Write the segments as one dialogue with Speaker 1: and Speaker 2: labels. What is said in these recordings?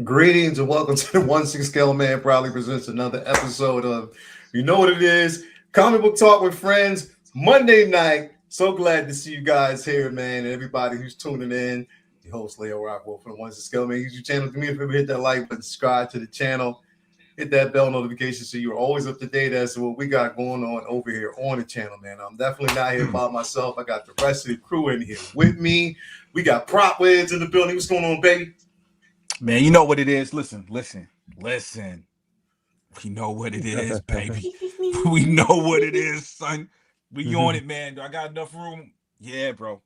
Speaker 1: Greetings and welcome to the 1-6 Scale Man proudly presents another episode of You Know What It Is, Comic Book Talk with Friends, Monday night. So glad to see you guys here, man, and everybody who's tuning in. Your host, Leo Rockwell from the 1-6 Scale Man YouTube channel. Do me a favor, hit that like button, subscribe to the channel, hit that bell notification so you're always up to date as to what we got going on over here on the channel, man. I'm definitely not here by myself. I got the rest of the crew in here with me. We got Prop Wiz in the building. What's going on, baby?
Speaker 2: Man, you know what it is. Listen. We know what it is, baby. We know what it is, son. We on it, man. Do I got enough room? Yeah, bro.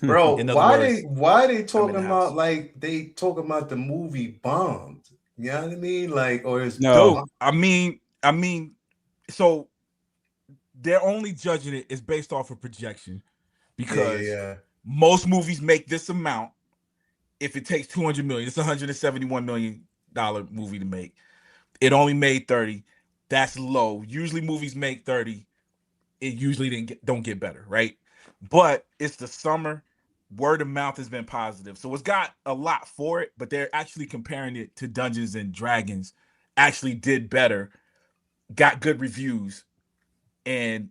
Speaker 1: Bro, why they talking about like they talking about the movie bombed? You know what I mean? Like, or is
Speaker 2: no? I mean, so they're only judging it is based off of projection because most movies make this amount. If it takes 200 million, it's a $171 million movie to make. It only made 30. That's low. Usually movies make 30. It usually don't get better, right? But it's the summer. Word of mouth has been positive. So it's got a lot for it, but they're actually comparing it to Dungeons and Dragons. Actually did better. Got good reviews. And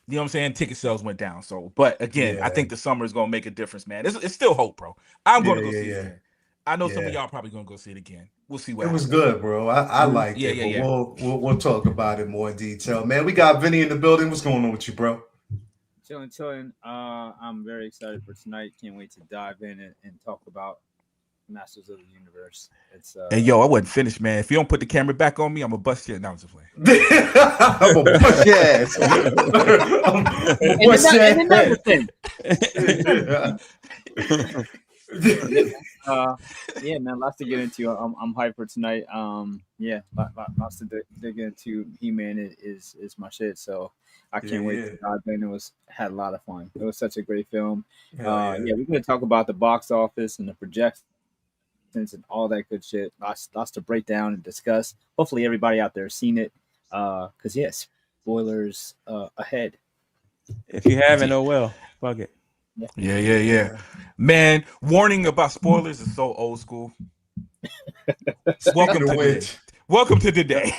Speaker 2: you know what I'm saying? Ticket sales went down. So, but again, I think the summer is going to make a difference, man. It's still hope, bro. I'm going to go see it again. I know some of y'all probably going to go see it again. We'll see what happens.
Speaker 1: It was good, bro. I liked it. But we'll talk about it more in detail, man. We got Vinny in the building. What's going on with you, bro?
Speaker 3: Chilling. I'm very excited for tonight. Can't wait to dive in and talk about Masters of the Universe. It's
Speaker 2: hey, yo, I wasn't finished, man. If you don't put the camera back on me, I'm gonna bust your. No, I'm just playing.
Speaker 1: I'm gonna bust your ass.
Speaker 3: Yeah, man, lots to get into. I'm hyped for tonight. Lots to dig into. He-Man is my shit, so I can't wait to dive in. Had a lot of fun. It was such a great film. We're gonna talk about the box office and the projections and all that good shit. Lots to break down and discuss. Hopefully everybody out there has seen it. Because spoilers ahead.
Speaker 4: If you haven't, oh well. Fuck it.
Speaker 2: Yeah. Man, warning about spoilers is so old school. Welcome to the day.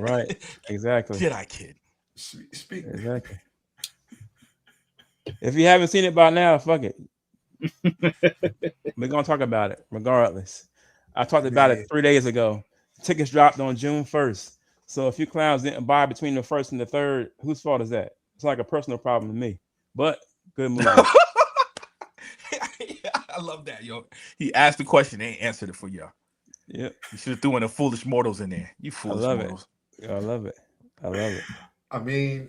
Speaker 4: Right. Exactly.
Speaker 2: Did I kid?
Speaker 1: Speak.
Speaker 4: Exactly. If you haven't seen it by now, fuck it. We're gonna talk about it regardless. I talked about it 3 days ago. Tickets dropped on June 1st. So if you clowns didn't buy between the 1st and the 3rd, whose fault is that? It's like a personal problem to me. But good movie.
Speaker 2: I love that, yo. He asked the question, they ain't answered it for y'all.
Speaker 4: Yep.
Speaker 2: You should have threw in the foolish mortals in there. You foolish mortals.
Speaker 4: I love it.
Speaker 1: I mean,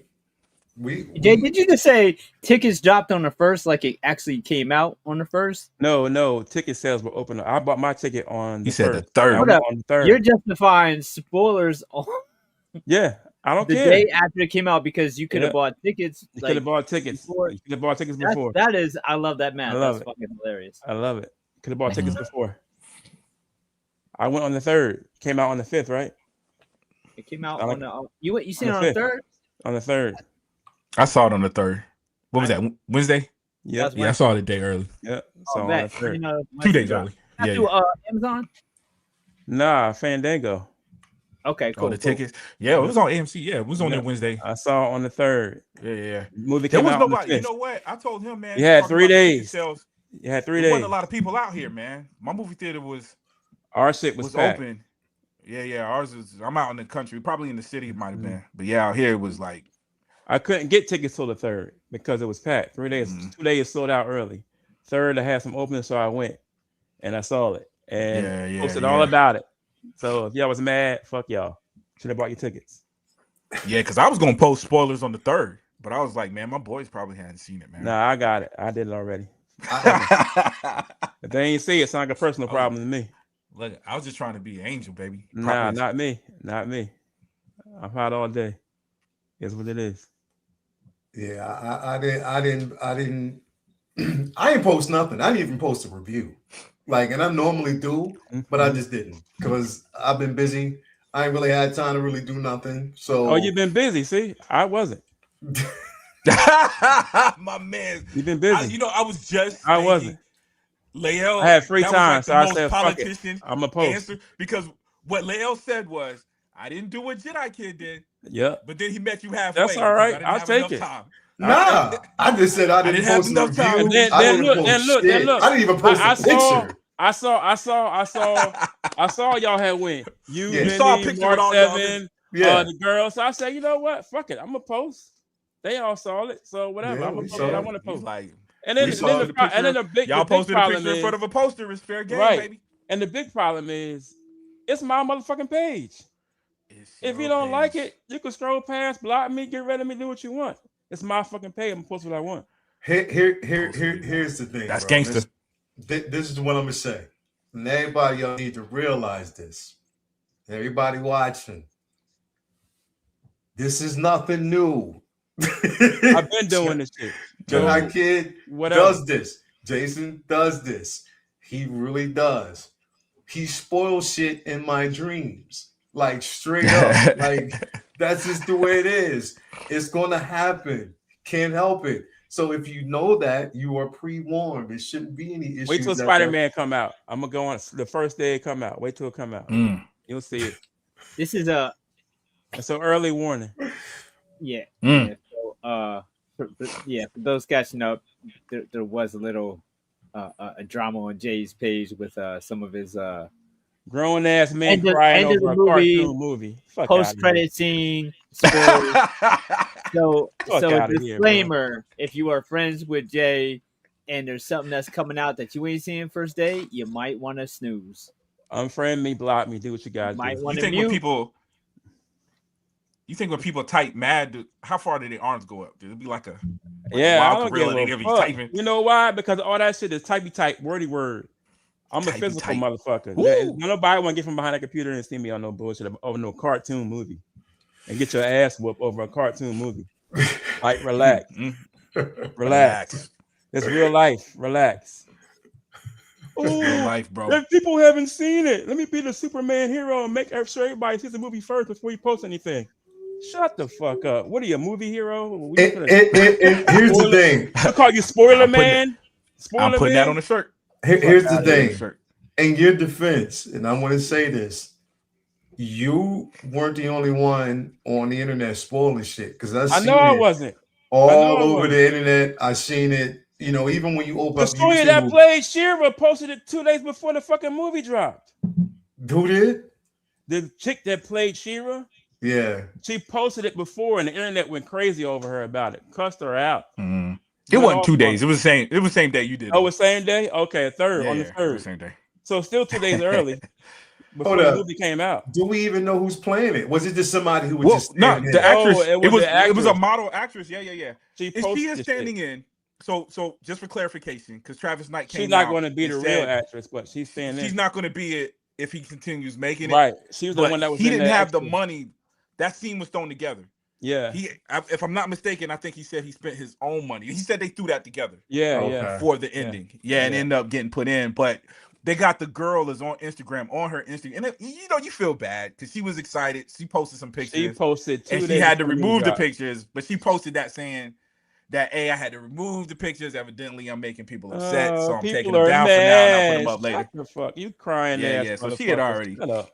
Speaker 3: Jay, did you just say tickets dropped on the 1st, like it actually came out on the 1st?
Speaker 4: No. Ticket sales were open. I bought my ticket on
Speaker 2: the 3rd.
Speaker 3: On the 3rd. You're justifying spoilers on
Speaker 4: I don't
Speaker 3: care. The day after it came out because you could have bought tickets.
Speaker 4: You could have bought tickets. You could have bought tickets before.
Speaker 3: That is, I love that math. That's fucking hilarious.
Speaker 4: I love it. Could have bought tickets before. I went on the 3rd. Came out on the 5th, right?
Speaker 3: It came out on the. You seen it on the 3rd?
Speaker 4: On the 3rd.
Speaker 2: I saw it on the 3rd. What was that? Wednesday?
Speaker 4: Yeah,
Speaker 2: I saw it a day early.
Speaker 4: Yeah, so on the 3rd.
Speaker 2: 2 days early.
Speaker 3: Amazon?
Speaker 4: Nah, Fandango.
Speaker 3: Okay, cool.
Speaker 2: The tickets. Yeah, it was on AMC. Yeah, it was on there Wednesday.
Speaker 4: I saw it on the 3rd.
Speaker 2: Yeah.
Speaker 4: Movie came out on the 5th.
Speaker 2: You know what? I told him, man.
Speaker 4: You had 3 days. You had 3 days.
Speaker 2: There wasn't a lot of people out here, man. My movie theater was.
Speaker 4: Our shit was
Speaker 2: open. Yeah. Ours was. I'm out in the country. Probably in the city, it might have been. But yeah, out here it was like.
Speaker 4: I couldn't get tickets till the 3rd because it was packed. 3 days, 2 days sold out early. 3rd, I had some openings, so I went and I saw it and posted all about it. So if y'all was mad, fuck y'all. Should have bought your tickets.
Speaker 2: Yeah, because I was gonna post spoilers on the 3rd, but I was like, man, my boys probably hadn't seen it, man.
Speaker 4: Nah, I got it. I did it already. If they ain't see it, it's not like a personal problem to me.
Speaker 2: Look, I was just trying to be an angel, baby.
Speaker 4: Nah, not me. I'm hot all day. It's what it is.
Speaker 1: Yeah, I didn't I didn't post nothing. I didn't even post a review. And I normally do, but I just didn't because I've been busy. I ain't really had time to really do nothing. So
Speaker 4: you've been busy. See, I wasn't.
Speaker 2: My man,
Speaker 4: you've been busy.
Speaker 2: I was just.
Speaker 4: I wasn't.
Speaker 2: Lael,
Speaker 4: I had free
Speaker 2: that
Speaker 4: time,
Speaker 2: was
Speaker 4: so
Speaker 2: like
Speaker 4: I
Speaker 2: the
Speaker 4: said,
Speaker 2: most
Speaker 4: "Fuck it,
Speaker 2: politician
Speaker 4: I'm a post."
Speaker 2: answer, because what Lael said was, "I didn't do what Jedi Kid did,
Speaker 4: Yep,
Speaker 2: but then he met you halfway
Speaker 4: that's all
Speaker 2: because
Speaker 4: right.
Speaker 2: I didn't
Speaker 4: I'll
Speaker 2: have
Speaker 4: take
Speaker 2: enough
Speaker 4: it.
Speaker 2: time."
Speaker 1: Nah, I just said I didn't
Speaker 2: didn't have
Speaker 1: post no
Speaker 2: enough time.
Speaker 4: And
Speaker 1: reviews. I didn't post shit.
Speaker 4: look.
Speaker 1: I didn't even post
Speaker 4: I
Speaker 1: a picture.
Speaker 4: I saw y'all had win. You,
Speaker 1: Yeah.
Speaker 2: You saw a
Speaker 4: Vinny,
Speaker 2: picture
Speaker 4: Mark
Speaker 2: with all y'all.
Speaker 4: 7,
Speaker 1: Yeah.
Speaker 4: the girls. So I said, you know what? Fuck it. I'm gonna post. They all saw it, so whatever.
Speaker 1: Yeah,
Speaker 4: I'm
Speaker 1: we
Speaker 4: gonna post
Speaker 1: saw
Speaker 4: what I
Speaker 1: it.
Speaker 4: want to
Speaker 2: He's
Speaker 4: post.
Speaker 2: like,
Speaker 4: And then,
Speaker 1: we
Speaker 4: then
Speaker 1: saw
Speaker 4: the,
Speaker 2: the
Speaker 4: pro- and then
Speaker 2: picture.
Speaker 4: the
Speaker 2: Y'all
Speaker 4: big
Speaker 2: posted a
Speaker 4: problem
Speaker 2: picture in front
Speaker 4: is
Speaker 2: of a poster. It's fair game,
Speaker 4: right.
Speaker 2: baby.
Speaker 4: And the big problem is it's my motherfucking page.
Speaker 2: It's
Speaker 4: If you
Speaker 2: your
Speaker 4: don't like
Speaker 2: page.
Speaker 4: it, you can scroll past, block me, get rid of me, do what you want. It's my fucking page. I'm gonna post what I want.
Speaker 1: Here's the thing.
Speaker 2: That's
Speaker 1: bro.
Speaker 2: gangster.
Speaker 1: This is what I'm gonna say. And everybody, y'all need to realize this. Everybody watching. This is nothing new.
Speaker 4: I've been doing this shit.
Speaker 1: Jedi Kid
Speaker 4: Whatever.
Speaker 1: does this. Jason does this. He really does. He spoils shit in my dreams. Like straight up. Like that's just the way it is. It's gonna happen. Can't help it. So if you know that, you are pre-warned. It shouldn't be any issues.
Speaker 4: Wait till Spider-Man come out. I'm gonna go on the first day it come out. Wait till it come out. You'll see it.
Speaker 3: This is
Speaker 4: It's an early warning.
Speaker 3: yeah. So for those catching up, there was a little a drama on Jay's page with some of his
Speaker 4: Grown ass men
Speaker 3: End of-
Speaker 4: crying
Speaker 3: end of
Speaker 4: over a
Speaker 3: the movie,
Speaker 4: cartoon movie. Fuck
Speaker 3: post
Speaker 4: outta
Speaker 3: credit scene. Spoilers. So
Speaker 4: Fuck outta here,
Speaker 3: disclaimer: if you are friends with Jay and there's something that's coming out that you ain't seeing first day, you might want to snooze.
Speaker 4: Unfriend me, block me, do what you guys
Speaker 3: Might
Speaker 4: do.
Speaker 3: want
Speaker 2: You
Speaker 3: to
Speaker 2: think when
Speaker 3: mute.
Speaker 2: people, type mad, how far do their arms go up? Did it be like a
Speaker 4: Yeah, I
Speaker 2: wild
Speaker 4: don't give
Speaker 2: gorilla? They
Speaker 4: a
Speaker 2: be
Speaker 4: fuck.
Speaker 2: typing.
Speaker 4: You know why? Because all that shit is typey type, wordy word. I'm a
Speaker 2: Typey
Speaker 4: physical
Speaker 2: type.
Speaker 4: motherfucker.
Speaker 2: Woo.
Speaker 4: Nobody want to get from behind a computer and see me on no bullshit over no cartoon movie and get your ass whooped over a cartoon movie. Like, relax. Relax. It's real life. Relax.
Speaker 2: It's real life, bro.
Speaker 4: If people haven't seen it, let me be the Superman hero and make sure everybody sees the movie first before you post anything. Shut the fuck up. What are you, a movie hero?
Speaker 1: Here's the thing.
Speaker 4: I call you Spoiler Man.
Speaker 2: I'm putting that on the shirt.
Speaker 1: Here's the thing. In your defense, and I want to say this, you weren't the only one on the internet spoiling shit. Because I
Speaker 4: know I wasn't.
Speaker 1: All over the internet. I seen it. You know, even when you open
Speaker 4: the
Speaker 1: up
Speaker 4: story
Speaker 1: YouTube,
Speaker 4: that played She-Ra posted it 2 days before the fucking movie dropped.
Speaker 1: Who did?
Speaker 4: The chick that played She-Ra.
Speaker 1: Yeah.
Speaker 4: She posted it before, and the internet went crazy over her about it. Cussed her out.
Speaker 2: It wasn't 2 days. It was the same day you did.
Speaker 4: Oh, it was same day? Okay, third on the third.
Speaker 2: Same day.
Speaker 4: So still 2 days early before the movie came out.
Speaker 1: Do we even know who's playing it? Was it just somebody who was just
Speaker 2: no, the actress? It was a model actress. Yeah.
Speaker 4: She
Speaker 2: is standing in. So just for clarification, because Travis Knight came
Speaker 4: she's not
Speaker 2: out
Speaker 4: going to be the real actress, but she's staying in.
Speaker 2: She's not going to be it if he continues making it.
Speaker 4: Right. She was the one that was.
Speaker 2: He didn't have the money. That scene was thrown together.
Speaker 4: Yeah.
Speaker 2: If I'm not mistaken, I think he said he spent his own money. He said they threw that together.
Speaker 4: Yeah.
Speaker 2: For the ending. Yeah, and ended up getting put in. But they got the girl is on Instagram, on her Instagram. And you feel bad because she was excited. She posted some pictures.
Speaker 4: She posted 2
Speaker 2: and
Speaker 4: days
Speaker 2: she had to remove the pictures, but she posted that saying that I had to remove the pictures. Evidently, I'm making people upset, so I'm taking them down for now and I'll put them up later.
Speaker 4: The fuck, you crying?
Speaker 2: Yeah. So she had already.
Speaker 4: Shut up.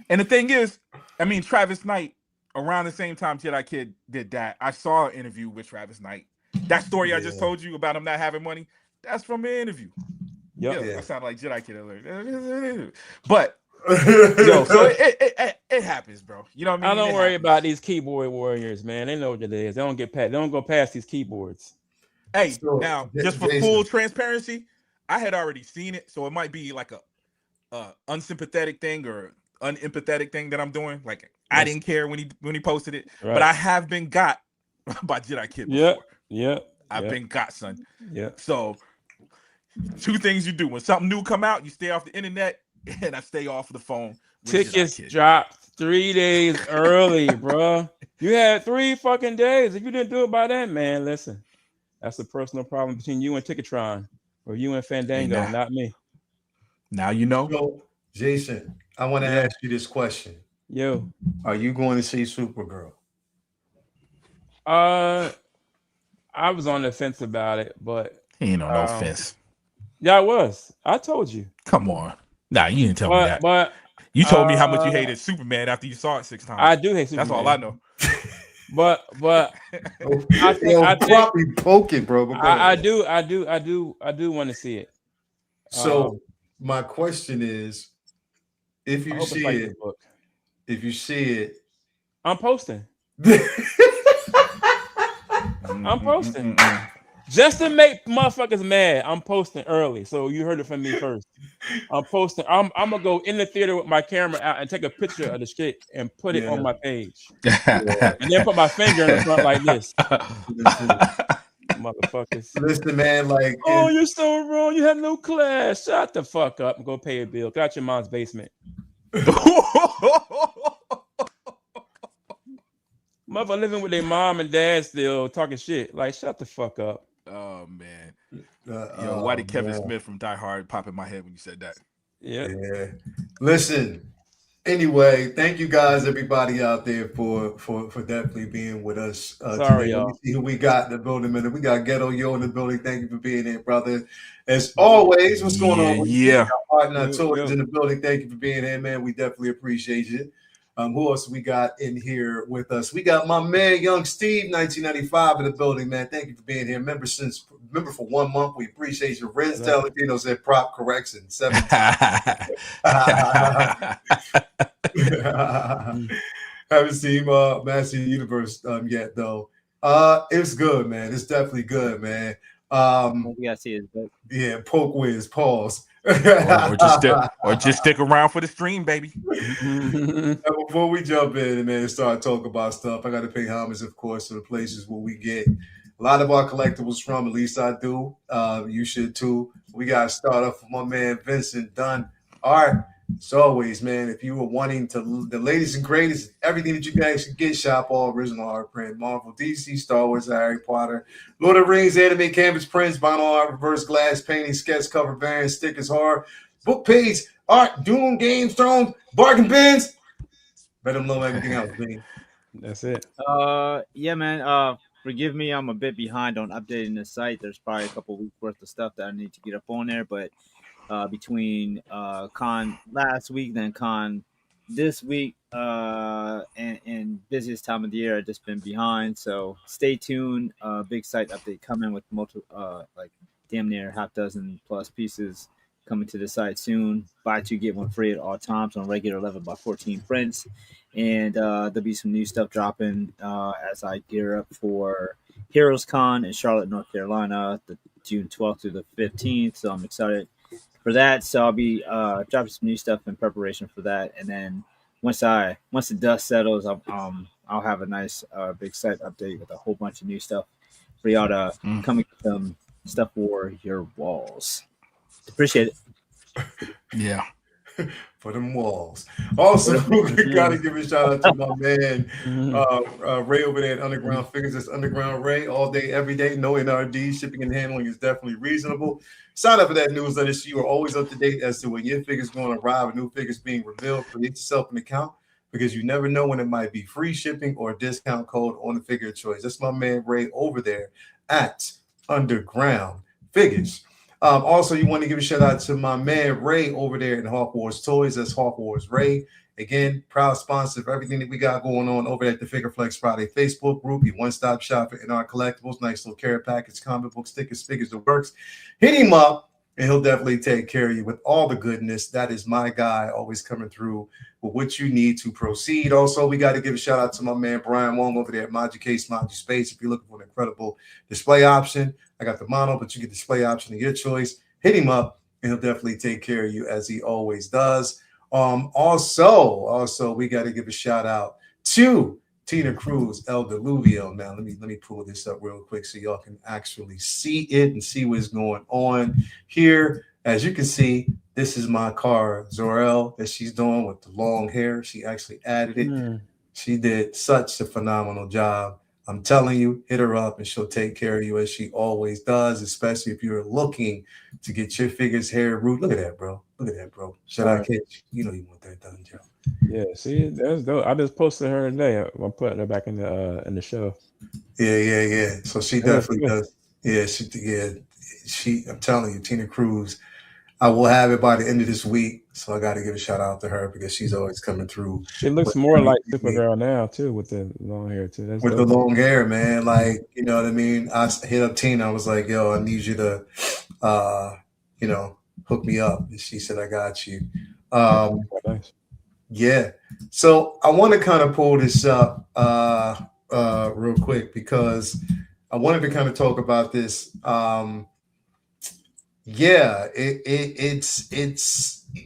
Speaker 2: And the thing is, I mean, Travis Knight, around the same time Jedi Kid did that, I saw an interview with Travis Knight. That story I just told you about him not having money, that's from an interview.
Speaker 4: Yep.
Speaker 2: I sound like Jedi Kid alert. But so it happens, bro. You know what I mean?
Speaker 4: I don't worry about these keyboard warriors, man. They know what it is. They don't get past. They don't go past these keyboards.
Speaker 2: Hey, now just for full transparency, I had already seen it, so it might be like a unsympathetic thing or unempathetic thing that I'm doing. Like I didn't care when he posted it, but I have been got by Jedi Kid before. I've been got, son.
Speaker 4: Yeah.
Speaker 2: So 2 things you do when something new come out, you stay off the internet, and I stay off the phone.
Speaker 4: Tickets dropped 3 days early, bro. You had 3 fucking days. If you didn't do it by then, man, listen, that's a personal problem between you and Ticketron, or you and Fandango, not me.
Speaker 2: Now you know.
Speaker 1: So, Jason, I want to ask you this question.
Speaker 4: Yo,
Speaker 1: are you going to see Supergirl?
Speaker 4: I was on the fence about it, but
Speaker 2: he ain't on no fence.
Speaker 4: Yeah, I was. I told you.
Speaker 2: Come on. Nah, you didn't tell me that.
Speaker 4: But
Speaker 2: you told me how much you hated Superman after you saw it 6 times.
Speaker 4: I do hate Superman.
Speaker 2: That's all I know.
Speaker 4: But
Speaker 1: I think probably poking, bro.
Speaker 4: I do want to see it.
Speaker 1: So my question is, if you see it,
Speaker 4: I'm posting. I'm posting. Just to make motherfuckers mad, I'm posting early. So you heard it from me first. I'm posting. I'm gonna go in the theater with my camera out and take a picture of the shit and put it on my page. And then put my finger in the front like this. Motherfuckers.
Speaker 1: Listen, man, like,
Speaker 4: oh, you're so wrong. You have no class. Shut the fuck up and go pay a bill. Get out your mom's basement. Mother living with their mom and dad still talking shit. Like, shut the fuck up.
Speaker 2: Oh man. Yo, why did Kevin Smith from Die Hard pop in my head when you said that?
Speaker 1: Yeah. Listen. Anyway, thank you guys, everybody out there, for definitely being with us.
Speaker 4: Sorry,
Speaker 1: today.
Speaker 4: y'all.
Speaker 1: Let me see who we got in the building, man. We got Ghetto Yo in the building. Thank you for being here, brother. As always, what's going on?
Speaker 2: Yeah.
Speaker 1: Partner Toys in the building. Thank you for being here, man. We definitely appreciate you. Who else we got in here with us? We got my man, Young Steve, 1995 in the building, man. Thank you for being here. Member for 1 month. We appreciate you. Renz Talentino said prop correction 7 times. Haven't seen Master Universe yet, though. It's good, man. It's definitely good, man.
Speaker 3: We gotta see his book.
Speaker 1: Yeah, poke whiz, pause.
Speaker 2: or just stick around for the stream, baby.
Speaker 1: Before we jump in and man start talking about stuff, I got to pay homage, of course, to the places where we get a lot of our collectibles from. At least I do. You should too. We got to start off with my man Vincent Dunn Art. As always, man, if you were wanting to the latest and greatest, everything that you guys should get, shop all original art print, Marvel, DC, Star Wars, Harry Potter, Lord of the Rings, anime, canvas prints, vinyl art, reverse glass, painting, sketch cover, variants, stickers, horror, book page, art, Doom, games, thrones, bargain bins. Let them know everything else, man.
Speaker 4: That's it.
Speaker 3: Yeah, man. Forgive me, I'm a bit behind on updating the site. There's probably a couple weeks worth of stuff that I need to get up on there, but between con last week, then con this week, and busiest time of the year, I've just been behind. So stay tuned. Big site update coming with multiple, like damn near half dozen plus pieces coming to the site soon. Buy 2 get 1 free at all times on regular 11x14 prints, and there'll be some new stuff dropping as I gear up for Heroes Con in Charlotte, North Carolina, the June 12th through the 15th. So I'm excited for that. So I'll be dropping some new stuff in preparation for that, and then once the dust settles, I'll have a nice big site update with a whole bunch of new stuff for y'all to come with some stuff for your walls. Appreciate it.
Speaker 2: Yeah.
Speaker 1: For them walls. Also, we gotta give a shout out to my man Ray over there at Underground Figures. That's Underground Ray all day, every day. No NRD. Shipping and handling is definitely reasonable. Sign up for that newsletter so you are always up to date as to when your figure's going to arrive, a new figure's being revealed. Create yourself an account because you never know when it might be free shipping or a discount code on the figure of choice. That's my man Ray over there at Underground Figures. Also, you want to give a shout out to my man Ray over there in Hawk Wars Toys. That's Hawk Wars Ray. Again, proud sponsor of everything that we got going on over at the Figure Flex Friday Facebook group. Your one-stop shop for NR collectibles. Nice little care package, comic book stickers, figures, the works. Hit him up, and he'll definitely take care of you with all the goodness. That is my guy, always coming through with what you need to proceed. Also, we got to give a shout out to my man Brian Wong over there at Modu Case, Modu Space. If you're looking for an incredible display option, I got the mono, but you get the display option of your choice. Hit him up, and he'll definitely take care of you as he always does. Also, we got to give a shout out to Tina Cruz, El Diluvio. Now, let me pull this up real quick so y'all can actually see it and see what's going on here. As you can see, this is my car, Zor-El, that she's doing with the long hair. She actually added it. She did such a phenomenal job. I'm telling you, hit her up and she'll take care of you as she always does, especially if you're looking to get your figures hair root. Look at that, bro. Look at that, bro. Should I catch? You know you want that done, Joe.
Speaker 4: Yeah, see, that's dope. I just posted her today. I'm putting her back in the show.
Speaker 1: Yeah. So she definitely does. Yeah, I'm telling you, Tina Cruz. I will have it by the end of this week, so I got to give a shout out to her because she's always coming through.
Speaker 4: She looks more like Supergirl now too, with the long hair too. That's
Speaker 1: with
Speaker 4: dope.
Speaker 1: the long hair, man. Like, you know what I mean? I hit up Tina. I was like, yo, I need you to, hook me up. And she said, I got you.
Speaker 4: Nice.
Speaker 1: Yeah. So I want to kind of pull this up real quick because I wanted to kind of talk about this. It's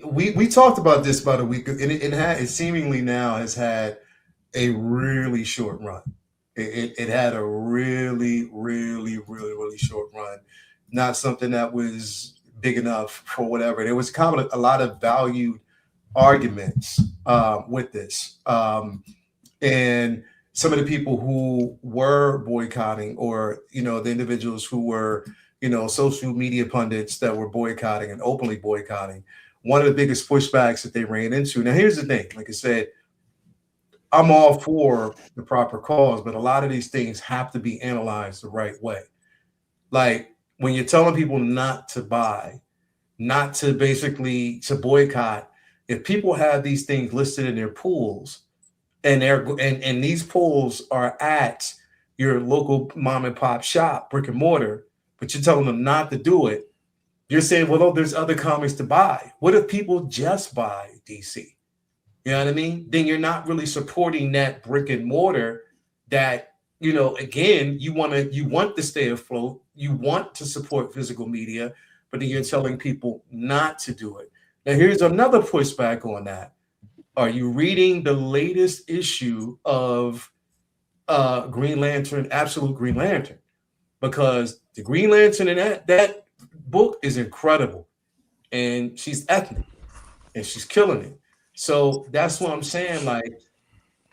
Speaker 1: we talked about this about a week, and it seemingly now has had a really short run. It had a really, really, really, really short run. Not something that was big enough for whatever. There was kind of a lot of valued arguments with this. And some of the people who were boycotting, or, the individuals who were, social media pundits that were boycotting and openly boycotting, one of the biggest pushbacks that they ran into. Now, here's the thing. Like I said, I'm all for the proper cause, but a lot of these things have to be analyzed the right way. Like when you're telling people not to buy, not to to boycott, if people have these things listed in their pools and and these pools are at your local mom and pop shop, brick and mortar, but you're telling them not to do it, you're saying, well, there's other comics to buy. What if people just buy DC? You know what I mean? Then you're not really supporting that brick and mortar that, again, you want to stay afloat. You want to support physical media, but then you're telling people not to do it. Now, here's another pushback on that. Are you reading the latest issue of Green Lantern, Absolute Green Lantern? Because the Green Lantern in that book is incredible. And she's ethnic and she's killing it. So that's what I'm saying. Like,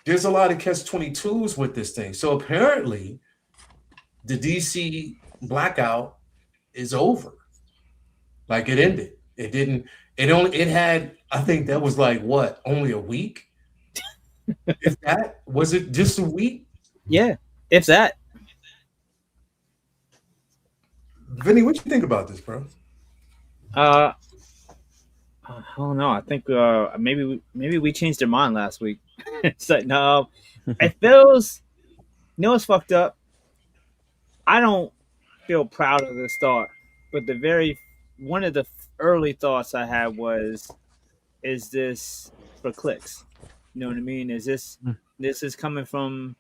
Speaker 1: there's a lot of catch-22s with this thing. So apparently, the DC blackout is over. Like, it ended. It had, I think that was like what, only a week? If that, was it just a week?
Speaker 3: Yeah, if that.
Speaker 1: Vinny, what you think about this, bro?
Speaker 3: I don't know. I think maybe we changed our mind last week. It's like, no, it feels. It's fucked up. I don't feel proud of this thought, but one of the early thoughts I had was, is this for clicks? You know what I mean? Is this is coming from,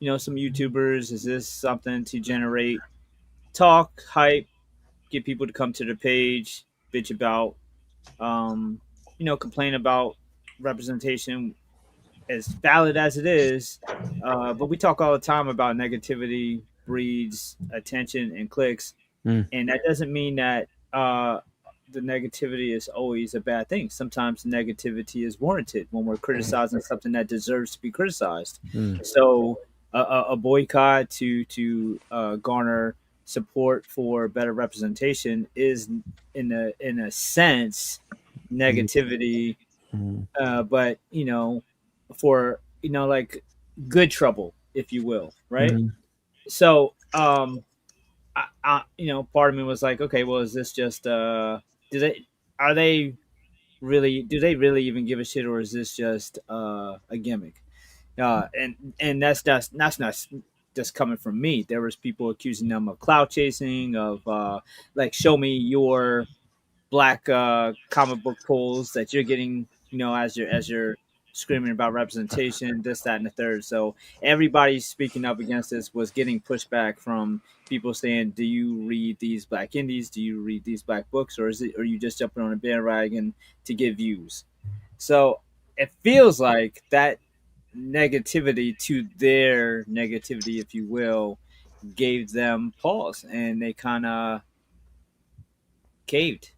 Speaker 3: some YouTubers? Is this something to generate talk, hype, get people to come to the page, bitch about, complain about representation, as valid as it is. But we talk all the time about negativity breeds attention and clicks. And that doesn't mean that the negativity is always a bad thing. Sometimes negativity is warranted when we're criticizing something that deserves to be criticized. So a boycott to garner support for better representation is in a sense negativity, but for like good trouble, if you will, right? So I part of me was like, okay, well, is this just do they really even give a shit, or is this just a gimmick? And that's not just coming from me. There was people accusing them of clout chasing, of like, show me your black comic book pulls that you're getting, as you're screaming about representation, this, that, and the third. So everybody speaking up against this was getting pushback from people saying, do you read these black indies? Do you read these black books? Or are you just jumping on a bandwagon to get views? So it feels like that negativity to their negativity, if you will, gave them pause, and they kind of caved.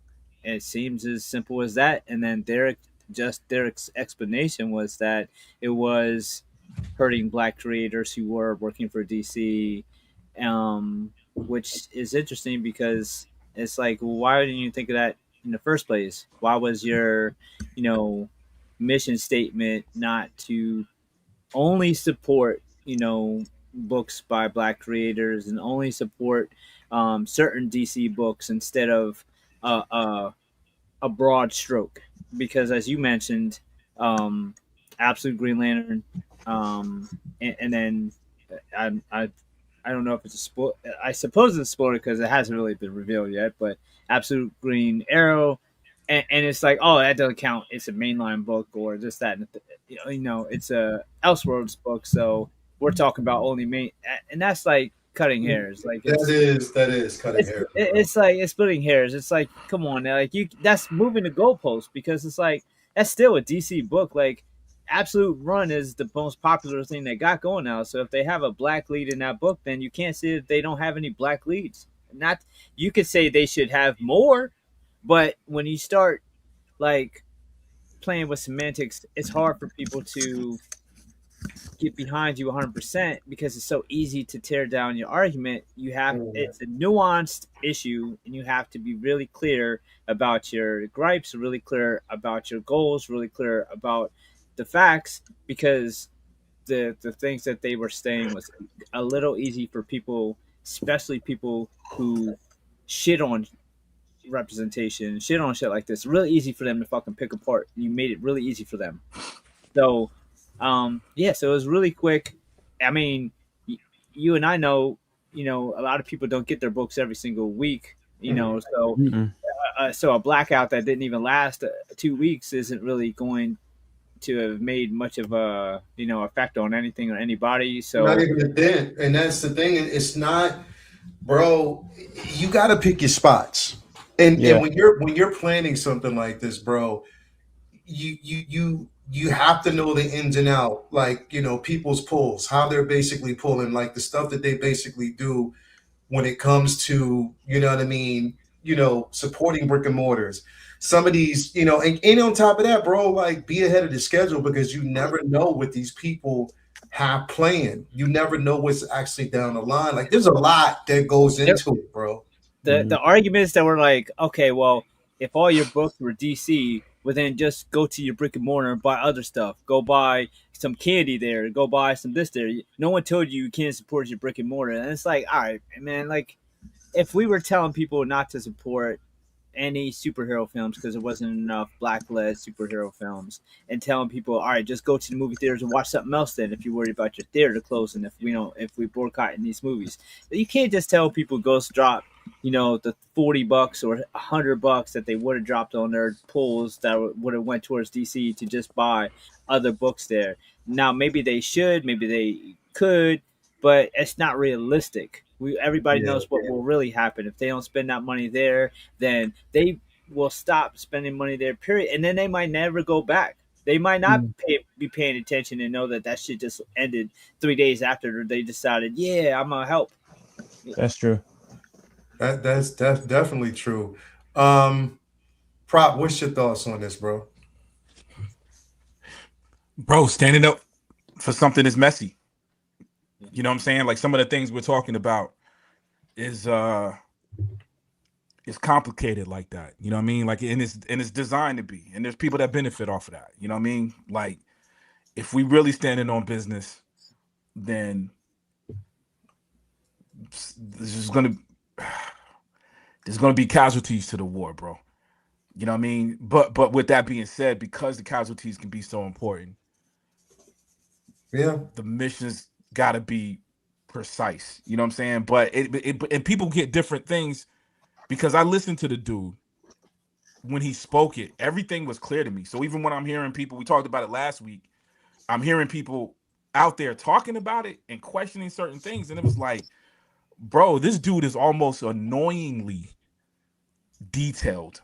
Speaker 3: It seems as simple as that. And then their explanation was that it was hurting black creators who were working for DC, which is interesting because it's like, well, why didn't you think of that in the first place? Why was your, mission statement not to only support, books by Black creators and only support certain DC books instead of a broad stroke. Because as you mentioned, Absolute Green Lantern, and then I don't know if it's a spoiler. I suppose it's a spoiler because it hasn't really been revealed yet. But Absolute Green Arrow, and it's like, oh, that doesn't count. It's a mainline book or just that. You know, it's a Elseworlds book, so we're talking about only main, and that's like cutting hairs. Like
Speaker 1: that is cutting hairs.
Speaker 3: It's like it's splitting hairs. It's like, come on, now, like that's moving the goalpost because it's like that's still a DC book. Like Absolute Run is the most popular thing they got going now. So if they have a black lead in that book, then you can't say that they don't have any black leads. Not you could say they should have more, but when you start like playing with semantics, it's hard for people to get behind you 100% because it's so easy to tear down your argument. You have it's a nuanced issue, and you have to be really clear about your gripes, really clear about your goals, really clear about the facts, because the things that they were saying was a little easy for people, especially people who shit on representation, shit on shit like this. Really easy for them to fucking pick apart. You made it really easy for them. So yeah, so it was really quick. I mean, you and I know, you know, a lot of people don't get their books every single week, you know, so so a blackout that didn't even last 2 weeks isn't really going to have made much of a, you know, effect on anything or anybody. So
Speaker 1: not even a dent. And that's the thing. It's not, bro, you got to pick your spots. And when you're planning something like this, bro, you have to know the ins and out, like, you know, people's pulls, how they're basically pulling, like the stuff that they basically do when it comes to, you know what I mean, you know, supporting brick and mortars. Some of these, you know, and on top of that, bro, like be ahead of the schedule because you never know what these people have planned. You never know what's actually down the line. Like there's a lot that goes into it, bro.
Speaker 3: The arguments that were like, okay, well, if all your books were DC, well then just go to your brick and mortar and buy other stuff. Go buy some candy there. Go buy some this there. No one told you can't support your brick and mortar. And it's like, all right, man, like if we were telling people not to support any superhero films because there wasn't enough black-led superhero films, and telling people, all right, just go to the movie theaters and watch something else then if you're worried about your theater closing, if we boycotting these movies. But you can't just tell people go drop, you know, the $40 or $100 that they would have dropped on their pulls that would have went towards DC to just buy other books there. Now maybe they should, maybe they could, but it's not realistic. Everybody knows what will really happen. If they don't spend that money there, then they will stop spending money there, period. And then they might never go back. They might not be paying attention and know that shit just ended 3 days after they decided, yeah, I'm going to help.
Speaker 4: That's true.
Speaker 1: That's definitely true. Prop, what's your thoughts on this, bro?
Speaker 2: Bro, standing up for something is messy. You know what I'm saying? Like some of the things we're talking about is complicated like that. You know what I mean? Like and it's designed to be. And there's people that benefit off of that. You know what I mean? Like if we really standing on business, then there's gonna be casualties to the war, bro. You know what I mean? But with that being said, because the casualties can be so important, the missions gotta be precise. You know what I'm saying? But and people get different things because I listened to the dude when he spoke it. Everything was clear to me. So even when I'm hearing people, we talked about it last week, I'm hearing people out there talking about it and questioning certain things, and it was like, bro, this dude is almost annoyingly detailed.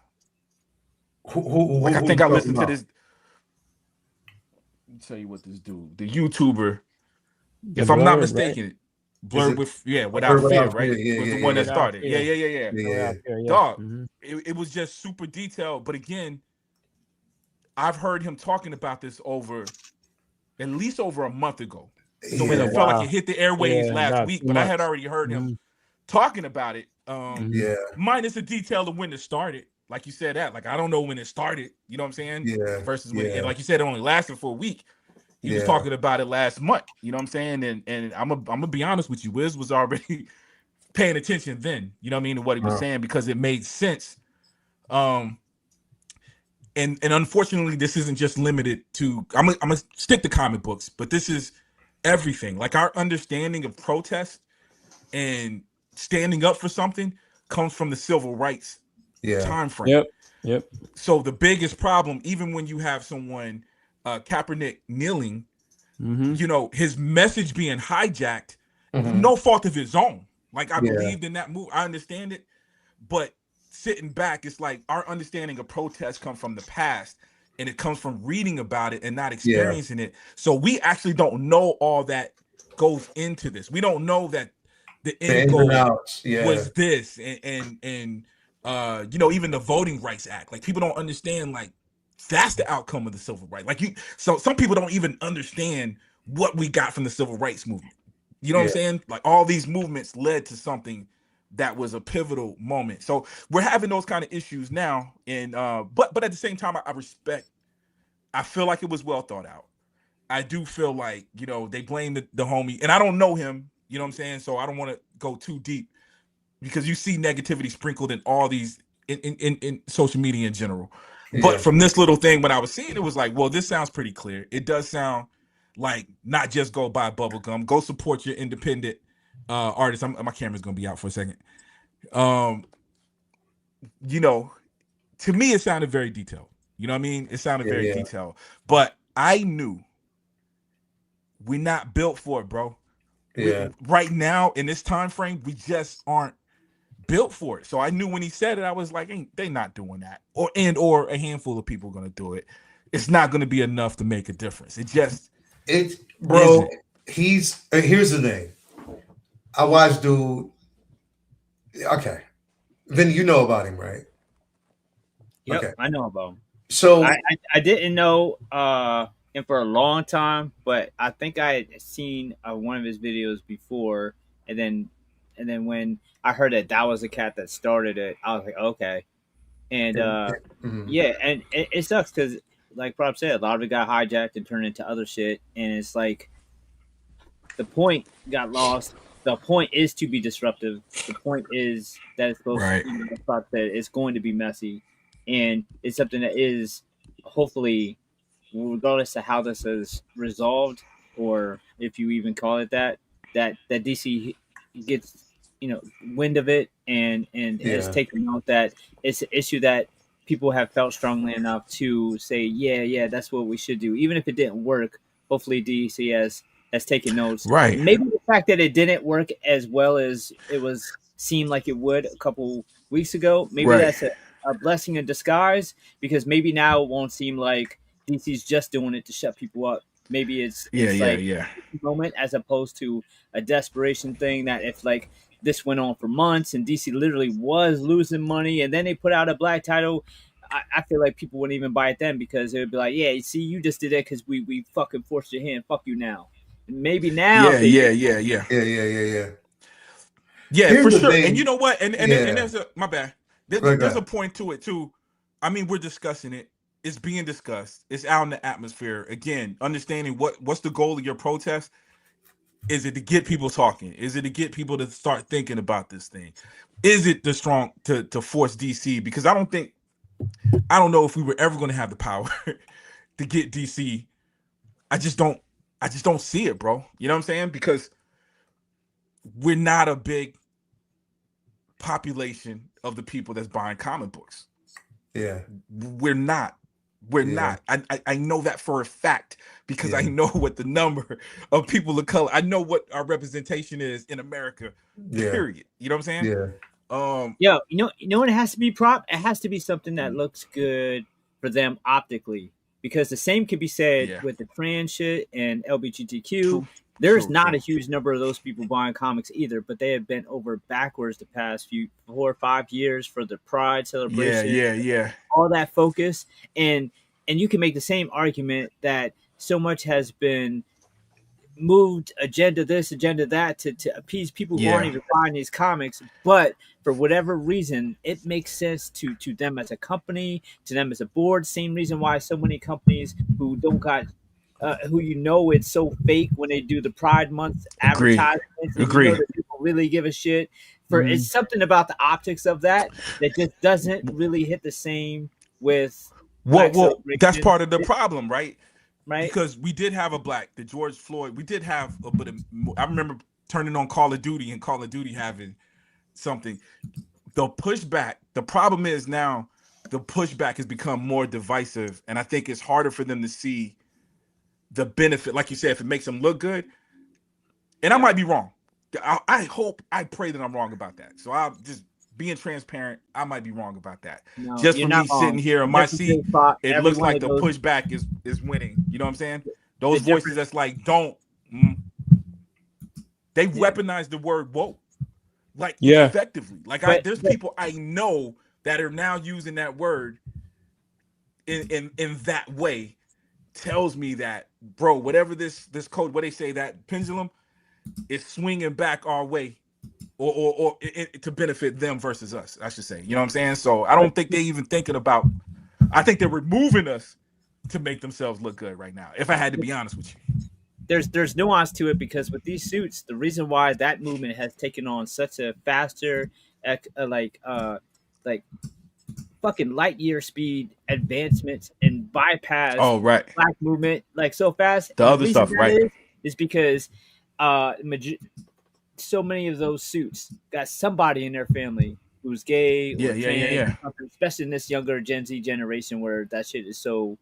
Speaker 2: Like I think I listened to this. Let me tell you what this dude, the YouTuber, if I'm not mistaken, Blurred Without Fear, right? Was the one that started. Yeah. Dog, it was just super detailed. But again, I've heard him talking about this at least over a month ago. So when it felt like it hit the airwaves last week, but I had already heard him talking about it. Minus the detail of when it started. Like you said that, like I don't know when it started, you know what I'm saying? Versus when it, like you said, it only lasted for a week. He was talking about it last month. You know what I'm saying? And I'm gonna be honest with you. Wiz was already paying attention then. You know what I mean, to what he was saying, because it made sense. And unfortunately, this isn't just limited to. I'm gonna stick to comic books, but this is everything. Like, our understanding of protest and standing up for something comes from the civil rights time frame.
Speaker 4: Yep.
Speaker 2: So the biggest problem, even when you have someone, Kaepernick, kneeling, you know, his message being hijacked, no fault of his own. Like, I believed in that move. I understand it, but sitting back, it's like our understanding of protest comes from the past, and it comes from reading about it and not experiencing it. So we actually don't know all that goes into this. We don't know that the end goal was this, and you know, even the Voting Rights Act. Like, people don't understand, like, that's the outcome of the civil rights. Like, so some people don't even understand what we got from the civil rights movement. You know what I'm saying? Like, all these movements led to something that was a pivotal moment. So we're having those kind of issues now. And but at the same time, I respect. I feel like it was well thought out. I do feel like, you know, they blame the homie, and I don't know him. You know what I'm saying? So I don't want to go too deep, because you see negativity sprinkled in all these in social media in general. But from this little thing, when I was seeing, it was like, well, this sounds pretty clear. It does sound like, not just go buy bubblegum, go support your independent artists. My camera's gonna be out for a second. You know, to me, it sounded very detailed. You know what I mean? It sounded very detailed. But I knew we're not built for it, bro. Right now, in this time frame, we just aren't built for it. So I knew when he said it, I was like, they not doing that. Or a handful of people are gonna do it. It's not gonna be enough to make a difference.
Speaker 1: Bro, here's the thing. I watched dude. Okay. Vin, you know about him, right?
Speaker 3: Yep, okay. I know about him.
Speaker 1: So
Speaker 3: I didn't know him for a long time, but I think I had seen one of his videos before, and then when I heard that was the cat that started it, I was like, okay. And yeah, and it sucks because, like Rob said, a lot of it got hijacked and turned into other shit, and it's like the point got lost. The point is to be disruptive. The point is that it's supposed to be that it's going to be messy, and it's something that is hopefully, regardless of how this is resolved, or if you even call it that DC gets, you know, wind of it and has taken note that it's an issue that people have felt strongly enough to say, yeah, that's what we should do, even if it didn't work. Hopefully, DC has taken notes.
Speaker 2: Right.
Speaker 3: Maybe the fact that it didn't work as well as it seemed like it would a couple weeks ago, maybe that's a blessing in disguise, because maybe now it won't seem like DC's just doing it to shut people up. Maybe it's a moment, as opposed to a desperation thing, that if like this went on for months and DC literally was losing money, and then they put out a black title, I feel like people wouldn't even buy it then, because it would be like, yeah, you see, you just did it because we fucking forced your hand. Fuck you now. And maybe now.
Speaker 2: Yeah, for sure. Thing. And you know what? And there's my bad. There's a point to it too. I mean, we're discussing it. It's being discussed. It's out in the atmosphere. Again, understanding what's the goal of your protest. Is it to get people talking? Is it to get people to start thinking about this thing? Is it the strong to force DC? Because I don't know if we were ever going to have the power to get DC. I just don't see it, bro. You know what I'm saying? Because we're not a big population of the people that's buying comic books.
Speaker 1: Yeah.
Speaker 2: We're not. I know that for a fact, because I know what the number of people of color, I know what our representation is in America, period. You know what I'm saying?
Speaker 3: Yeah. You know what it has to be, Prop? It has to be something that looks good for them optically, because the same can be said with the trans shit and LGBTQ. True. There's not a huge number of those people buying comics either, but they have been over backwards the past 4 or 5 years for the Pride celebration.
Speaker 2: Yeah.
Speaker 3: All that focus, and you can make the same argument that so much has been moved, agenda this, agenda that, to appease people who aren't even buying these comics, but for whatever reason, it makes sense to them as a company, to them as a board. Same reason why so many companies who don't got who it's so fake when they do the Pride Month
Speaker 2: Agree.
Speaker 3: advertisements.
Speaker 2: Agree.
Speaker 3: That people really give a shit. It's something about the optics of that just doesn't really hit the same with.
Speaker 2: Well, that's part of the problem, right?
Speaker 3: Right.
Speaker 2: Because we did have the George Floyd. We did have a bit of. I remember turning on Call of Duty and Call of Duty having something. The pushback. The problem is now the pushback has become more divisive, and I think it's harder for them to see the benefit. Like you said, if it makes them look good, and I might be wrong. I pray that I'm wrong about that. So I'll just being transparent. I might be wrong about that.
Speaker 3: No,
Speaker 2: just for me sitting here in my seat, it looks like the pushback is winning. You know what I'm saying? Those voices that's like, don't. They weaponize the word woke, like effectively. Like there's people I know that are now using that word in that way. Tells me that, bro, whatever this code, what they say, that pendulum is swinging back our way, or to benefit them versus us, I should say. You know what I'm saying? So I don't think they even thinking about. I think they're removing us to make themselves look good right now. If I had to be honest with you,
Speaker 3: there's nuance to it, because with these suits, the reason why that movement has taken on such a faster, like fucking light year speed advancements and bypass black movement like so fast.
Speaker 2: The other stuff, right?
Speaker 3: Is because so many of those suits got somebody in their family who's gay, or especially in this younger Gen Z generation where that shit is so,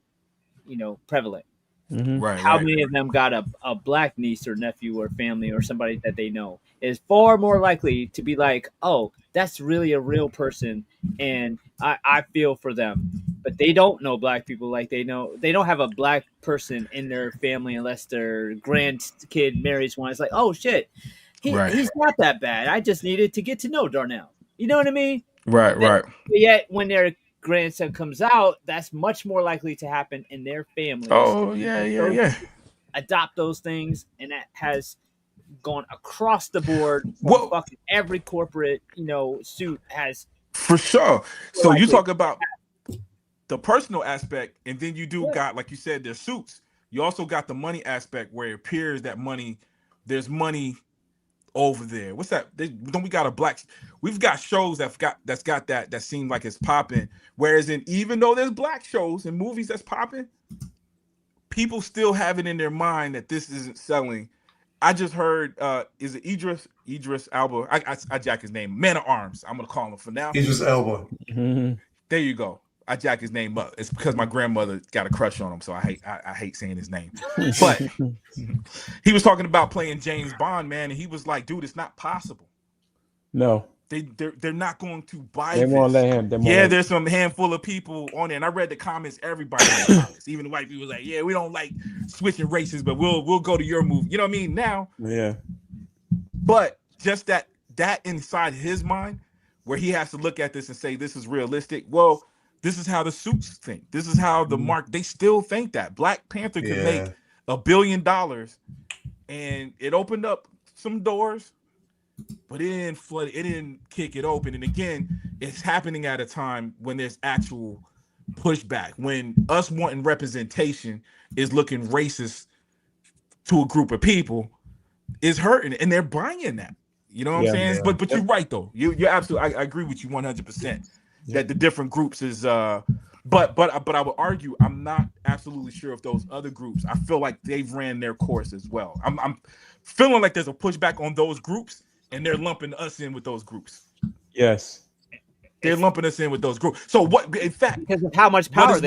Speaker 3: prevalent.
Speaker 2: Mm-hmm.
Speaker 3: How many of them got a black niece or nephew or family or somebody that they know is far more likely to be like, oh, that's really a real person, and I feel for them. But they don't know black people like they don't have a black person in their family unless their grandkid marries one. It's like, oh shit, he's not that bad. I just needed to get to know Darnell. You know what I mean?
Speaker 2: Right.
Speaker 3: But yet when their grandson comes out, that's much more likely to happen in their family.
Speaker 2: Oh yeah.
Speaker 3: Adopt those things, and that has gone across the board. Fucking every corporate, suit has
Speaker 2: for sure. So you talk about the personal aspect, and then you got, like you said, their suits. You also got the money aspect where it appears that there's money over there. What's that? Don't we got we've got shows that seem like it's popping. Whereas even though there's black shows and movies that's popping, people still have it in their mind that this isn't selling. I just heard, is it Idris Elba? I jack his name. Man of Arms. I'm gonna call him for now.
Speaker 1: Idris Elba.
Speaker 2: Mm-hmm. There you go. I jack his name up. It's because my grandmother got a crush on him, so I hate saying his name. But he was talking about playing James Bond, man, and he was like, "Dude, it's not possible."
Speaker 4: No,
Speaker 2: they're not going to buy.
Speaker 4: They won't let him.
Speaker 2: There's some handful of people on there, and I read the comments. Everybody, in the comments, even the white people, was like, "Yeah, we don't like switching races, but we'll go to your movie." You know what I mean? Now, but just that inside his mind, where he has to look at this and say, "This is realistic." Well. This is how the suits think. This is how the they still think that Black Panther could make $1 billion, and it opened up some doors, but it didn't flood it. It didn't kick it open. And again, it's happening at a time when there's actual pushback, when us wanting representation is looking racist to a group of people is hurting, and they're buying that. You know what I'm saying? Yeah. But you're right though. You're absolutely. I agree with you 100%. That the different groups is but I would argue I'm not absolutely sure if those other groups, I feel like they've ran their course as well. I'm feeling like there's a pushback on those groups, and they're lumping us in with those groups.
Speaker 4: Yes,
Speaker 2: they're lumping us in with those groups. So what, in fact,
Speaker 3: because of how much power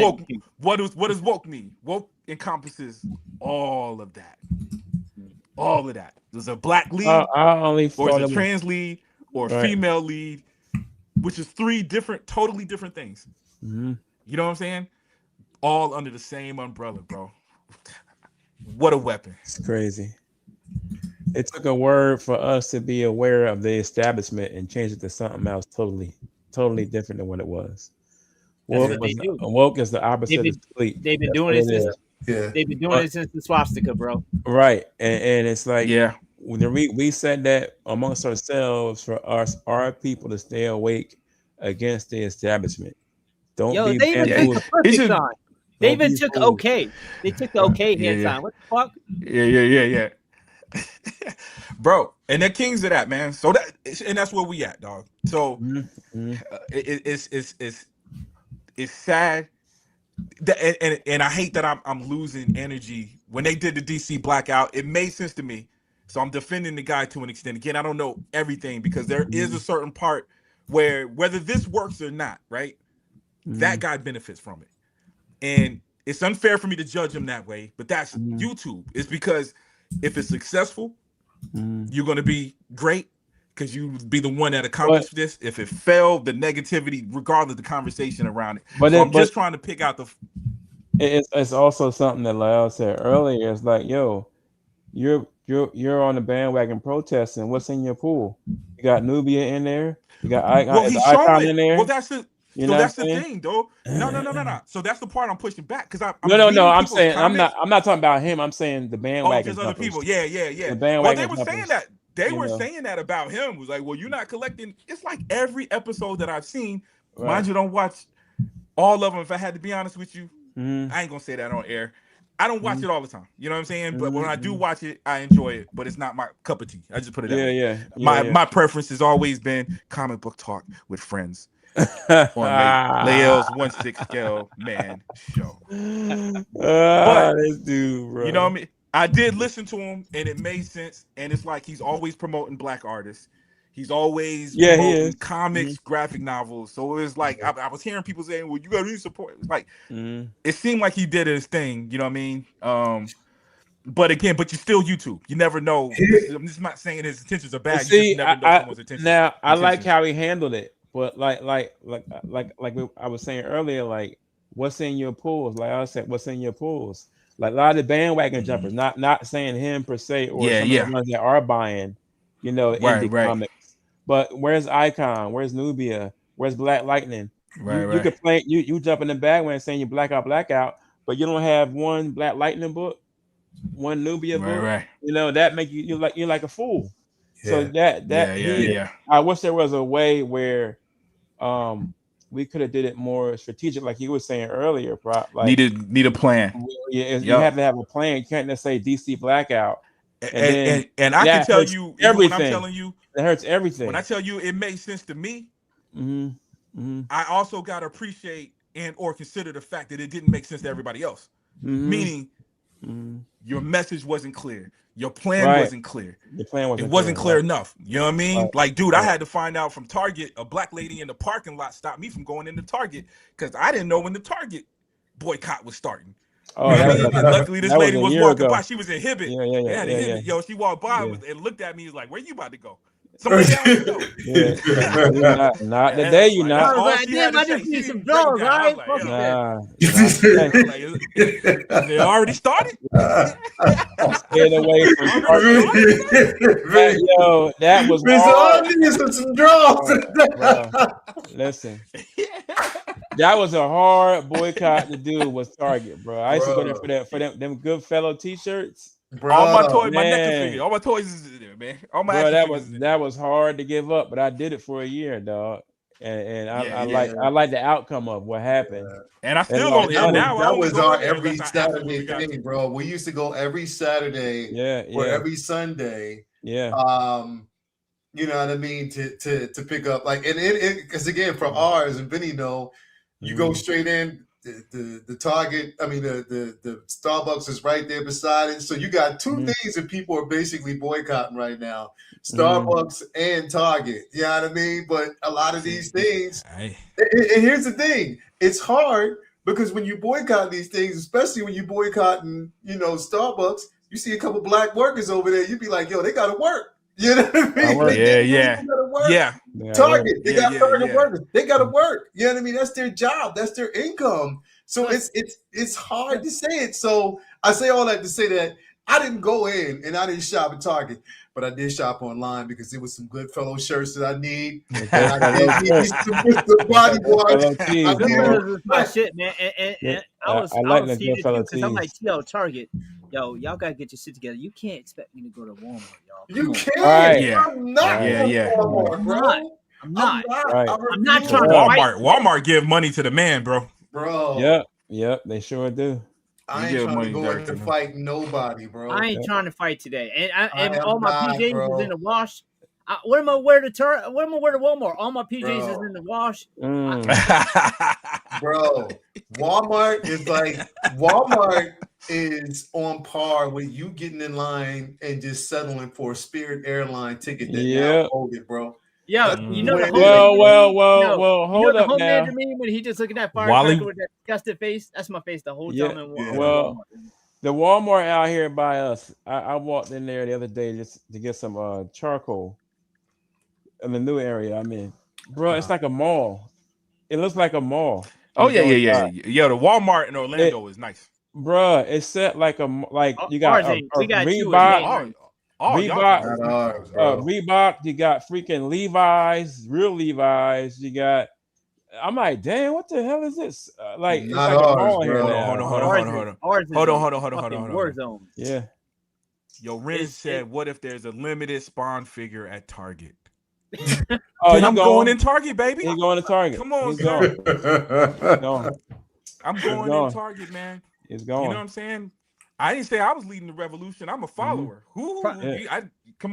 Speaker 2: what does woke mean? Woke encompasses all of that. There's a black lead, or is a trans lead, or a female lead, which is three totally different things.
Speaker 4: Mm-hmm.
Speaker 2: You know what I'm saying? All under the same umbrella, bro. What a weapon.
Speaker 4: It's crazy. It took a word for us to be aware of the establishment and change it to something else totally different than what it was. Woke is the opposite of sleep.
Speaker 3: They've been doing it since they've been doing it since the swastika, bro.
Speaker 4: Right. And it's like we said that amongst ourselves for our people to stay awake against the establishment. Don't be bamboozled.
Speaker 3: They even took OK. They took the OK hand sign. What the fuck?
Speaker 2: Yeah. Bro, and they're kings of that, man. So that's where we at, dog. So it's sad. And I hate that I'm losing energy. When they did the DC blackout, it made sense to me. So I'm defending the guy to an extent. Again, I don't know everything because there is a certain part where whether this works or not, right? That guy benefits from it. And it's unfair for me to judge him that way, but that's YouTube. It's because if it's successful, you're going to be great because you be the one that accomplished this. If it failed, the negativity, regardless of the conversation around it. But I'm just trying to pick out the.
Speaker 4: It's also something that Lyle said earlier. It's like, yo, you're on the bandwagon protesting. What's in your pool? You got Nubia in there. You got Icon in there.
Speaker 2: Well, that's the. So that's the thing, though. No. So that's the part I'm pushing back because I'm
Speaker 4: I'm saying comments. I'm not talking about him. I'm saying the bandwagon.
Speaker 2: Other people. Yeah.
Speaker 4: The bandwagon.
Speaker 2: They were saying that. They were saying that about him. It was like, well, you're not collecting. It's like every episode that I've seen. Right. Mind you, don't watch all of them. If I had to be honest with you, I ain't gonna say that on air. I don't watch it all the time. You know what I'm saying? But when I do watch it, I enjoy it. But it's not my cup of tea. I just put it out. My preference has always been comic book talk with friends. On Leo's 1/6 scale man show. But
Speaker 4: this dude, bro.
Speaker 2: You know what I mean? I did listen to him and it made sense. And it's like he's always promoting black artists. He's always promoting comics, graphic novels. So it was like I was hearing people saying, well, you gotta really support. It's like it seemed like he did his thing, you know what I mean? But again, you still YouTube. You never know. I'm just not saying his intentions are bad.
Speaker 4: See,
Speaker 2: you just never know someone's intentions.
Speaker 4: Now I like how he handled it. But like I was saying earlier, like what's in your pools? Like I said, what's in your pools? Like a lot of the bandwagon jumpers, not saying him per se, or some of the ones that are buying, indie comics. But where's Icon? Where's Nubia? Where's Black Lightning? You could play. You jump in the bandwagon saying you blackout, but you don't have one Black Lightning book, one Nubia book.
Speaker 2: Right.
Speaker 4: That make you're like a fool. So I wish there was a way where we could have did it more strategic, like you were saying earlier. Like,
Speaker 2: need a plan.
Speaker 4: You have to have a plan. You can't just say DC blackout.
Speaker 2: And I can tell you everything. When I'm telling you,
Speaker 4: it hurts everything.
Speaker 2: When I tell you it made sense to me, I also got to appreciate and or consider the fact that it didn't make sense to everybody else. Meaning, your message wasn't clear. Your plan wasn't clear.
Speaker 4: The plan
Speaker 2: wasn't clear enough. You know what I mean? Right. Like, dude, I had to find out from Target. A black lady in the parking lot stopped me from going into Target because I didn't know when the Target boycott was starting.
Speaker 4: Oh,
Speaker 2: you know what I mean? And luckily, this lady was walking by. She was in Hibbett.
Speaker 4: Yeah.
Speaker 2: Yo, she walked by and looked at me. Like, where you about to go? Somebody else to go.
Speaker 4: Not the day you not.
Speaker 3: I just need some dogs, right?
Speaker 2: They already started.
Speaker 4: Staying away from yo, that was
Speaker 1: some drugs.
Speaker 4: Listen, that was a hard boycott to do. Was Target, bro. I used to go there for them good fellow T-shirts.
Speaker 2: Bro, all my toys, my nectar figure, all my toys is there, man. All my
Speaker 4: that was hard to give up, but I did it for a year, dog. And I like the outcome of what happened.
Speaker 2: And I still don't.
Speaker 1: That was our every Saturday thing, bro. We used to go every Saturday, or every Sunday.
Speaker 4: Yeah.
Speaker 1: You know what I mean? To pick up like and it because again for ours and Vinny you go straight in. The Target, I mean the Starbucks is right there beside it. So you got two things that people are basically boycotting right now: Starbucks and Target. You know what I mean? But a lot of these things, and here's the thing: it's hard because when you boycott these things, especially when you boycotting, Starbucks, you see a couple black workers over there, you'd be like, yo, they gotta work. You know what I mean?
Speaker 2: Yeah.
Speaker 1: Target, they got Target workers. They got to work. You know what I mean? That's their job. That's their income. So it's hard to say it. So I say all that to say that I didn't go in and I didn't shop at Target, but I did shop online because there was some good fellow shirts that I need. And I did need some body wash.
Speaker 3: This is my shit, man. And I was seeing it because I'm like, Target. Yo, y'all gotta get your shit together. You can't expect me to go to Walmart, y'all.
Speaker 1: You can't.
Speaker 2: Right.
Speaker 1: I'm not.
Speaker 3: I'm not.
Speaker 4: Right.
Speaker 3: I'm not trying to
Speaker 2: Walmart give money to the man, bro.
Speaker 1: Bro.
Speaker 4: Yeah. They sure do.
Speaker 1: I ain't trying to go in and fight nobody, bro.
Speaker 3: I ain't trying to fight today, and all my PJs is in the wash. What am I wear to Walmart? All my PJs is in the wash.
Speaker 1: Bro, Walmart is on par with you getting in line and just settling for a Spirit airline ticket that now hold it, bro.
Speaker 3: Yeah, you know the
Speaker 4: hold up now.
Speaker 3: Meme when he just looking at firecracker with that disgusted face. That's my face the whole time.
Speaker 4: The Walmart out here by us. I walked in there the other day just to get some charcoal in the new area I'm in. Bro, it's like a mall. It looks like a mall.
Speaker 2: Oh yeah. The Walmart in Orlando is nice.
Speaker 4: Bro, it's set like you got Reebok. Reebok, you got freaking Levi's, real Levi's. You got. I'm like, damn, what the hell is this? Like, it's like a mall here now.
Speaker 2: Hold on.
Speaker 3: Warzone.
Speaker 4: Yeah.
Speaker 2: Yo, Ren said, "What if there's a limited Spawn figure at Target?"
Speaker 4: I'm
Speaker 2: going in Target, baby.
Speaker 4: He's going to Target.
Speaker 2: Come on,
Speaker 4: he's going.
Speaker 2: I'm going in Target, man.
Speaker 4: He's going.
Speaker 2: You know what I'm saying? I didn't say I was leading the revolution. I'm a follower. Come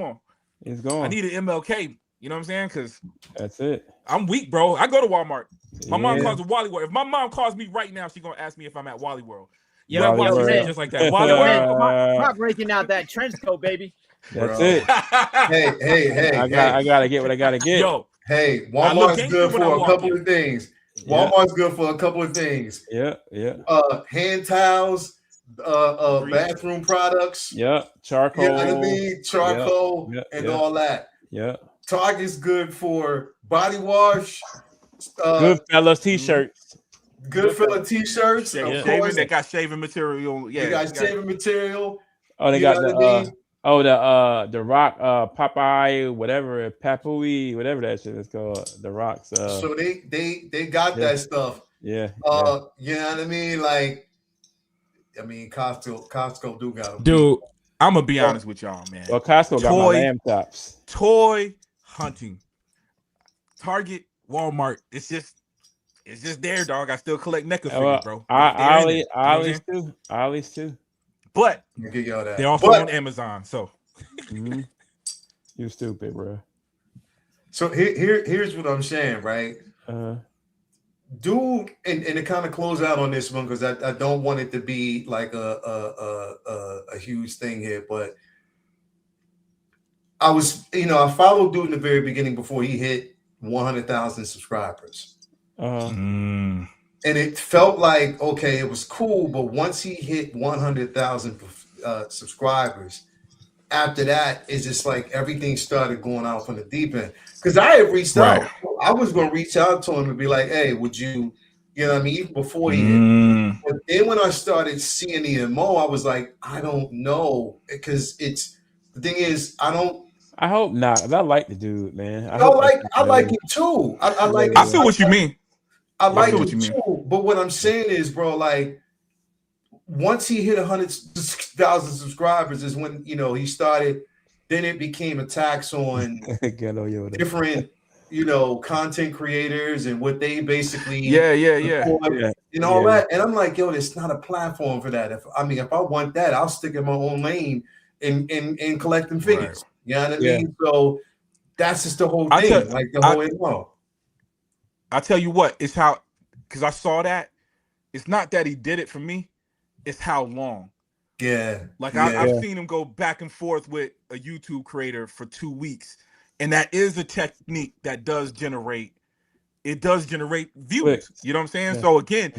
Speaker 2: on.
Speaker 4: He's going.
Speaker 2: I need an MLK. You know what I'm saying? Because
Speaker 4: that's it.
Speaker 2: I'm weak, bro. I go to Walmart. My mom calls it Wally World. If my mom calls me right now, she's gonna ask me if I'm at Wally World. Yeah, just like that. Wally World.
Speaker 3: Not breaking out that trench coat, baby.
Speaker 4: That's it.
Speaker 1: Hey.
Speaker 4: I gotta get what I gotta get.
Speaker 2: Yo.
Speaker 1: Hey, Walmart's good for a couple of things. Walmart's good for a couple of things.
Speaker 4: Yeah.
Speaker 1: Hand towels, bathroom products.
Speaker 4: Yeah, charcoal.
Speaker 1: You know what I mean? Charcoal and all that.
Speaker 4: Yeah.
Speaker 1: Target's good for body wash.
Speaker 4: Goodfellas t-shirts.
Speaker 1: Goodfellas t-shirts.
Speaker 2: They got shaving material. Yeah,
Speaker 1: they got shaving material.
Speaker 4: Oh, they got the Rock Popeye, whatever, Papui, whatever that shit is called. The Rock's.
Speaker 1: So they got that stuff.
Speaker 4: Yeah.
Speaker 1: You know what I mean? Like, Costco do got them.
Speaker 2: Dude, I'm gonna be honest with y'all, man.
Speaker 4: Well, Costco got my lamb tops.
Speaker 2: Toy hunting. Target, Walmart. It's just there, dog. I still collect NECA figures, bro.
Speaker 4: Ollie's too.
Speaker 2: But they're also on Amazon. So
Speaker 4: you stupid, bro.
Speaker 1: So here's what I'm saying, right? Dude, and to kind of close out on this one because I don't want it to be like a huge thing here, but I followed dude in the very beginning before he hit 100,000 subscribers. And it felt like, okay, it was cool, but once he hit 100,000 subscribers, after that, it's just like everything started going out from the deep end. Because I had reached out. I was going to reach out to him and be like, hey, would you know what I mean? Even before he hit. But then when I started seeing the MO, I was like, I don't know. Because the thing is, I hope
Speaker 4: not. I like the dude, man.
Speaker 1: I like him too.
Speaker 2: I feel what you mean.
Speaker 1: I like him too. But what I'm saying is, bro, like once he hit 100,000 subscribers is when he started. Then it became attacks on different, content creators and what they basically and all that. And I'm like, yo, it's not a platform for that. If I want that, I'll stick in my own lane and collect them figures. Right. You know what I mean? So that's just the whole thing.
Speaker 2: I'll tell you what, it's how, because I saw that. It's not that he did it for me, it's how long.
Speaker 1: Yeah.
Speaker 2: I've seen him go back and forth with a YouTube creator for 2 weeks. And that is a technique that does generate views. You know what I'm saying? Yeah. So again,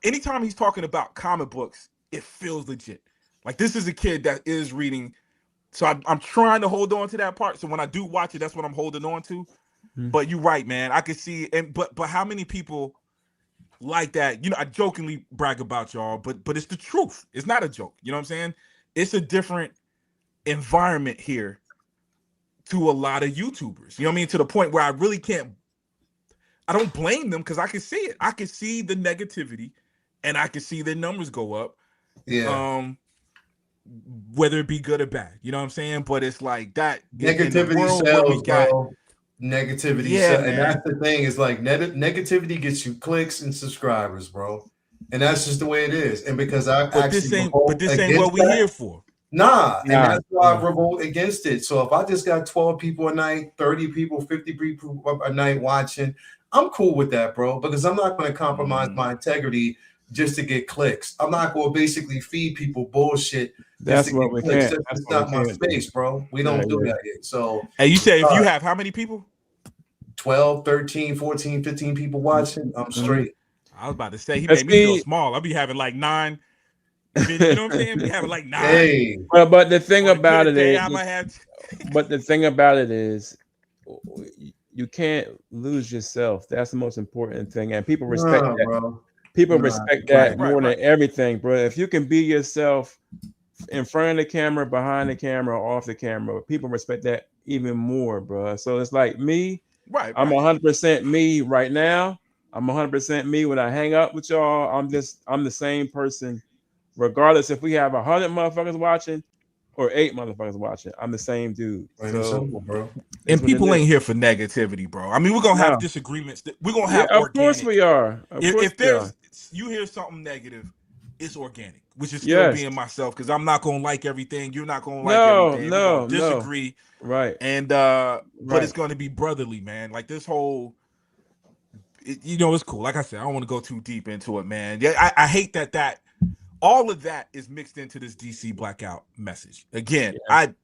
Speaker 2: anytime he's talking about comic books, it feels legit. Like this is a kid that is reading. So I'm trying to hold on to that part. So when I do watch it, that's what I'm holding on to. Mm-hmm. But you're right, man. I could see but how many people like that? I jokingly brag about y'all, but it's the truth. It's not a joke. You know what I'm saying? It's a different environment here to a lot of YouTubers. You know what I mean? To the point where I really can't. I don't blame them because I can see it. I can see the negativity, and I can see their numbers go up.
Speaker 1: Yeah.
Speaker 2: Whether it be good or bad, you know what I'm saying? But it's like that
Speaker 1: negativity sells, bro. Negativity, and that's the thing. Is like negativity gets you clicks and subscribers, bro. and that's just the way it is. And because I
Speaker 2: But this ain't what we're here for.
Speaker 1: Nah, and that's why I revolt against it. So if I just got 12 people a night, 30 people, 50 people a night watching, I'm cool with that, bro, because I'm not going to compromise my integrity just to get clicks. I'm not going to basically feed people bullshit.
Speaker 4: That's what we can.
Speaker 1: That's not my space, bro. We don't do that yet. So,
Speaker 2: and you said if you have how many people?
Speaker 1: 12, 13, 14, 15 people watching, I'm straight.
Speaker 2: I was about to say he made me feel small. I'll be having like 9. You know what I'm saying? We have like 9.
Speaker 1: Hey.
Speaker 4: But the thing about it is, you can't lose yourself. That's the most important thing, and people respect that.
Speaker 1: Bro.
Speaker 4: People respect that more than everything, bro. If you can be yourself in front of the camera, behind the camera, off the camera, people respect that even more, bro. So it's like me. I'm 100% me right now. I'm 100% me when I hang out with y'all. I'm the same person. Regardless if we have 100 motherfuckers watching or 8 motherfuckers watching, I'm the same dude.
Speaker 1: Simple, bro.
Speaker 2: And people ain't here for negativity, bro. I mean, we're gonna have disagreements. We're gonna have
Speaker 4: organic. Of course we are.
Speaker 2: If there's you hear something negative, it's organic, which is still being myself, because I'm not gonna like everything. You're not gonna like everything. We're gonna disagree.
Speaker 4: Right.
Speaker 2: And but it's gonna be brotherly, man. Like this whole it's cool. Like I said, I don't want to go too deep into it, man. Yeah, I hate that all of that is mixed into this DC blackout message. Again, I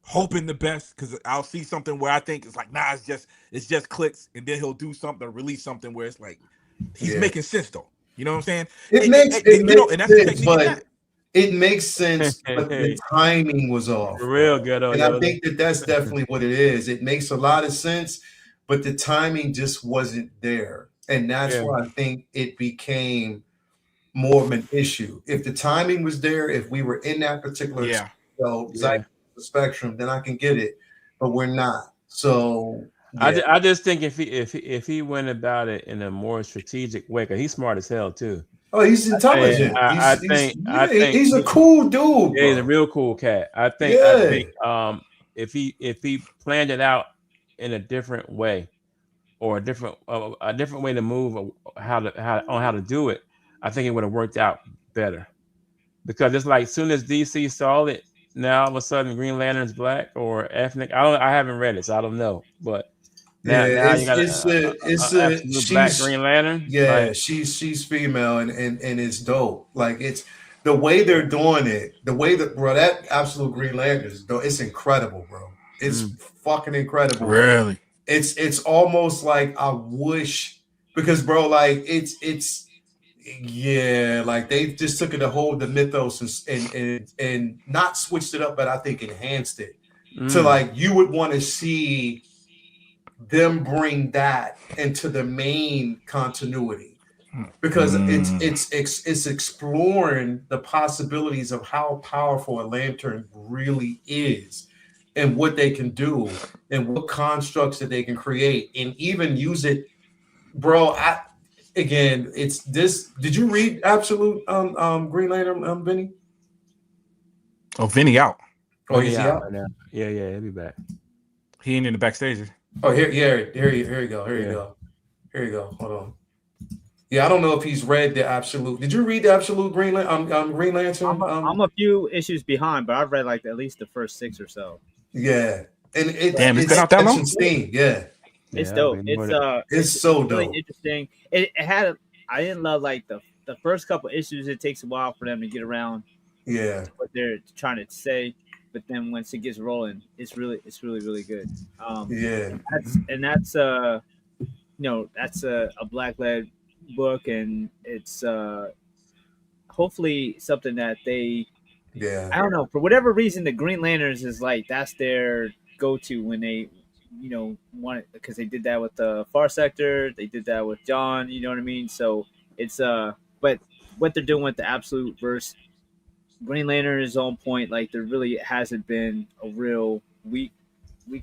Speaker 2: hoping the best, because I'll see something where I think it's like, nah, it's just clicks, and then he'll do something or release something where it's like he's making sense though. You know what I'm saying?
Speaker 1: It makes sense, but it makes sense, but the timing was off.
Speaker 4: Real good.
Speaker 1: And I think that's definitely what it is. It makes a lot of sense, but the timing just wasn't there. And that's why I think it became more of an issue. If the timing was there, if we were in that particular spectrum, then I can get it, but we're not. So
Speaker 4: I just think if he went about it in a more strategic way, because he's smart as hell too.
Speaker 1: Oh, he's intelligent. I think he's a cool dude.
Speaker 4: Yeah, he's a real cool cat. I think if he planned it out in a different way, or a different way to move, or how to do it, I think it would have worked out better. Because it's like, as soon as DC saw it, now all of a sudden Green Lantern's black or ethnic. I haven't read it, so I don't know. But now you got a black Green Lantern.
Speaker 1: Yeah, like, she's female and it's dope. Like, it's the way they're doing it, the way that, bro, that absolute Green Lantern is dope. It's incredible, bro. It's fucking incredible.
Speaker 2: Really?
Speaker 1: It's almost like I wish, because, bro, like it's like they just took it to hold the mythos and not switched it up, but I think enhanced it to, like, you would want to see them bring that into the main continuity, because it's exploring the possibilities of how powerful a lantern really is and what they can do and what constructs that they can create, and even use it, bro. Again, it's this. Did you read Absolute Green Lantern, Vinny?
Speaker 2: Oh, Vinny out.
Speaker 1: Oh, is he out?
Speaker 4: Yeah, he'll be back.
Speaker 2: He ain't in the backstage.
Speaker 1: Oh, here you go. Hold on. Yeah, I don't know if he's read the Absolute. Did you read the Absolute Green Lantern?
Speaker 3: I'm a few issues behind, but I've read like at least the first 6 or so.
Speaker 1: Yeah, and it's
Speaker 2: been out that long.
Speaker 1: Insane. Yeah.
Speaker 3: It's dope.
Speaker 1: It's so
Speaker 3: really
Speaker 1: dope.
Speaker 3: Interesting. It had. I didn't love like the first couple issues. It takes a while for them to get around.
Speaker 1: Yeah.
Speaker 3: What they're trying to say, but then once it gets rolling, it's really good. That's that's a black led book, and it's hopefully something that they.
Speaker 1: Yeah.
Speaker 3: I don't know, for whatever reason, the Green Lanterns is like that's their go to when they. Want, because they did that with the Far Sector, they did that with John, you know what I mean? So it's but what they're doing with the Absolute verse, Green Lantern is on point. Like, there really hasn't been a real weak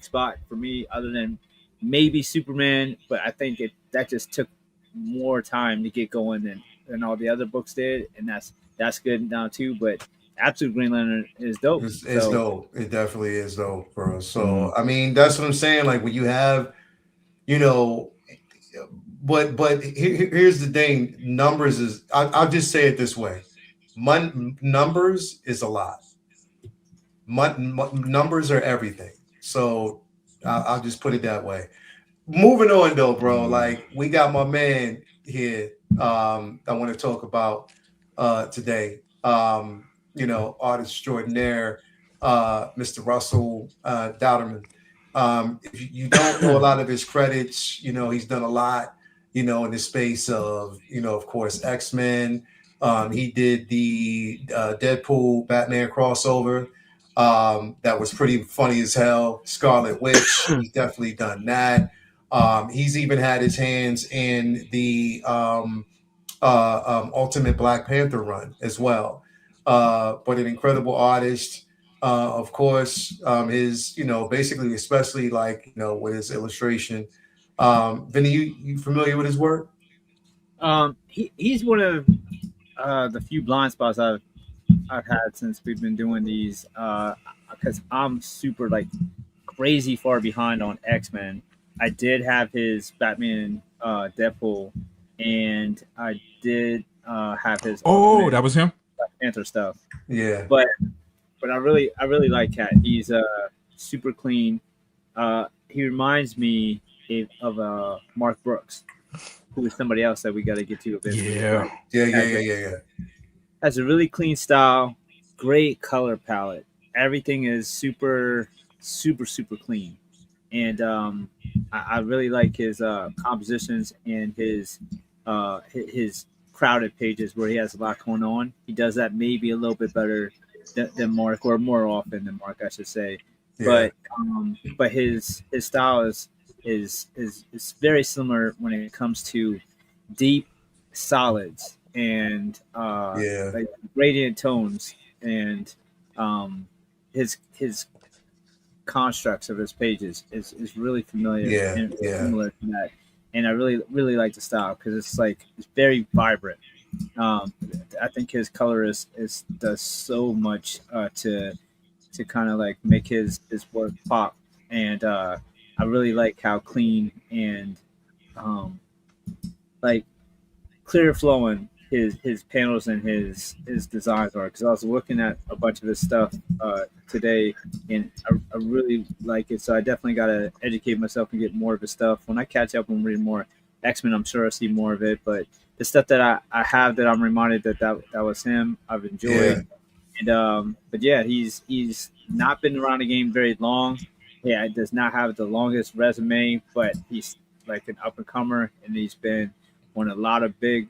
Speaker 3: spot for me, other than maybe Superman, but I think that just took more time to get going than all the other books did, and that's good now too. But Absolute Green Lantern is dope.
Speaker 1: It's dope. It definitely is dope, bro. So I mean, that's what I'm saying. Like, when you have, here's the thing. Numbers is I'll just say it this way. Numbers is a lot. Numbers are everything. So I'll just put it that way. Moving on though, bro. Like we got my man here. I want to talk about today. Artist extraordinaire, Mr. Russell Dauterman. If you don't know a lot of his credits, he's done a lot, in the space of, of course, X-Men. He did the Deadpool Batman crossover. That was pretty funny as hell. Scarlet Witch, he's definitely done that. He's even had his hands in the Ultimate Black Panther run as well. But an incredible artist. Of course, his, basically, especially like, with his illustration. Vinny, you familiar with his work?
Speaker 3: He's one of the few blind spots I've had since we've been doing these, because I'm super like crazy far behind on X-Men. I did have his Batman Deadpool, and I did have his
Speaker 2: that was him?
Speaker 3: Black Panther stuff.
Speaker 1: Yeah.
Speaker 3: But I really like Cat. He's super clean. He reminds me of Mark Brooks, who is somebody else that we got to get to a bit.
Speaker 1: Yeah.
Speaker 3: Has a really clean style, great color palette. Everything is super clean, and I really like his compositions and his crowded pages where he has a lot going on. He does that maybe a little bit better than Mark, or more often than Mark, I should say. Yeah. But his style is very similar when it comes to deep solids and like gradient tones, and his constructs of his pages is really familiar and similar to that. And I really like the style because it's very vibrant. I think his color does so much to kind of like make his work pop, and I really like how clean and like clear flowing his panels and his designs are. Because I was looking at a bunch of his stuff today, and I really like it. So I definitely got to educate myself and get more of his stuff. When I catch up and read more X-Men, I'm sure I'll see more of it. But the stuff that I have that I'm reminded that was him, I've enjoyed. And but yeah, he's not been around the game very long. Yeah, it does not have the longest resume, but he's like an up and comer, and he's been on a lot of big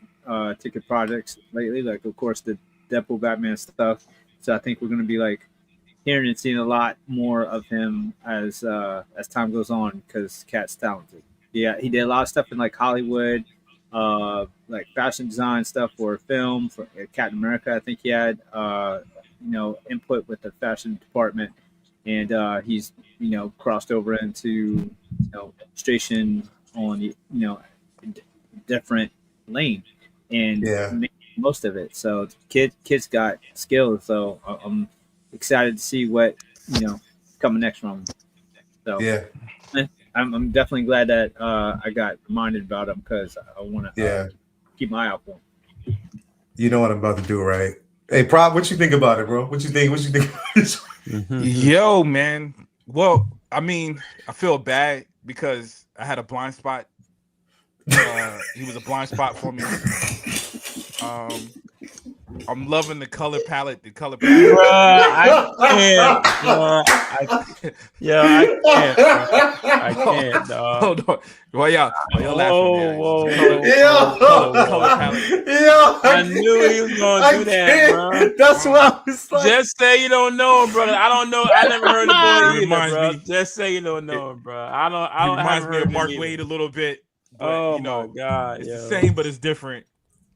Speaker 3: ticket projects lately, like of course the Deadpool Batman stuff. So I think we're going to be like hearing and seeing a lot more of him as time goes on, because Cat's talented. Yeah, he did a lot of stuff in like Hollywood, like fashion design stuff for film for Captain America. I think he had input with the fashion department, and he's crossed over into illustration on different lane, and made most of it. So kids got skills. So I'm excited to see what coming next from him. So I'm definitely glad that I got reminded about him, because I want to keep my eye out for him.
Speaker 1: You know what I'm about to do, right? Hey, Prop, what you think about it, bro? What you think?
Speaker 2: Yo, man. Well, I mean, I feel bad because I had a blind spot. He was a blind spot for me. I'm loving the color palette. I can't. Hold on. Why y'all laughing? Color palette.
Speaker 4: I knew he was gonna do that, bro.
Speaker 1: That's what I was like.
Speaker 4: Just say you don't know him, brother. I don't know. I never heard the boy either, bro. Just say you don't know him, bro. I don't.
Speaker 2: Reminds me of Mark Waid a little bit. But,
Speaker 4: my God,
Speaker 2: it's the same, but it's different.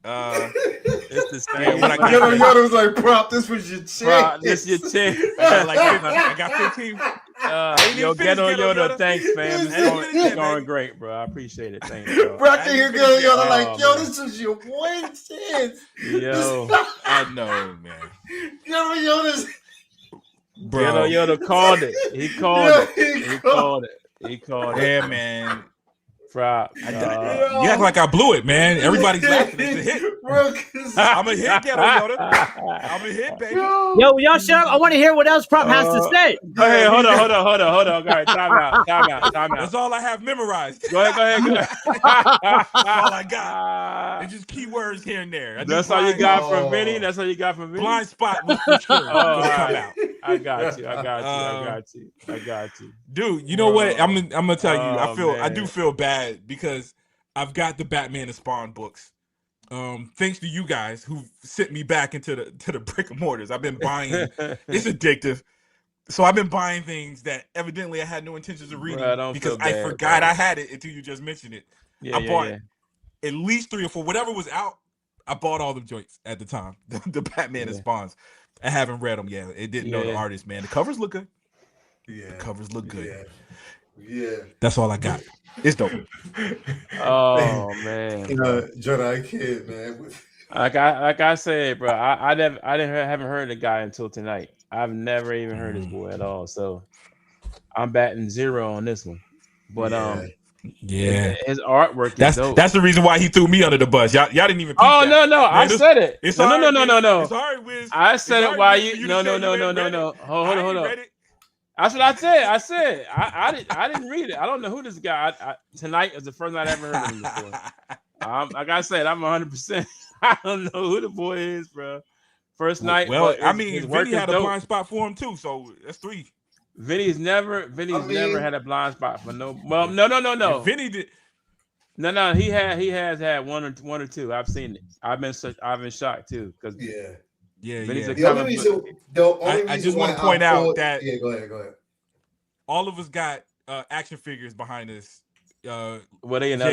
Speaker 4: It's the same.
Speaker 1: Yoda was like, Prop, this was your chance.
Speaker 4: This your chance.
Speaker 2: I got 15.
Speaker 4: Get on Yoda. Thanks, fam. It's going great, bro. I appreciate it. Thanks, bro.
Speaker 1: Bro, I can hear Yoda like, yo, this was your one chance.
Speaker 4: Yo,
Speaker 2: I know, man.
Speaker 1: Yoda's.
Speaker 4: Bro, Yoda called it. He called it.
Speaker 2: Yeah, man.
Speaker 4: Prop.
Speaker 2: You act like I blew it, man. Everybody's laughing. It's a hit.
Speaker 1: Bro,
Speaker 2: I'm a hit, Ghetto Yoda. I'm a hit, baby.
Speaker 3: Yo, y'all shut up. I want to hear what else Prop has to say.
Speaker 4: Go ahead. Hold on. All right, time out.
Speaker 2: That's all I have memorized.
Speaker 4: Go ahead.
Speaker 2: That's all I got. It's just keywords here and there.
Speaker 4: That's all you got from Vinny.
Speaker 2: Blind spot was for sure. Come out.
Speaker 4: I got you.
Speaker 2: Dude, you know what? I'm gonna tell you. I do
Speaker 4: man.
Speaker 2: feel bad because I've got the Batman and Spawn books. Thanks to you guys who sent me back into the brick and mortars. I've been buying. It's addictive. So I've been buying things that evidently I had no intentions of reading because I forgot I had it until you just mentioned it. I bought at least 3 or 4, whatever was out. I bought all the joints at the time. The Batman and Spawns. I haven't read them yet. It didn't know the artist, man. The covers look good.
Speaker 1: Yeah,
Speaker 2: the covers look good.
Speaker 1: Yeah.
Speaker 2: That's all I got. It's dope.
Speaker 4: Oh man,
Speaker 1: Jedi kid, man.
Speaker 4: Like I said, bro, I haven't heard the guy until tonight. I've never even heard this boy at all. So I'm batting 0 on this one. But his artwork is dope.
Speaker 2: That's the reason why he threw me under the bus. Y'all didn't even.
Speaker 4: No, I said it.
Speaker 2: It's
Speaker 4: no.
Speaker 2: It's hard, Wiz.
Speaker 4: I said it while you. No. Hold on. That's what I said. I didn't read it. I don't know who this guy. Tonight is the first night I ever heard of him before. Like I said, I'm 100%. I don't know who the boy is, bro. First night.
Speaker 2: Well, I mean, Vinny had a blind spot for him too, so that's 3.
Speaker 4: Vinny's never had a blind spot for no. Well, no.
Speaker 2: Vinny did.
Speaker 4: No. He has had one or two. I've seen it. I've been shocked too because Vinny's
Speaker 1: The only reason
Speaker 2: I just want to point out that
Speaker 1: go ahead.
Speaker 2: All of us got action figures behind us.
Speaker 4: Jay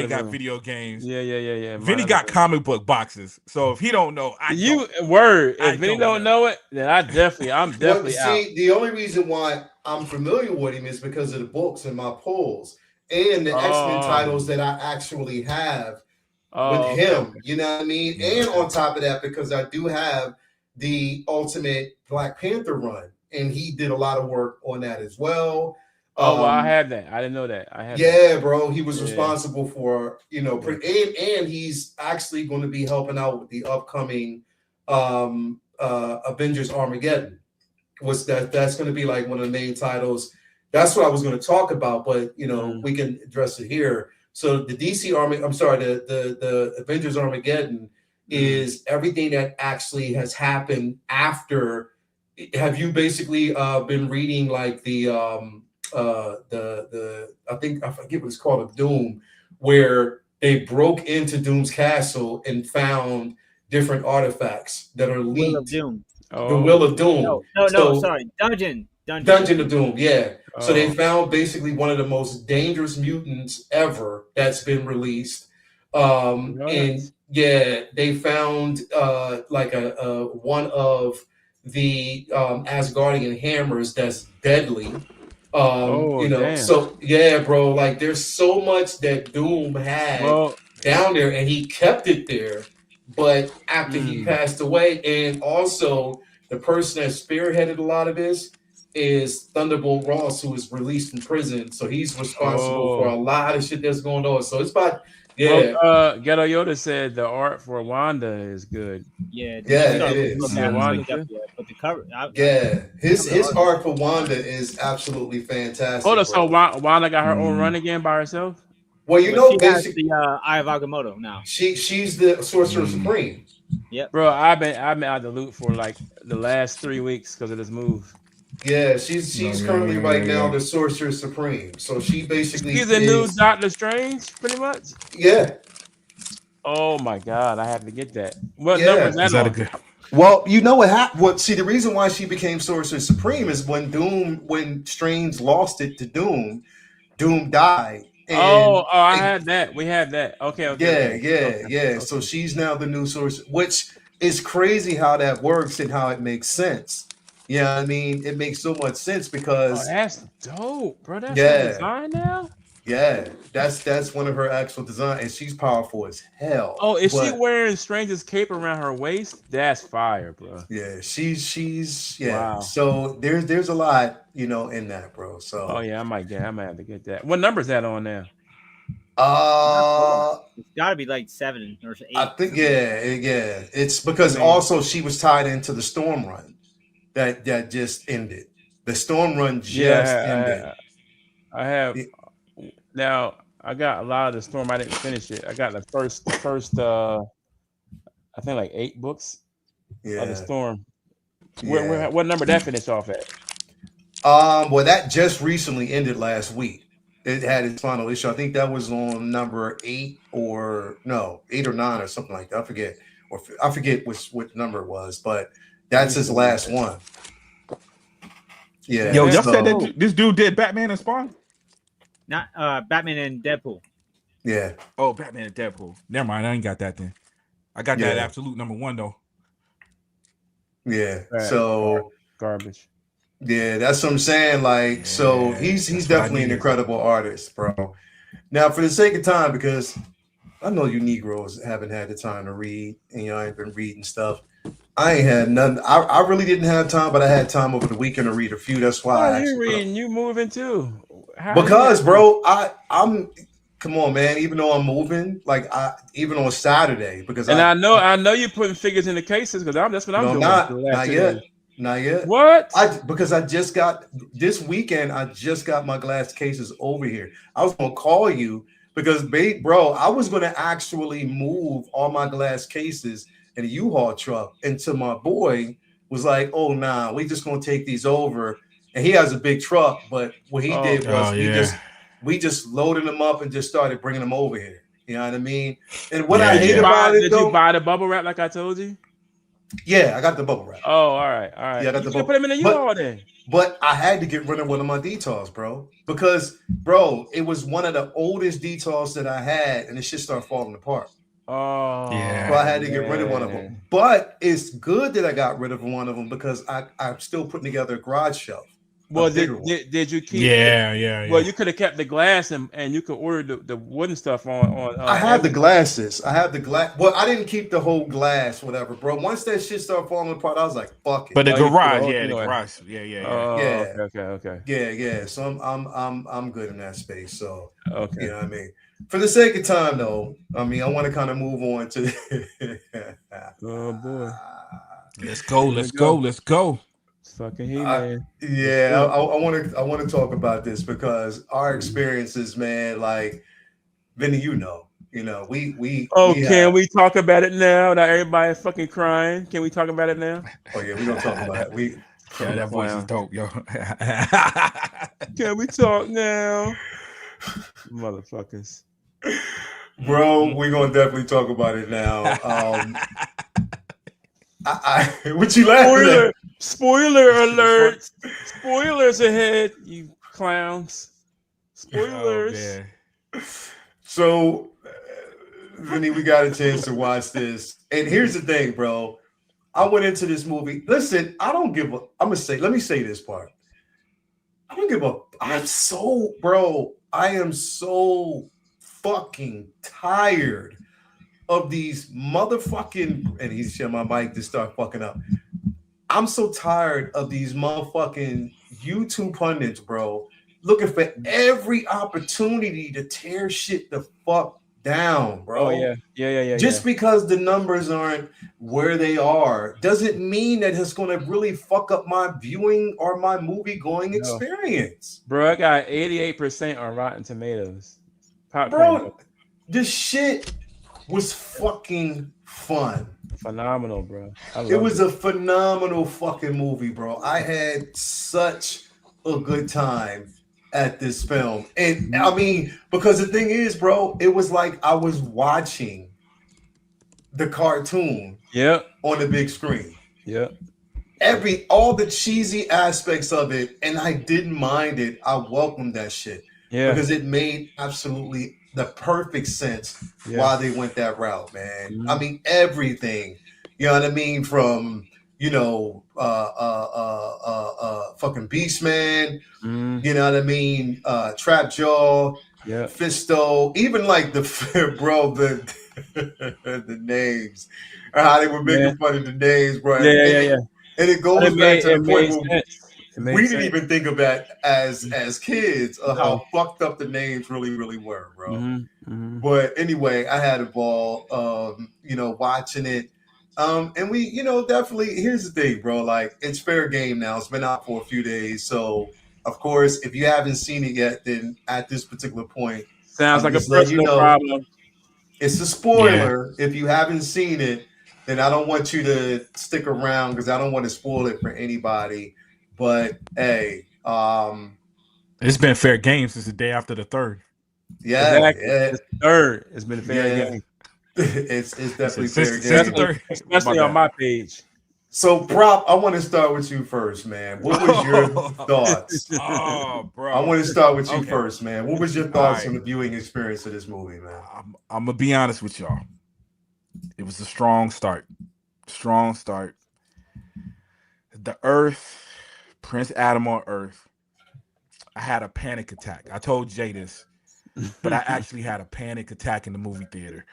Speaker 2: got video games.
Speaker 4: Yeah.
Speaker 2: Vinny got comic book boxes. So if he don't know,
Speaker 4: If Vinny don't know it, then I'm definitely out.
Speaker 1: The only reason why I'm familiar with him is because of the books and my pulls and the X-Men titles that I actually have with him. You know what I mean? And on top of that, because I do have the Ultimate Black Panther run, and he did a lot of work on that as well.
Speaker 4: I had that. I didn't know that.
Speaker 1: Bro, he was responsible for and he's actually going to be helping out with the upcoming Avengers Armageddon. That's going to be like one of the main titles. That's what I was going to talk about, but we can address it here. So the the Avengers Armageddon is everything that actually has happened after. Have you basically been reading like the I forget what it's called, of Doom, where they broke into Doom's castle and found different artifacts that are leaked.
Speaker 3: Will of Doom.
Speaker 1: The Will of Doom.
Speaker 3: No, sorry. Dungeon
Speaker 1: of Doom, yeah. So they found basically one of the most dangerous mutants ever that's been released. And they found like a one of the Asgardian hammers that's deadly.
Speaker 4: Damn.
Speaker 1: So bro, like there's so much that Doom had down there, and he kept it there. But after he passed away, and also the person that spearheaded a lot of this is Thunderbolt Ross, who was released in prison. So he's responsible for a lot of shit that's going on. So it's about
Speaker 4: Ghetto Yoda said the art for Wanda is good.
Speaker 1: It is.
Speaker 3: But the cover,
Speaker 1: his art for Wanda is absolutely fantastic.
Speaker 4: Hold on, so Wanda got her own run again by herself?
Speaker 1: Well,
Speaker 3: she has the Eye of Agamotto now.
Speaker 1: She's the Sorcerer Supreme.
Speaker 3: Yep.
Speaker 4: Bro, I've been out the loop for like the last 3 weeks because of this move.
Speaker 1: Yeah, she's currently right now the Sorcerer Supreme. So she basically
Speaker 4: she's a new Doctor Strange, pretty much.
Speaker 1: Yeah.
Speaker 4: Oh my God, I have to get that. What number is that on?
Speaker 1: Well, you know what happened. See, the reason why she became Sorcerer Supreme is when Strange lost it to Doom, Doom died.
Speaker 4: I had that. We had that. Okay.
Speaker 1: Yeah. So she's now the new Sorcerer, which is crazy how that works and how it makes sense. Yeah, I mean, it makes so much sense because
Speaker 4: that's dope, bro. That's her design now.
Speaker 1: Yeah, that's one of her actual designs, and she's powerful as hell.
Speaker 4: Oh, is she wearing Strange's cape around her waist? That's fire, bro.
Speaker 1: Yeah, she's
Speaker 4: Wow.
Speaker 1: So there's a lot, in that, bro. So
Speaker 4: I might have to get that. What number is that on now?
Speaker 3: It's got to be like 7 or 8.
Speaker 1: I think yeah. It's because also she was tied into the Storm run that just ended. The Storm run just ended.
Speaker 4: I have now. I got a lot of the Storm. I didn't finish it. I got the first. I think like 8 books of the Storm. What number that finished off at?
Speaker 1: Well, that just recently ended last week. It had its final issue. I think that was on number 8 or 9 or something like that. I forget what number it was, but that's his last one. Yeah.
Speaker 2: Yo, y'all said that this dude did Batman and Spawn?
Speaker 3: Not Batman and Deadpool.
Speaker 1: Yeah.
Speaker 2: Oh, Batman and Deadpool. Never mind. I ain't got that then. I got that absolute number 1 though.
Speaker 1: Yeah. So
Speaker 4: garbage.
Speaker 1: Yeah, that's what I'm saying. Like, so he's definitely an incredible artist, bro. Now, for the sake of time, because I know you Negroes haven't had the time to read, and I ain't been reading stuff. I ain't had none. I really didn't have time, but I had time over the weekend to read a few. That's why
Speaker 4: you reading, you moving too.
Speaker 1: Because, bro, I'm. Come on, man. Even though I'm moving, even on Saturday, because
Speaker 4: I know you're putting figures in the cases because that's what I'm doing.
Speaker 1: Not yet. Not yet.
Speaker 4: What?
Speaker 1: Because I just got this weekend. I just got my glass cases over here. I was gonna call you because, bro, I was gonna actually move all my glass cases in a U-Haul truck, until my boy was like, "Oh, nah, we just gonna take these over." And he has a big truck, but what he did was we just loaded them up and just started bringing them over here. You know what I mean? And what I hate about it,
Speaker 4: did you buy the bubble wrap like I told you?
Speaker 1: Yeah, I got the bubble wrap.
Speaker 4: Oh, all right.
Speaker 1: Yeah, I got the bubble.
Speaker 4: Put them in the U-Haul then.
Speaker 1: But I had to get rid of one of my details, bro, because, bro, it was one of the oldest details that I had, and it shit started falling apart.
Speaker 4: Oh,
Speaker 1: yeah. So I had to get rid of one of them. But it's good that I got rid of one of them because I'm still putting together a garage shelf.
Speaker 4: Well, did you keep?
Speaker 2: Yeah.
Speaker 4: Well, you could have kept the glass and you could order the wooden stuff on.
Speaker 1: I have the glasses. I have the glass. Well, I didn't keep the whole glass, whatever, bro. Once that shit started falling apart, I was like, "Fuck it."
Speaker 2: But the garage, the garage,
Speaker 4: Okay.
Speaker 1: Yeah. So I'm good in that space. So
Speaker 4: okay,
Speaker 1: you know what I mean. For the sake of time, though, I mean, I want to kind of move on to.
Speaker 4: Oh boy,
Speaker 2: let's go.
Speaker 4: Fucking He-Man.
Speaker 1: I want to talk about this because our experiences, man, like Vinny, we
Speaker 4: can we talk about it now? Now everybody's fucking crying. Can we talk about it now?
Speaker 1: Oh yeah, we're gonna talk about it.
Speaker 2: That voice is dope, yo.
Speaker 4: Can we talk now? Motherfuckers.
Speaker 1: Bro, we're gonna definitely talk about it now. What you laughing at?
Speaker 4: Spoiler alert! Spoilers ahead, you clowns! Spoilers.
Speaker 1: Oh, so, Vinny, we got a chance to watch this, and here's the thing, bro. I went into this movie. Listen, I don't give a. Let me say this part. I don't give a. I am so fucking tired of these motherfucking. And he's sharing my mic to start fucking up. I'm so tired of these motherfucking YouTube pundits, bro, looking for every opportunity to tear shit the fuck down, bro.
Speaker 4: Oh, yeah.
Speaker 1: Just because the numbers aren't where they are doesn't mean that it's going to really fuck up my viewing or my movie-going experience.
Speaker 4: Bro, I got 88% on Rotten Tomatoes.
Speaker 1: Bro, this shit was fucking fun.
Speaker 4: Phenomenal, bro.
Speaker 1: It was a phenomenal fucking movie, bro. I had such a good time at this film. And I mean, because the thing is, bro, it was like I was watching the cartoon on the big screen. All the cheesy aspects of it, and I didn't mind it. I welcomed that shit. Because it made absolutely the perfect sense why they went that route, man. I mean, everything, you know what I mean? From, fucking Beastman, you know what I mean? Trapjaw, Fisto, even like the names, how they were making fun of the names, bro. And it goes back to the point where we didn't even think of that as kids of how fucked up the names really were, bro. But anyway, I had a ball, watching it. And we, definitely, here's the thing, bro. Like, it's fair game now. It's been out for a few days. So, of course, if you haven't seen it yet, then at this particular point,
Speaker 4: sounds like a personal problem.
Speaker 1: It's a spoiler. If you haven't seen it, then I don't want you to stick around because I don't want to spoil it for anybody. But hey,
Speaker 2: it's been fair game since the day after the 3rd.
Speaker 1: Yeah,
Speaker 4: exactly. It's the 3rd. It's been a fair game.
Speaker 1: It's definitely fair game,
Speaker 4: especially on my page.
Speaker 1: So, Prop, I want to start with you first, man. What was your thoughts?
Speaker 2: Bro,
Speaker 1: I want to start with you first, man. What was your thoughts on the viewing experience of this movie, man?
Speaker 2: I'm gonna be honest with y'all. It was a strong start. The Earth, Prince Adam on Earth. I had a panic attack. I told Jay this, but I actually had a panic attack in the movie theater,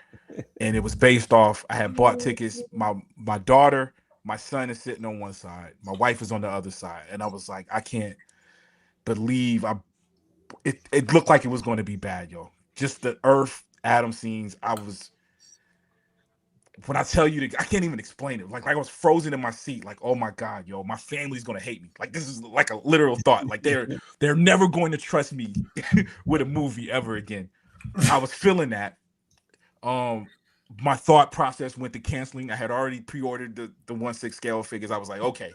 Speaker 2: and it was based off. I had bought tickets. My daughter. My son is sitting on one side. My wife is on the other side. And I was like, I can't believe it looked like it was going to be bad, yo. Just the Earth Adam scenes. When I tell you, I can't even explain it. Like I was frozen in my seat. Like, oh my God, yo, my family's going to hate me. Like, this is like a literal thought. Like they're never going to trust me with a movie ever again. I was feeling that. My thought process went to canceling. I had already pre-ordered the 1/6 scale figures. I was like, okay,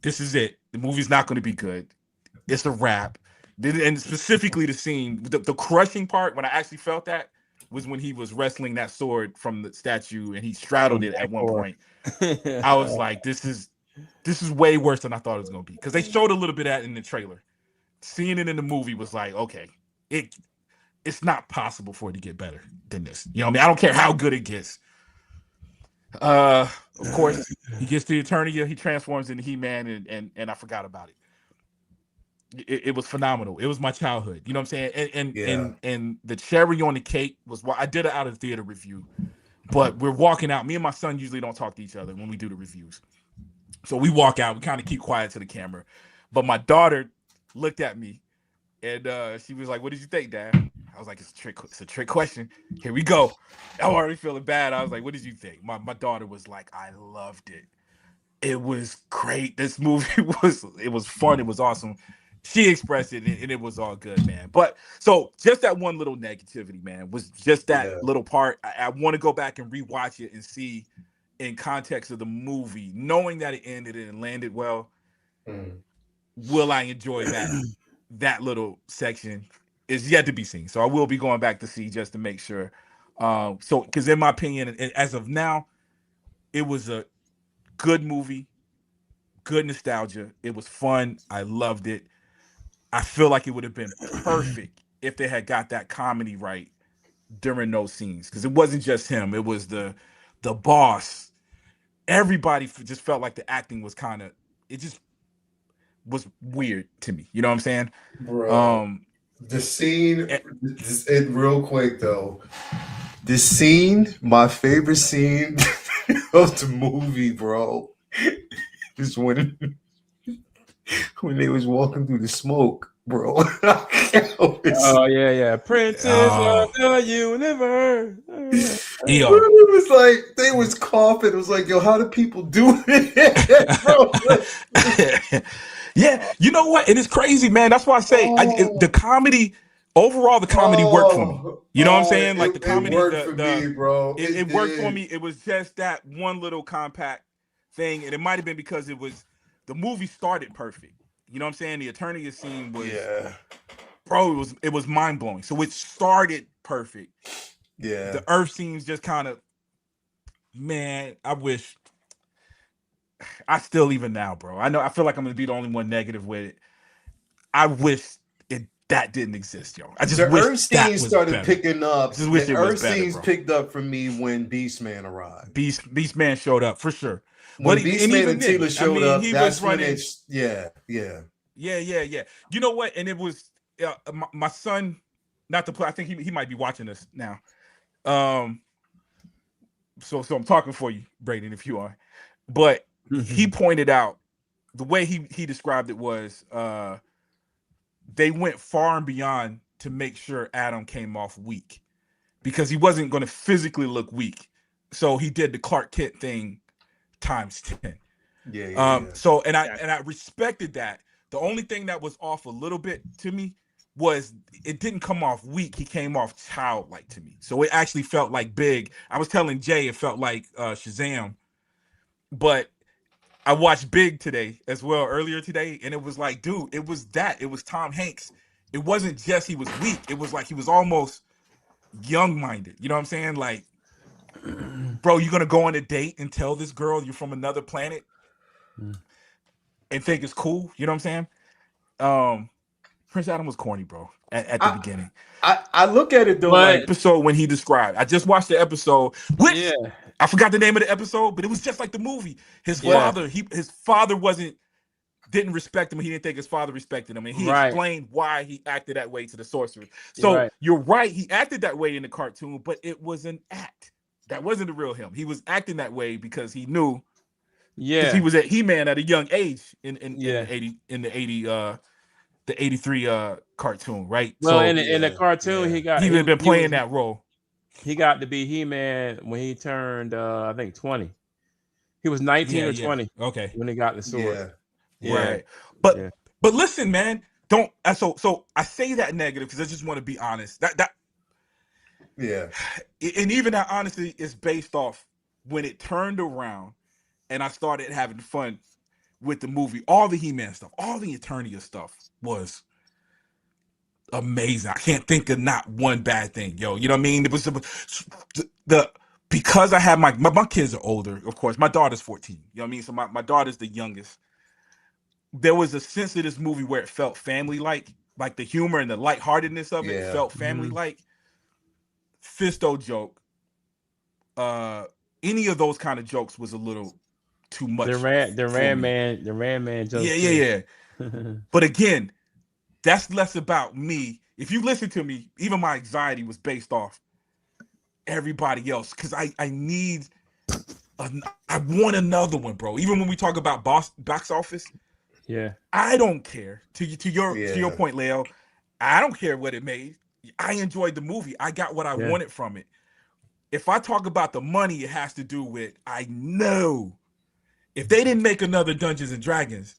Speaker 2: this is it. The movie's not going to be good. It's a wrap. And specifically the scene, the crushing part, when I actually felt that, was when he was wrestling that sword from the statue and he straddled it at one point. I was like, this is way worse than I thought it was going to be. Because they showed a little bit of that in the trailer. Seeing it in the movie was like, okay, it's not possible for it to get better than this. You know what I mean? I don't care how good it gets. Of course, he gets to Eternia, he transforms into He-Man, and I forgot about it. It was phenomenal. It was my childhood. You know what I'm saying? And the cherry on the cake was why I did an out of theater review. But we're walking out. Me and my son usually don't talk to each other when we do the reviews. So we walk out, we kind of keep quiet to the camera. But my daughter looked at me and she was like, "What did you think, Dad?" I was like, it's a trick question. Here we go. I'm already feeling bad. I was like, what did you think? My daughter was like, I loved it. It was great. This movie was fun. It was awesome. She expressed it and it was all good, man. But so just that one little negativity, man, was just that little part. I want to go back and rewatch it and see in context of the movie, knowing that it ended and landed well. Will I enjoy that little section? Is yet to be seen. So I will be going back to see just to make sure. So because in my opinion, as of now, it was a good movie, good nostalgia. It was fun. I loved it. I feel like it would have been perfect if they had got that comedy right during those scenes. Because it wasn't just him. It was the boss. Everybody just felt like the acting was it just was weird to me. You know what I'm saying?
Speaker 1: Bro. The scene, real quick though, this scene, my favorite scene of the movie, bro, is when they was walking through the smoke, bro.
Speaker 4: Oh yeah, Princess of the Universe.
Speaker 2: Yo.
Speaker 1: It was like they was coughing. It was like, yo, how do people do it, bro?
Speaker 2: Yeah, you know what? And it's crazy, man. That's why I say the comedy overall, the comedy worked for me. You know what I'm saying? Like the comedy
Speaker 1: worked for me, bro.
Speaker 2: It worked for me. It was just that one little compact thing, and it might have been because the movie started perfect. You know what I'm saying? The Eternia scene was, bro. It was mind blowing. So it started perfect.
Speaker 1: Yeah.
Speaker 2: The Earth scenes just kind of, man. I wish. I still, even now, bro. I feel like I'm gonna be the only one negative with it. I wish that didn't exist, yo. I just wish
Speaker 1: Earth scenes started picking up.
Speaker 2: I just wish
Speaker 1: the
Speaker 2: it was
Speaker 1: Earth
Speaker 2: better,
Speaker 1: scenes
Speaker 2: bro.
Speaker 1: picked up for me when Beastman arrived.
Speaker 2: Beastman showed up for sure.
Speaker 1: When Beastman and Tila showed up, that's when it's yeah.
Speaker 2: You know what? And it was my son. Not to play. I think he might be watching this now. So I'm talking for you, Braden, if you are. But he pointed out the way he described it was they went far and beyond to make sure Adam came off weak because he wasn't going to physically look weak. So he did the Clark Kent thing times 10. So and I respected that. The only thing that was off a little bit to me was it didn't come off weak. He came off childlike to me. So it actually felt like big. I was telling Jay it felt like Shazam, but I watched Big today as well earlier today, and it was like, dude, it was that. It was Tom Hanks. It wasn't just he was weak. It was like he was almost young-minded. You know what I'm saying? Like, bro, you're gonna go on a date and tell this girl you're from another planet and think it's cool. You know what I'm saying? Prince Adam was corny, bro, at the beginning.
Speaker 1: I look at it though,
Speaker 2: like episode when he described. I just watched the episode. Which I forgot the name of the episode, but it was just like the movie. His father, his father didn't respect him. He didn't think his father respected him, and he explained why he acted that way to the sorcerer. So you're right, he acted that way in the cartoon, but it was an act. That wasn't the real him. He was acting that way because he knew. Because he was at He-Man at a young age in the 83 cartoon, right?
Speaker 4: Well, so, in the cartoon, he
Speaker 2: had been playing that role.
Speaker 4: He got to be He-Man when he turned, I think 20. He was 19 or 20.
Speaker 2: Okay,
Speaker 4: when he got the sword.
Speaker 2: Right. But listen, man, don't. So I say that negative because I just want to be honest. And even that honesty is based off when it turned around, and I started having fun with the movie. All the He-Man stuff, all the Eternia stuff was amazing. I can't think of not one bad thing, yo. You know what I mean? It was the because I have my kids are older, of course. My daughter's 14. You know what I mean? So my daughter's the youngest. There was a sense of this movie where it felt family-like the humor and the lightheartedness of it felt family-like. Fisto joke. Any of those kind of jokes was a little too much.
Speaker 4: The Ram Man joke.
Speaker 2: Yeah. But again, that's less about me. If you listen to me, even my anxiety was based off everybody else because I want another one, bro. Even when we talk about box office, I don't care. To your point, Leo, I don't care what it made. I enjoyed the movie. I got what I wanted from it. If I talk about the money, it has to do with I know if they didn't make another Dungeons and Dragons,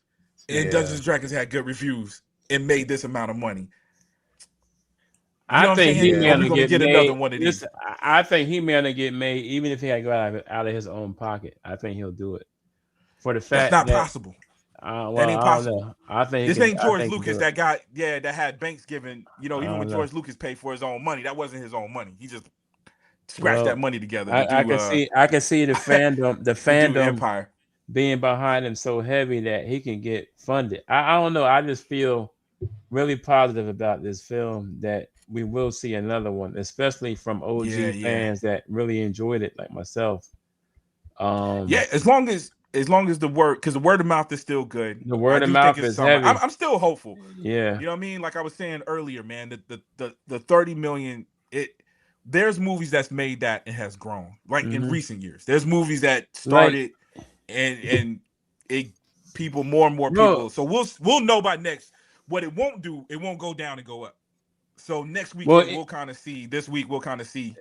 Speaker 2: and Dungeons and Dragons had good reviews, it made this amount of money.
Speaker 4: I think He-Man will get made. Another one of these. I think He-Man will get made, even if he had to go out of his own pocket. I think he'll do it. For the fact
Speaker 2: that's not possible.
Speaker 4: That ain't possible. I think
Speaker 2: this ain't George Lucas that got that had banks given. You know, even when George Lucas paid for his own money, that wasn't his own money. He just scratched that money together.
Speaker 4: I can see the fandom
Speaker 2: Empire
Speaker 4: being behind him so heavy that he can get funded. I don't know. I just feel really positive about this film that we will see another one, especially from OG fans that really enjoyed it, like myself.
Speaker 2: As long as the word, because the word of mouth is still good.
Speaker 4: The word of mouth is heavy.
Speaker 2: I'm still hopeful.
Speaker 4: Yeah,
Speaker 2: you know what I mean. Like I was saying earlier, man, the 30 million. There's movies that's made that and has grown. Like in recent years, there's movies that started and it people more and more people. So we'll know by next. What it won't do, it won't go down and go up. So next week we'll kind of see. This week we'll kind of see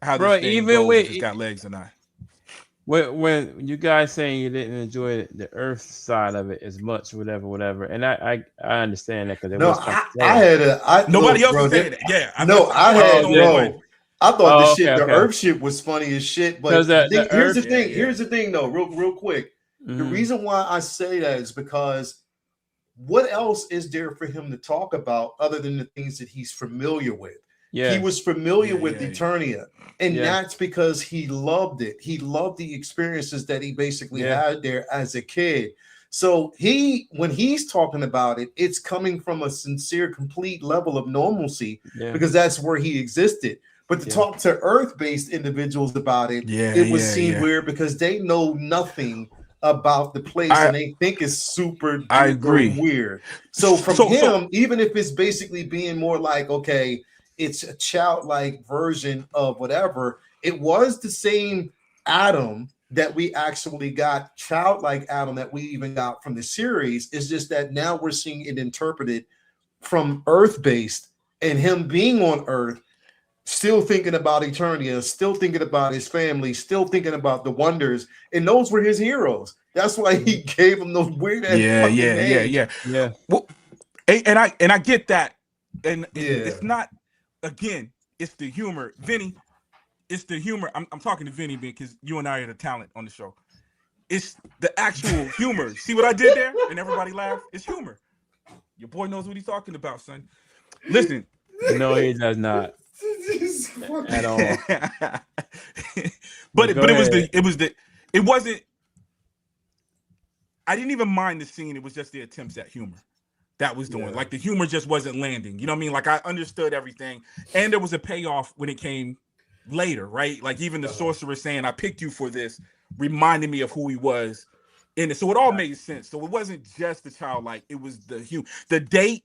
Speaker 2: how this thing goes, if it's got legs or not.
Speaker 4: When you guys saying you didn't enjoy the Earth side of it as much, whatever, and I understand that because
Speaker 2: nobody else was saying that. Yeah,
Speaker 1: I thought the Earth shit was funny as shit. But here's the thing, though, real quick. Mm-hmm. The reason why I say that is because what else is there for him to talk about other than the things that he's familiar with? Yeah. He was familiar with Eternia, and that's because he loved it. He loved the experiences that he basically had there as a kid. So when he's talking about it, it's coming from a sincere, complete level of normalcy because that's where he existed. But to talk to Earth-based individuals about it, it would seem weird because they know nothing about the place and they think it's super weird. So him, even if it's basically being more like, okay, it's a childlike version of whatever, it was the same Adam that we actually got childlike Adam that we even got from the series. Is just that now we're seeing it interpreted from Earth-based, and him being on Earth, still thinking about Eternia, still thinking about his family, still thinking about the wonders, and those were his heroes. That's why he gave him those weird ass
Speaker 2: yeah. Well, and I get that, and it's not, again, it's the humor, Vinny. It's the humor. I'm talking to Vinny because you and I are the talent on the show. It's the actual humor. See what I did there? And everybody laughed. It's humor. Your boy knows what he's talking about, son. Listen.
Speaker 4: No, he does not. At all.
Speaker 2: but it wasn't. I didn't even mind the scene. It was just the attempts at humor that was doing. Like the humor just wasn't landing. You know what I mean? Like I understood everything, and there was a payoff when it came later, right? Like even the sorcerer saying, "I picked you for this," reminded me of who he was in it. So it all made sense. So it wasn't just the childlike. It was the date.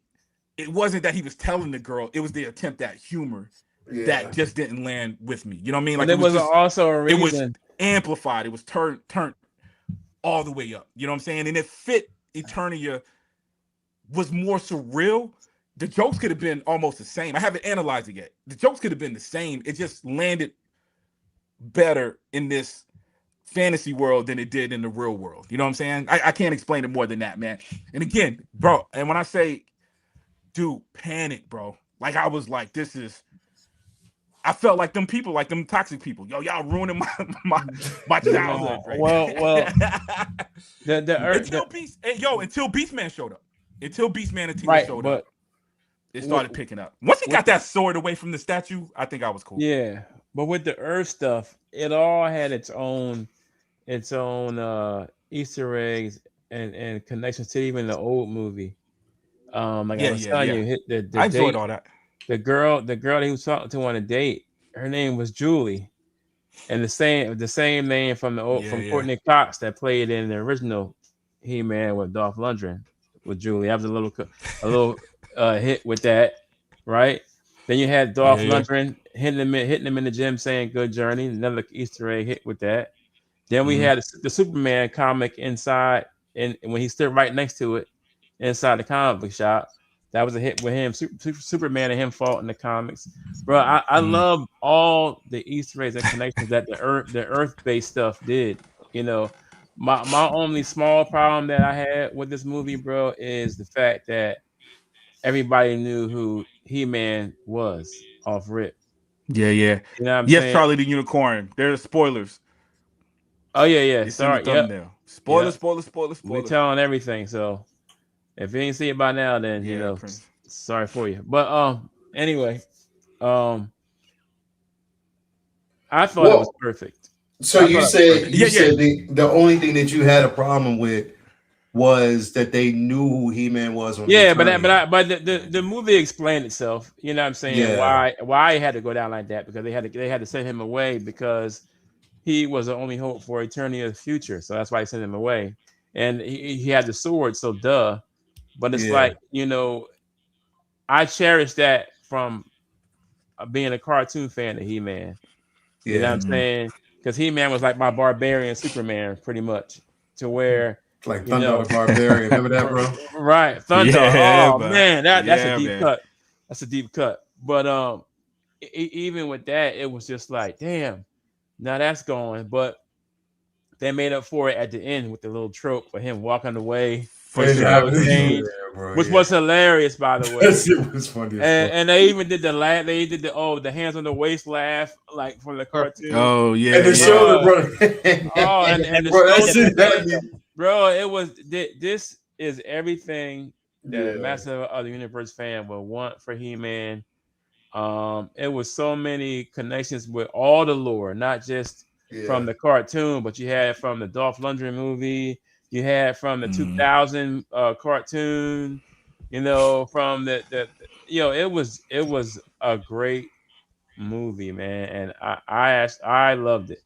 Speaker 2: It wasn't that he was telling the girl. It was the attempt at humor that just didn't land with me. You know what I mean? Like
Speaker 4: it was also a reason.
Speaker 2: It was amplified. It was turned all the way up. You know what I'm saying? And it fit Eternia was more surreal. The jokes could have been almost the same. I haven't analyzed it yet. The jokes could have been the same. It just landed better in this fantasy world than it did in the real world. You know what I'm saying? I can't explain it more than that, man. And again, bro, and when I say, dude, panic, bro. Like I was like, I felt like them people, like them toxic people. Yo, y'all ruining my childhood. Right?
Speaker 4: Well,
Speaker 2: until Beastman showed up. Until Beastman and Tina showed up, it started picking up. Once he got that sword away from the statue, I think I was cool.
Speaker 4: Yeah, but with the Earth stuff, it all had its own Easter eggs and connections to even the old movie. I was telling you, I
Speaker 2: enjoyed all that.
Speaker 4: The girl that he was talking to on a date, her name was Julie, and the same name from Courtney Cox that played in the original He-Man with Dolph Lundgren with Julie. I was a little hit with that, right? Then you had Dolph Lundgren hitting him in the gym saying "Good journey," another Easter egg hit with that. Then we had the Superman comic inside, and when he stood right next to it inside the comic book shop. That was a hit with him. Superman and him fought in the comics, bro. I love all the Easter eggs and connections that the Earth-based stuff did. You know, my only small problem that I had with this movie, bro, is the fact that everybody knew who He-Man was off rip.
Speaker 2: Yeah.
Speaker 4: You know what I'm saying?
Speaker 2: Charlie the Unicorn. There's spoilers.
Speaker 4: Oh yeah.
Speaker 2: It's sorry. Spoilers.
Speaker 4: We're telling everything, so. If you ain't see it by now, then Prince. Sorry for you. But anyway, I thought it was perfect.
Speaker 1: So you said the only thing that you had a problem with was that they knew who He-Man was.
Speaker 4: But the movie explained itself. You know what I'm saying? Yeah. Why he had to go down like that, because they had to send him away because he was the only hope for Eternia's future. So that's why they sent him away, and he had the sword. So duh. But it's like, I cherish that from being a cartoon fan of He-Man. You know what I'm saying? Because He-Man was like my barbarian Superman, pretty much, to where
Speaker 1: like Thunder the Barbarian. Remember that, bro?
Speaker 4: Right, Thunder. Man, that's a deep cut. That's a deep cut. But even with that, it was just like, damn, now that's going. But they made up for it at the end with the little trope for him walking away. Which was hilarious, by the way.
Speaker 1: It was funny.
Speaker 4: And they even did the laugh. They did the hands on the waist laugh, like from the cartoon.
Speaker 2: Oh yeah,
Speaker 1: and the shoulder, bro.
Speaker 4: And the shoulder, bro. It was. This is everything that a Master of the Universe fan would want for He-Man. It was so many connections with all the lore, not just from the cartoon, but you had from the Dolph Lundgren movie. You had from the 2000 cartoon, from the it was a great movie, man, and I loved it.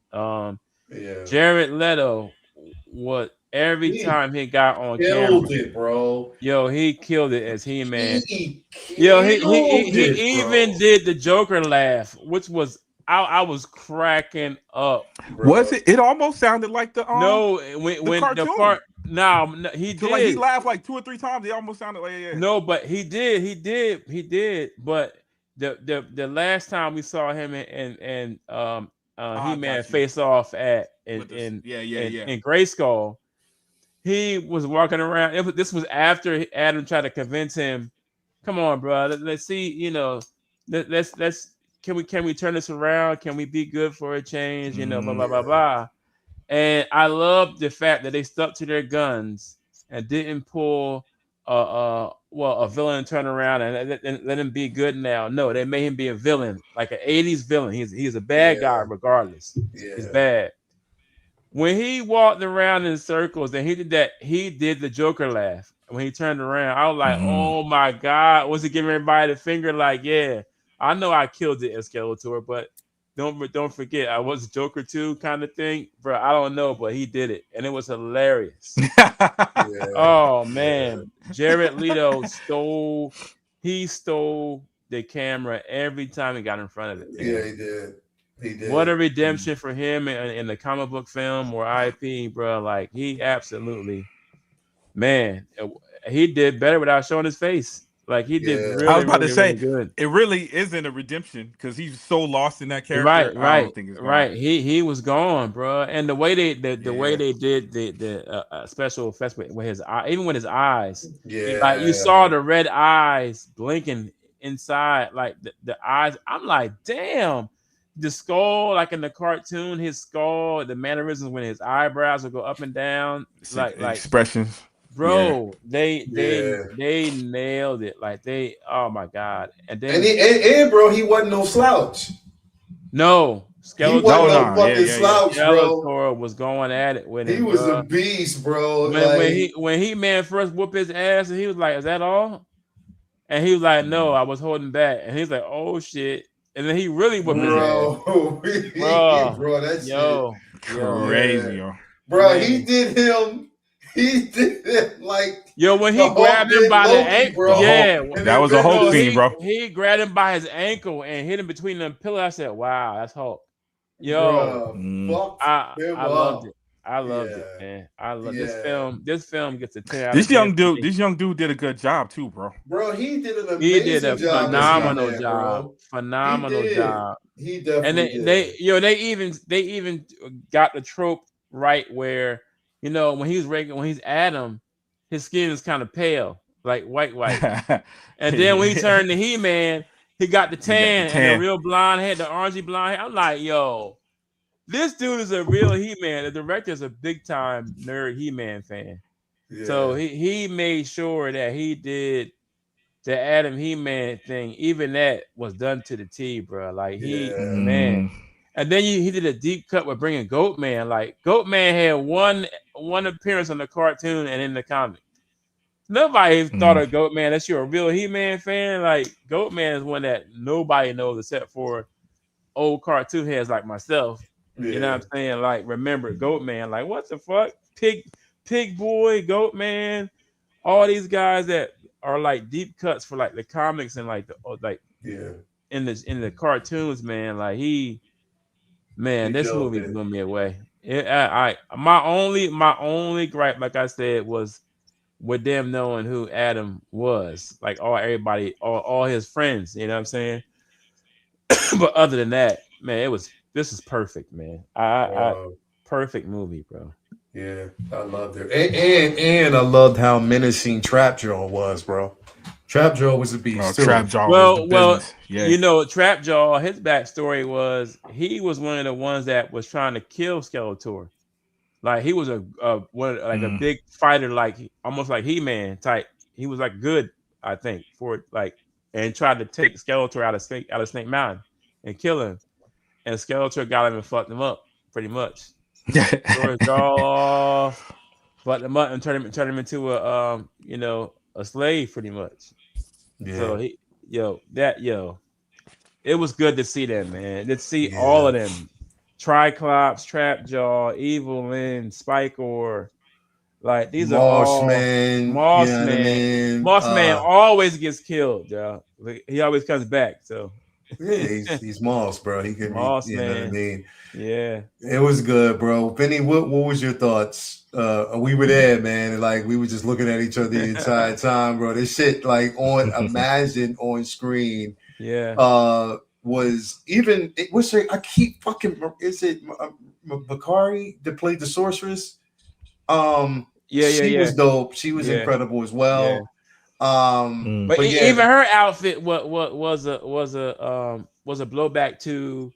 Speaker 4: Jared Leto, every time he got on
Speaker 1: killed
Speaker 4: camera,
Speaker 1: it, bro.
Speaker 4: He killed it as He-Man. He even did the Joker laugh, which was I was cracking up.
Speaker 1: Bro.
Speaker 2: Was it? It almost sounded like the
Speaker 4: No, when the
Speaker 2: cartoon.
Speaker 4: No, he
Speaker 2: So
Speaker 4: did.
Speaker 2: like he laughed like 2 or 3 times. It almost sounded like
Speaker 4: No, but he did. But the last time we saw him and He-Man face off in Grayskull, he was walking around. This was after Adam tried to convince him. Come on, bro. Let's see. You know, let's. Can we turn this around? Can we be good for a change? You know, blah blah blah blah. And I love the fact that they stuck to their guns and didn't pull a villain turn around and let him be good now. No, they made him be a villain, like an 80s villain. He's a bad guy regardless.
Speaker 1: Yeah.
Speaker 4: He's bad. When he walked around in circles and he did the Joker laugh. When he turned around, I was like, oh my God. Was he giving everybody the finger? Like, yeah, I know I killed it as Skeletor, but don't forget, I was Joker too, kind of thing. Bro, I don't know, but he did it. And it was hilarious. Oh man. Jared Leto stole the camera every time he got in front of it. Man.
Speaker 1: Yeah, he did. He did.
Speaker 4: What a redemption for him in the comic book film or IP, bro. Like he absolutely, man, he did better without showing his face. Like he did. Really,
Speaker 2: I was about to say,
Speaker 4: really good.
Speaker 2: It really isn't a redemption because he's so lost in that character.
Speaker 4: Right.
Speaker 2: I don't think it's
Speaker 4: right. He was gone, bro. And the way they way they did the special effects with his eye, even with his eyes, like you saw the red eyes blinking inside, like the eyes. I'm like, damn. The skull, like in the cartoon, his skull, the mannerisms when his eyebrows will go up and down, like
Speaker 2: expressions.
Speaker 4: Bro, they nailed it. Like oh my God. And then
Speaker 1: and bro, he wasn't no slouch.
Speaker 4: No,
Speaker 1: Skeletor, he wasn't no fucking slouch, bro.
Speaker 4: Skeletor was going at it with him.
Speaker 1: He was a beast, bro.
Speaker 4: When He-Man first whooped his ass, and he was like, "Is that all?" And he was like, "No, I was holding back." And he's like, "Oh shit." And then he really whooped his ass.
Speaker 1: Bro, that's
Speaker 2: crazy, yo.
Speaker 1: Bro, man. He did it like
Speaker 4: when he grabbed him by the ankle,
Speaker 1: bro.
Speaker 2: That was a Hulk scene, bro.
Speaker 4: He grabbed him by his ankle and hit him between the pillars. I said, "Wow, that's Hulk." Yo, I loved it. I loved it, man. I love this film. This film gets a 10 out of 10.
Speaker 2: This young dude did a good job too, bro.
Speaker 1: Bro, he did an amazing job.
Speaker 4: Phenomenal job. Phenomenal job.
Speaker 1: He definitely
Speaker 4: and they even got the trope right where when he's Adam, his skin is kind of pale, like white. And then when he turned to He-Man, he got the tan and the real blonde head, the orangey blonde head. I'm like, yo. This dude is a real He-Man. The director is a big-time nerd He-Man fan. Yeah. So he made sure that he did the Adam He-Man thing. Even that was done to the T, bro. Like, man. And then he did a deep cut with bringing Goatman. Like, Goatman had one appearance on the cartoon and in the comic. Nobody thought of Goatman. That's you're a real He-Man fan. Like, Goatman is one that nobody knows except for old cartoon heads like myself. You know what I'm saying? Like, remember Goatman? Like, what the fuck? Pig Boy, Goatman, all these guys that are like deep cuts for like the comics and like in the cartoons, man. Like this movie blew me away. My only gripe, like I said, was with them knowing who Adam was. Like all his friends. You know what I'm saying? But other than that, man, this is perfect, man. Perfect movie, bro.
Speaker 1: Yeah, I loved it. And I loved how menacing Trapjaw was, bro. Trapjaw was a beast.
Speaker 2: Trapjaw
Speaker 4: was the business. Trapjaw, his backstory was he was one of the ones that was trying to kill Skeletor. Like he was a big fighter, like almost like He-Man type. He was like good, I think, and tried to take Skeletor out of Snake Mountain and kill him. And Skeletor got him and fucked him up, pretty much. Tore his jaw off, fucked him up, and turned him into a slave, pretty much. Yeah. So it was good to see them, man. To see all of them, Triclops, Trapjaw, Evelyn, Spikor, like these are all Mossman. Mossman always gets killed, y'all. He always comes back, so.
Speaker 1: Yeah, he's Moss, bro. He could
Speaker 4: Moss,
Speaker 1: you know what I
Speaker 4: man.
Speaker 1: mean?
Speaker 4: Yeah.
Speaker 1: It was good, bro. Benny, what was your thoughts? We were there, man, and like we were just looking at each other the entire time, bro. This shit like imagine on screen.
Speaker 4: Yeah.
Speaker 1: Was even it was I keep fucking is it Bakari that played the sorceress? She was dope. She was incredible as well.
Speaker 4: But even her outfit was a blowback to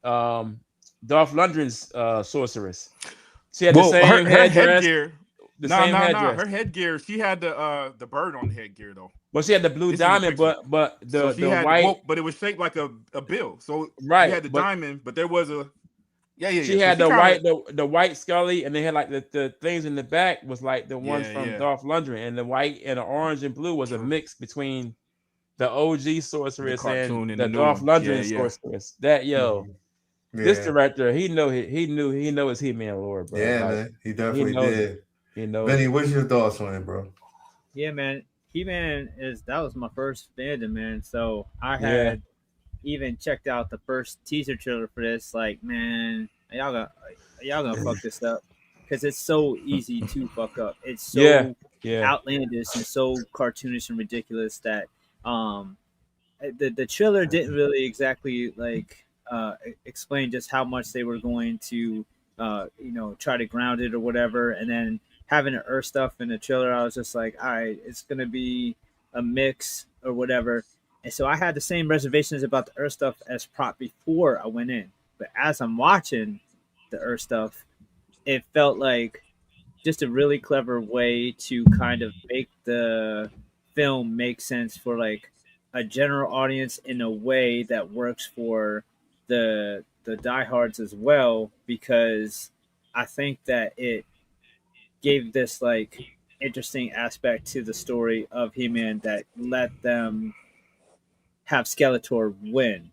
Speaker 4: Dolph Lundgren's sorceress. She had the same
Speaker 2: headgear.
Speaker 4: Headdress.
Speaker 2: Her headgear. She had the bird on the headgear though.
Speaker 4: Well, she had the blue diamond, but the white.
Speaker 2: But it was shaped like a bill. So
Speaker 4: right,
Speaker 2: she had the diamond, but there was a.
Speaker 4: She had the white Scully, and they had like the things in the back was like the ones from Dolph Lundgren, and the white and the orange and blue was a mix between the OG sorceress and the Dolph Lundgren sorceress. That this director, he know his He-Man lore, bro.
Speaker 1: Yeah, like, man, he definitely did. Benny, what's your thoughts on it, bro?
Speaker 3: Yeah, man, He-Man that was my first fandom, man. So I had even checked out the first teaser trailer for this. Like, man, y'all gonna fuck this up because it's so easy to fuck up. It's so outlandish and so cartoonish and ridiculous that the trailer didn't really exactly like explain just how much they were going to try to ground it or whatever. And then having the Earth stuff in the trailer, I was just like, all right, it's gonna be a mix or whatever. And so I had the same reservations about the Earth stuff as prop before I went in. But as I'm watching the Earth stuff, it felt like just a really clever way to kind of make the film make sense for like a general audience in a way that works for the diehards as well, because I think that it gave this like interesting aspect to the story of He-Man that let them have Skeletor win,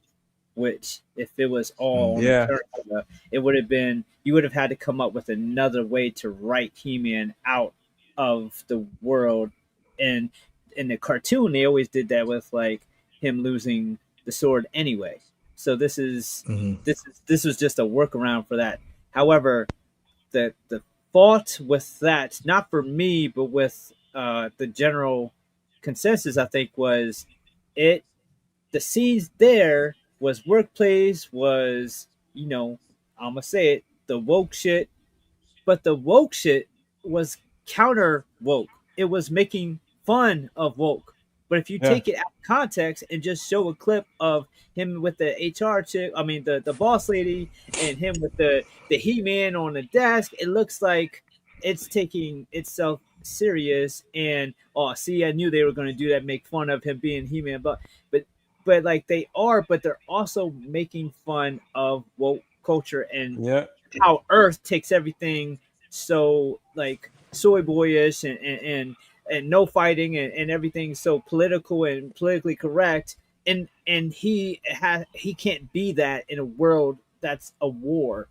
Speaker 3: which if it was all it would have been, you would have had to come up with another way to write He-Man out of the world. And in the cartoon, they always did that with like him losing the sword anyway. So this was just a workaround for that. However, the fault with that, not for me, but with the general consensus, I think, was the scenes there was workplace, was, I'm gonna say it, the woke shit, but the woke shit was counter woke. It was making fun of woke. But if you take it out of context and just show a clip of him with the HR chick, I mean the boss lady, and him with the He-Man on the desk, it looks like it's taking itself serious. And I knew they were going to do that, make fun of him being He-Man, but like they are, but they're also making fun of woke culture and how Earth takes everything so like soy boyish and no fighting and everything so political and politically correct, and he can't be that in a world that's a war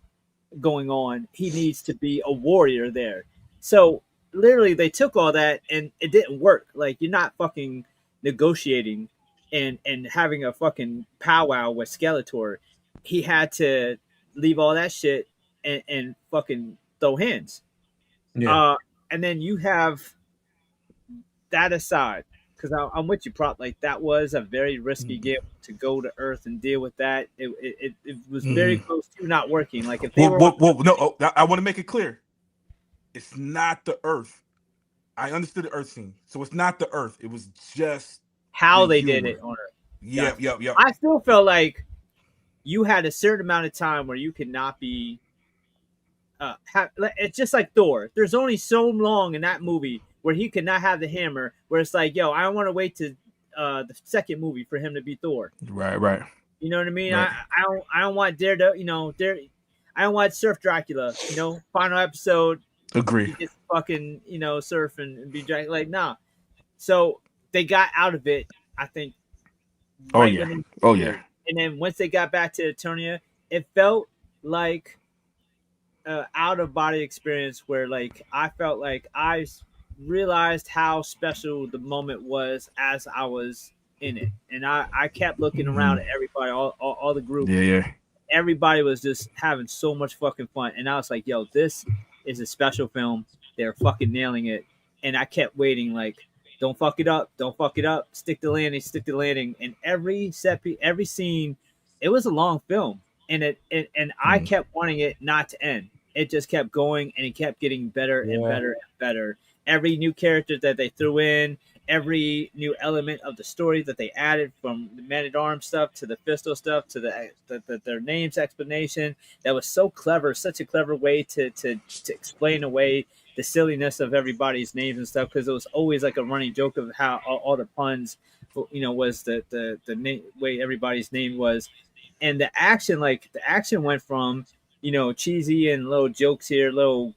Speaker 3: going on. He needs to be a warrior there. So literally they took all that and it didn't work. Like, you're not fucking negotiating and having a fucking powwow with Skeletor. He had to leave all that shit and fucking throw hands. And then you have that aside, because I'm with you, Prop. Like, that was a very risky game to go to Earth and deal with that. It was very close to not working. Like, if they
Speaker 2: no, I want to make it clear. It's not the Earth. I understood the Earth scene, so it's not the Earth. It was just
Speaker 3: how they did it on Earth.
Speaker 2: Yep.
Speaker 3: I still felt like you had a certain amount of time where you could not be. It's just like Thor. There's only so long in that movie where he could not have the hammer. Where it's like, yo, I don't want to wait to the second movie for him to be Thor.
Speaker 2: Right.
Speaker 3: You know what I mean?
Speaker 2: Right.
Speaker 3: I don't want Daredevil. I don't want Surf Dracula. Final episode.
Speaker 2: Agree.
Speaker 3: He gets fucking surf and be Dracula. Like, nah. So they got out of it, I think.
Speaker 2: Oh yeah.
Speaker 3: And then once they got back to Eternia, it felt like out of body experience where like I felt like I realized how special the moment was as I was in it, and I kept looking around at everybody, all the group.
Speaker 2: Yeah.
Speaker 3: Everybody was just having so much fucking fun, and I was like, "Yo, this is a special film. They're fucking nailing it." And I kept waiting, like, "Don't fuck it up, don't fuck it up. Stick the landing, stick the landing." And every scene, it was a long film, and I kept wanting it not to end. It just kept going, and it kept getting better and better and better. Every new character that they threw in, every new element of the story that they added, from the Man-at-Arms stuff to the Fisto stuff to their names explanation, that was so clever, such a clever way to explain away the silliness of everybody's names and stuff, because it was always like a running joke of how all the puns, was the way everybody's name was. And the action went from, cheesy and little jokes here, little,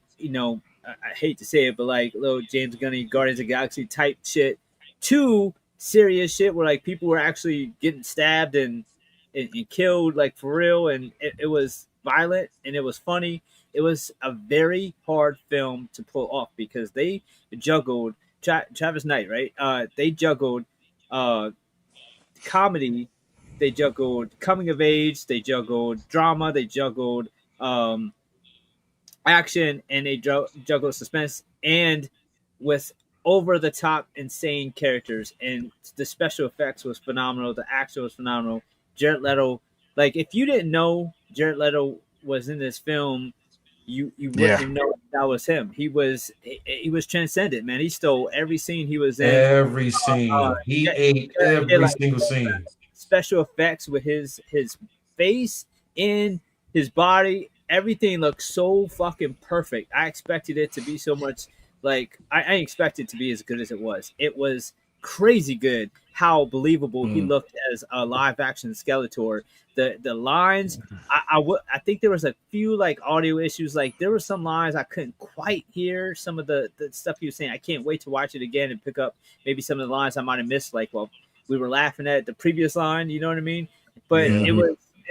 Speaker 3: I hate to say it, but like little James Gunn Guardians of the Galaxy type shit, to serious shit where like people were actually getting stabbed and killed, like for real, and it was violent and it was funny. It was a very hard film to pull off because they juggled Travis Knight, right? They juggled comedy, they juggled coming of age, they juggled drama, they juggled action, and they juggled suspense, and with over the top insane characters. And the special effects was phenomenal, the action was phenomenal. Jared Leto, like, if you didn't know Jared Leto was in this film, you wouldn't know that was him. He was transcendent, man. He stole every scene he was in.
Speaker 1: Every scene. He ate every single scene.
Speaker 3: Special effects with his face and his body, everything looked so fucking perfect. I expected it to be so much, like, I expected it to be as good as it was. It was crazy good how believable he looked as a live action Skeletor. The lines, I think there was a few like audio issues. Like, there were some lines I couldn't quite hear some of the stuff he was saying. I can't wait to watch it again and pick up maybe some of the lines I might have missed. Like, well, we were laughing at the previous line, you know what I mean? But it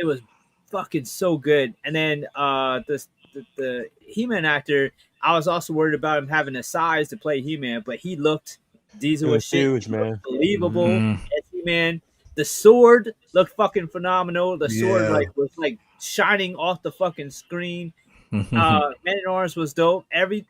Speaker 3: was fucking so good. And then the He-Man actor, I was also worried about him having the size to play He-Man, but he looked diesel as shit.
Speaker 4: Huge, man.
Speaker 3: Believable as He-Man. The sword looked fucking phenomenal. The sword was shining off the fucking screen. Man-at-Arms was dope.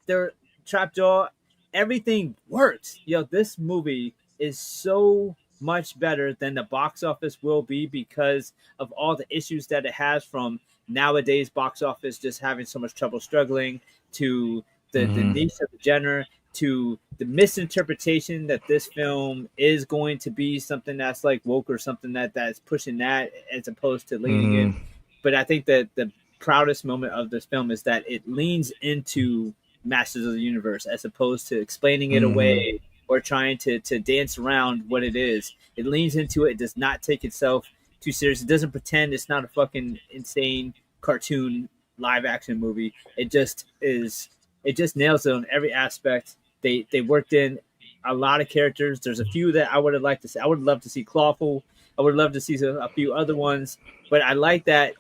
Speaker 3: Their Trapjaw, everything worked. Yo, this movie is so much better than the box office will be because of all the issues that it has, from nowadays box office just having so much trouble struggling, to the niche of the genre, to the misinterpretation that this film is going to be something that's like woke or something that's pushing that as opposed to leaning in. But I think that the proudest moment of this film is that it leans into Masters of the Universe as opposed to explaining it away or trying to dance around what it is. It leans into it. It does not take itself too serious. It doesn't pretend it's not a fucking insane cartoon live action movie. It just is. It just nails it on every aspect. They worked in a lot of characters. There's a few that I would have liked to see. I would love to see Clawful. I would love to see a few other ones. But I like that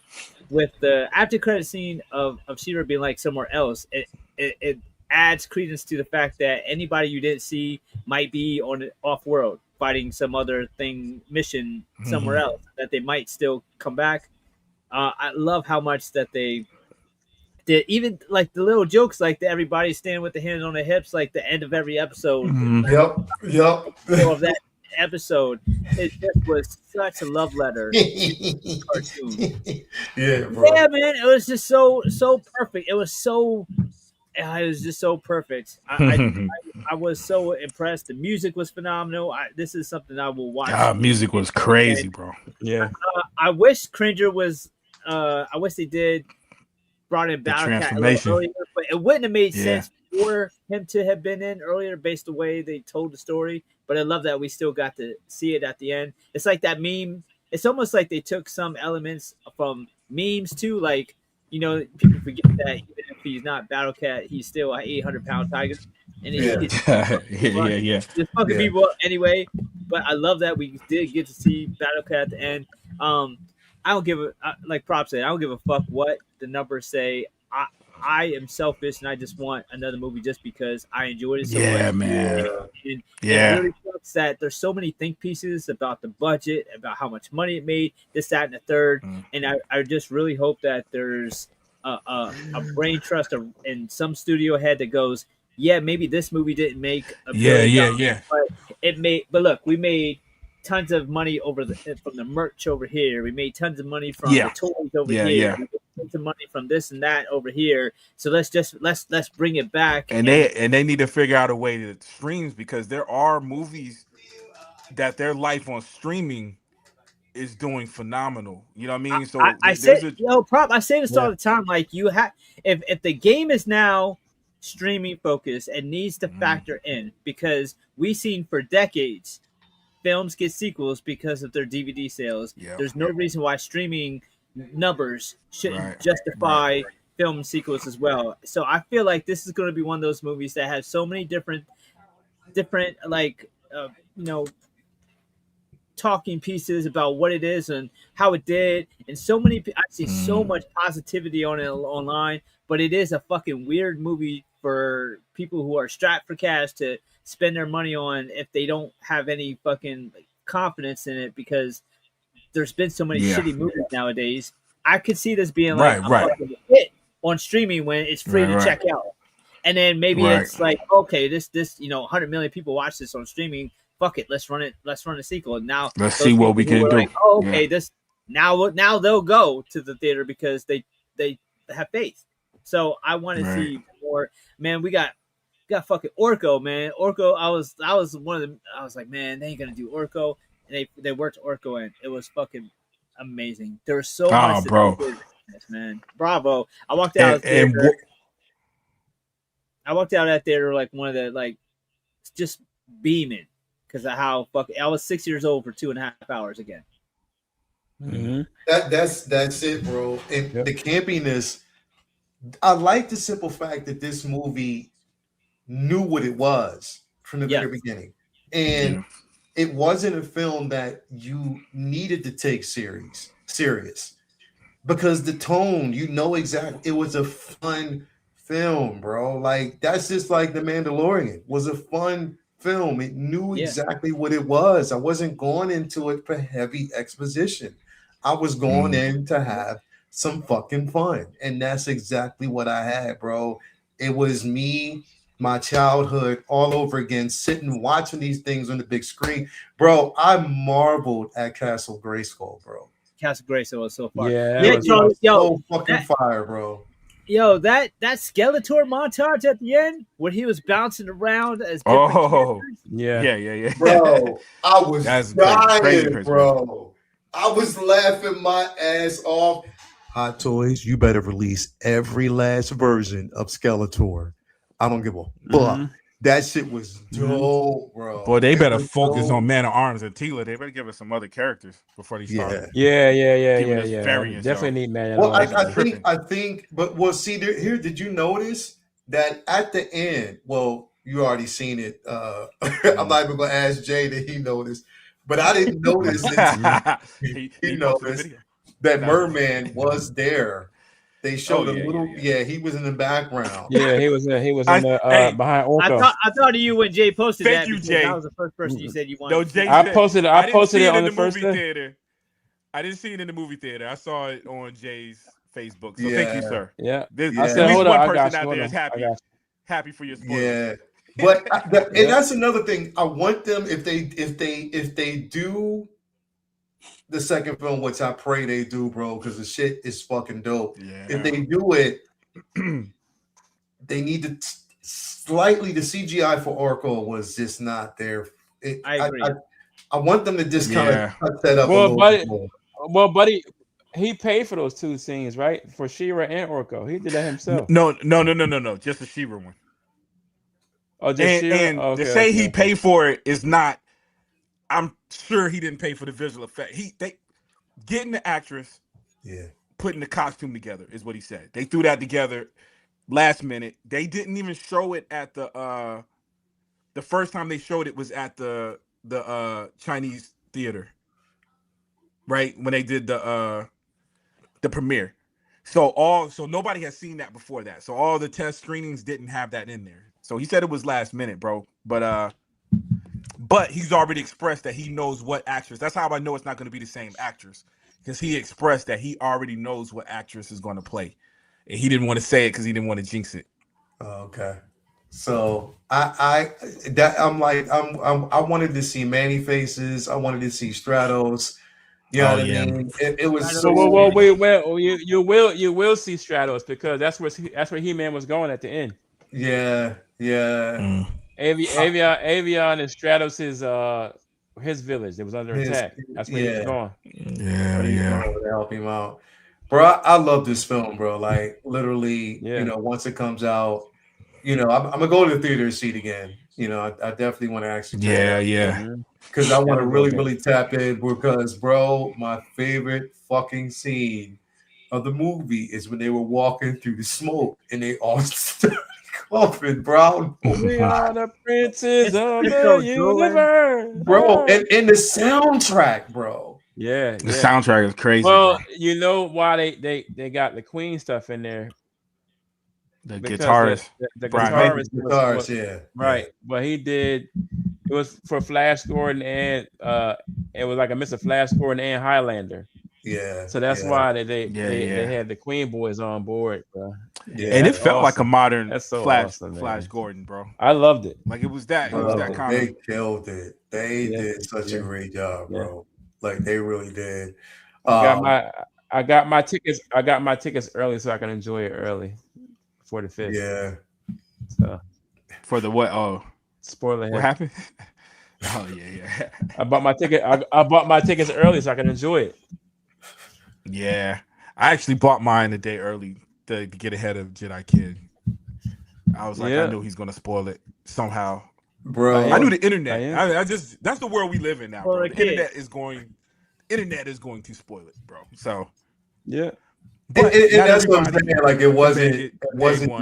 Speaker 3: with the after credit scene of She-Ra being like somewhere else, it adds credence to the fact that anybody you didn't see might be on off-world fighting some other mission somewhere else, that they might still come back. I love how much that they did, even like the little jokes, like everybody standing with the hands on their hips, like the end of every episode.
Speaker 1: Yep.
Speaker 3: Of that episode, it just was such a love letter cartoon.
Speaker 1: Yeah, bro.
Speaker 3: Yeah, man, it was just so perfect. It was just so perfect. I was so impressed. The music was phenomenal. This is something I will watch.
Speaker 2: Music was crazy, bro.
Speaker 4: Yeah.
Speaker 3: I wish Cringer was. I wish they brought in Battlecat a little earlier, but it wouldn't have made sense for him to have been in earlier based on the way they told the story. But I love that we still got to see it at the end. It's like that meme. It's almost like they took some elements from memes too. Like, people forget that even if he's not Battlecat, he's still an 800-pound tiger. And he's just fucking people up anyway. But I love that we did get to see Battlecat at the end. I don't give like Prop said, I don't give a fuck what the numbers say. I am selfish and I just want another movie just because I enjoyed it so much.
Speaker 2: Man.
Speaker 3: It really felt it's that there's so many think pieces about the budget, about how much money it made, this, that, and the third. And I just really hope that there's a brain trust in some studio head that goes, yeah, maybe this movie didn't make $1 billion, but it made. But look, we made tons of money from the merch over here. We made tons of money from the toys over here. We made tons of money from this and that over here. So let's bring it back.
Speaker 2: And they need to figure out a way to streams, because there are movies that their life on streaming is doing phenomenal. You know what I mean? So
Speaker 3: I say this all the time. Like, you have, if the game is now streaming focused and needs to factor in, because we've seen for decades films get sequels because of their DVD sales. There's no reason why streaming numbers shouldn't justify film sequels as well. So I feel like this is going to be one of those movies that has so many different like talking pieces about what it is and how it did, and I see so much positivity on it online, but it is a fucking weird movie for people who are strapped for cash to spend their money on if they don't have any fucking confidence in it, because there's been so many shitty movies nowadays. I could see this being like a fucking hit on streaming when it's free to check out, and then maybe it's like, okay, this 100 million people watch this on streaming. Fuck it, let's run a sequel. And now
Speaker 2: let's see what we can do.
Speaker 3: Like, oh, okay, this now they'll go to the theater because they have faith. So I want to see more. Man, we got fucking Orko, man. Orko, I was one of them. I was like, man, they ain't gonna do Orko, and they worked Orko, and it was fucking amazing. There was so much,
Speaker 2: bro,
Speaker 3: man. Bravo! I walked out of theater. I walked out of that theater like one of the just beaming. Because of how I was 6 years old for 2.5 hours again.
Speaker 1: Mm-hmm. That's it, bro. And the campiness, I like the simple fact that this movie knew what it was from the very beginning, and it wasn't a film that you needed to take serious because the tone, exactly. It was a fun film, bro. Like, that's just like The Mandalorian was a fun film. It knew exactly what it was. I wasn't going into it for heavy exposition. I was going in to have some fucking fun, and that's exactly what I had, bro. It was me, my childhood all over again, sitting watching these things on the big screen, bro. I marveled at Castle Grayskull, bro.
Speaker 3: Castle Grayskull was so far.
Speaker 1: So fucking fire, bro.
Speaker 3: Yo, that Skeletor montage at the end when he was bouncing around as different
Speaker 2: yeah.
Speaker 1: Bro, I was dying, bro. I was laughing my ass off. Hot Toys, you better release every last version of Skeletor. I don't give a fuck. That shit was dope, bro.
Speaker 2: Boy, they better focus on Man of Arms and Tila. They better give us some other characters before they start.
Speaker 4: Yeah. Definitely need Man of
Speaker 1: Arms. I think, but see, here, did you notice that at the end? Well, you already seen it. I'm not even gonna ask Jay that he noticed, but I didn't notice it. he noticed that Merman was there. They showed a little. Yeah, he was in the background.
Speaker 4: Yeah, he was in the behind Orko.
Speaker 3: I thought of you when Jay posted that.
Speaker 2: Thank you, Jay.
Speaker 3: That was the first person you said you wanted.
Speaker 2: No, Jay.
Speaker 4: I posted it on the first
Speaker 2: movie theater. I didn't see it in the movie theater. I saw it on Jay's Facebook. So thank you, sir.
Speaker 4: Yeah.
Speaker 2: I said, hold on. One person out there is happy for your spoilers.
Speaker 1: Yeah. But and that's another thing. I want them, if they do the second film, which I pray they do, bro, because the shit is fucking dope. Yeah. If they do it, they need to slightly. The CGI for Orko was just not there.
Speaker 3: I agree.
Speaker 1: I want them to just kind of cut that up a little bit more.
Speaker 4: Well, buddy, he paid for those two scenes, right? For She-Ra and Orko. He did that himself.
Speaker 2: No. Just the She-Ra one.
Speaker 4: Oh, just She-Ra?
Speaker 2: And to say he paid for it is not. I'm sure he didn't pay for the visual effect. They getting the actress, putting the costume together is what he said. They threw that together last minute. They didn't even show it at the first time they showed it was at the Chinese theater, right? When they did the premiere. So nobody has seen that before that. So all the test screenings didn't have that in there. So he said it was last minute, bro. But But he's already expressed that he knows what actress. That's how I know it's not going to be the same actress, because he expressed that he already knows what actress is going to play, and he didn't want to say it because he didn't want to jinx it.
Speaker 1: Okay. So I wanted to see Manny Faces. I wanted to see Stratos. You know what I mean? It was so.
Speaker 4: Well, you will see Stratos, because that's where He-Man was going at the end.
Speaker 1: Yeah.
Speaker 4: Avion and Stratos his village. It was under attack. That's where he was going.
Speaker 1: Yeah. To help him out, bro. I love this film, bro. Like literally, once it comes out, I'm gonna go to the theater and see it again. I definitely want to actually. Because I want to really tap in, because, bro, my favorite fucking scene of the movie is when they were walking through the smoke and they all started coughing, bro.
Speaker 4: We are the princes of the universe,
Speaker 1: bro. And in the soundtrack, bro.
Speaker 2: Yeah, the soundtrack is crazy.
Speaker 4: Well,
Speaker 2: bro.
Speaker 4: You know why they got the Queen stuff in there?
Speaker 2: The guitarist,
Speaker 4: the guitarist,
Speaker 1: right.
Speaker 4: But he did. It was for Flash Gordon, and it was like a Mr. Flash Gordon and Highlander.
Speaker 1: Yeah.
Speaker 4: So that's why they had the Queen boys on board, bro.
Speaker 2: Yeah, and it felt like a modern Flash Gordon, bro.
Speaker 4: I loved it.
Speaker 2: Like it was that. It was that kind of.
Speaker 1: They killed it. They did such a great job, bro. Like they really did.
Speaker 4: I got my tickets. I got my tickets early so I can enjoy it early for the 5th.
Speaker 1: Yeah.
Speaker 4: So
Speaker 2: for the what? Oh,
Speaker 4: spoiler.
Speaker 2: What happened? Oh yeah.
Speaker 4: I bought my ticket. I bought my tickets early so I can enjoy it.
Speaker 2: Yeah, I actually bought mine a day early to get ahead of Jedi Kid. I was like, I knew he's gonna spoil it somehow,
Speaker 1: bro.
Speaker 2: I knew the internet. I just that's the world we live in now, bro. The internet is going to spoil it, bro. So
Speaker 4: yeah.
Speaker 1: But that's what I'm saying. Like it wasn't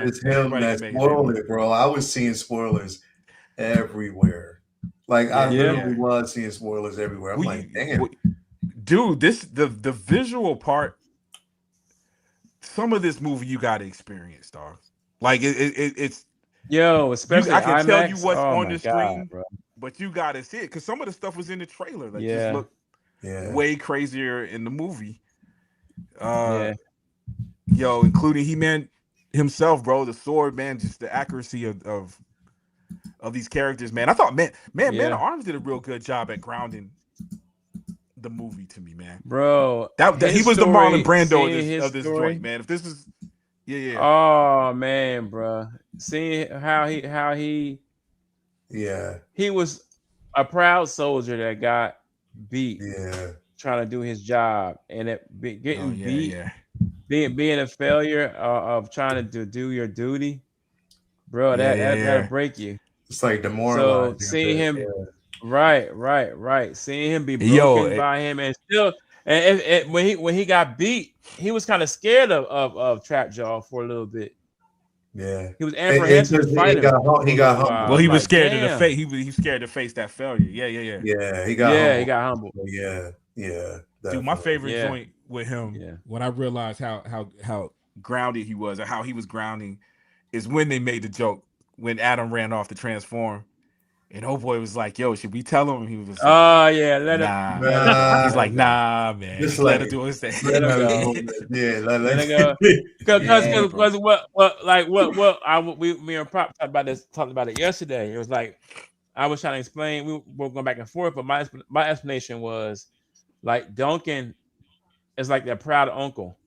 Speaker 1: just him that spoiled it, bro. I was seeing spoilers everywhere. Like I literally was seeing spoilers everywhere. I'm like, damn.
Speaker 2: Dude, the visual part, some of this movie you gotta experience, dog. Like it's
Speaker 4: especially
Speaker 2: I can
Speaker 4: IMAX.
Speaker 2: tell you what's on the screen,
Speaker 4: bro.
Speaker 2: But you gotta see it, because some of the stuff was in the trailer that just looked way crazier in the movie. Including He-Man himself, bro. The sword, man, just the accuracy of these characters, man. I thought Man at Arms did a real good job at grounding the movie to me, man.
Speaker 4: Bro,
Speaker 2: that he was the Marlon Brando of this joint, man. If this is
Speaker 4: Oh man, bro. Seeing how he he was a proud soldier that got beat trying to do his job, and getting beat, being a failure of trying to do your duty, bro. That'll break you.
Speaker 1: It's like demoralizing.
Speaker 4: So seeing him right. Seeing him be broken by him, and still, and when he got beat, he was kind of scared of Trapjaw for a little bit.
Speaker 1: Yeah,
Speaker 4: he was apprehensive to fight him.
Speaker 1: He got humble.
Speaker 2: Well, he was scared of the face. He was scared to face that failure. Yeah.
Speaker 1: He got
Speaker 4: humble.
Speaker 1: Yeah.
Speaker 2: Dude, my favorite joint with him when I realized how grounded he was, or how he was grounding, is when they made the joke when Adam ran off to transform. And old boy was like, "Yo, should we tell him?" He was like,
Speaker 4: "Oh yeah, let him."
Speaker 2: Nah. He's like, "Nah, man, just let him do his thing."
Speaker 1: Let him go. Yeah, let him go.
Speaker 4: Because what me and Prop talked about it yesterday. It was like I was trying to explain. We were going back and forth, but my explanation was like Duncan is like their proud uncle.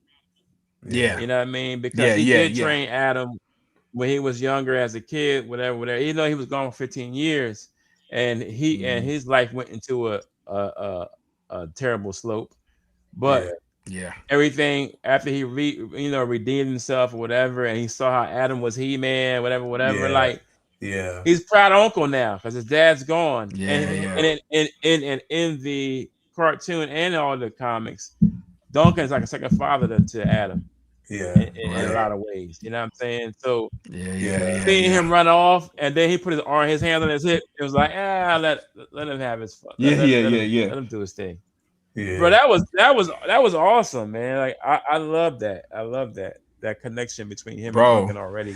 Speaker 2: Yeah,
Speaker 4: you know what I mean? Because he did train Adam when he was younger as a kid, whatever. Even though he was gone for 15 years, and and his life went into a terrible slope. But everything after he redeemed himself or whatever, and he saw how Adam was He-Man, whatever. He's proud uncle now because his dad's gone. And in the cartoon and all the comics, Duncan's like a second father to Adam. In a lot of ways, you know what I'm saying? So seeing him run off, and then he put his hand on his hip, it was like, let him have his fun. Let him do his thing. Bro, that was awesome, man. Like I love that. I love that connection between him and Duncan already.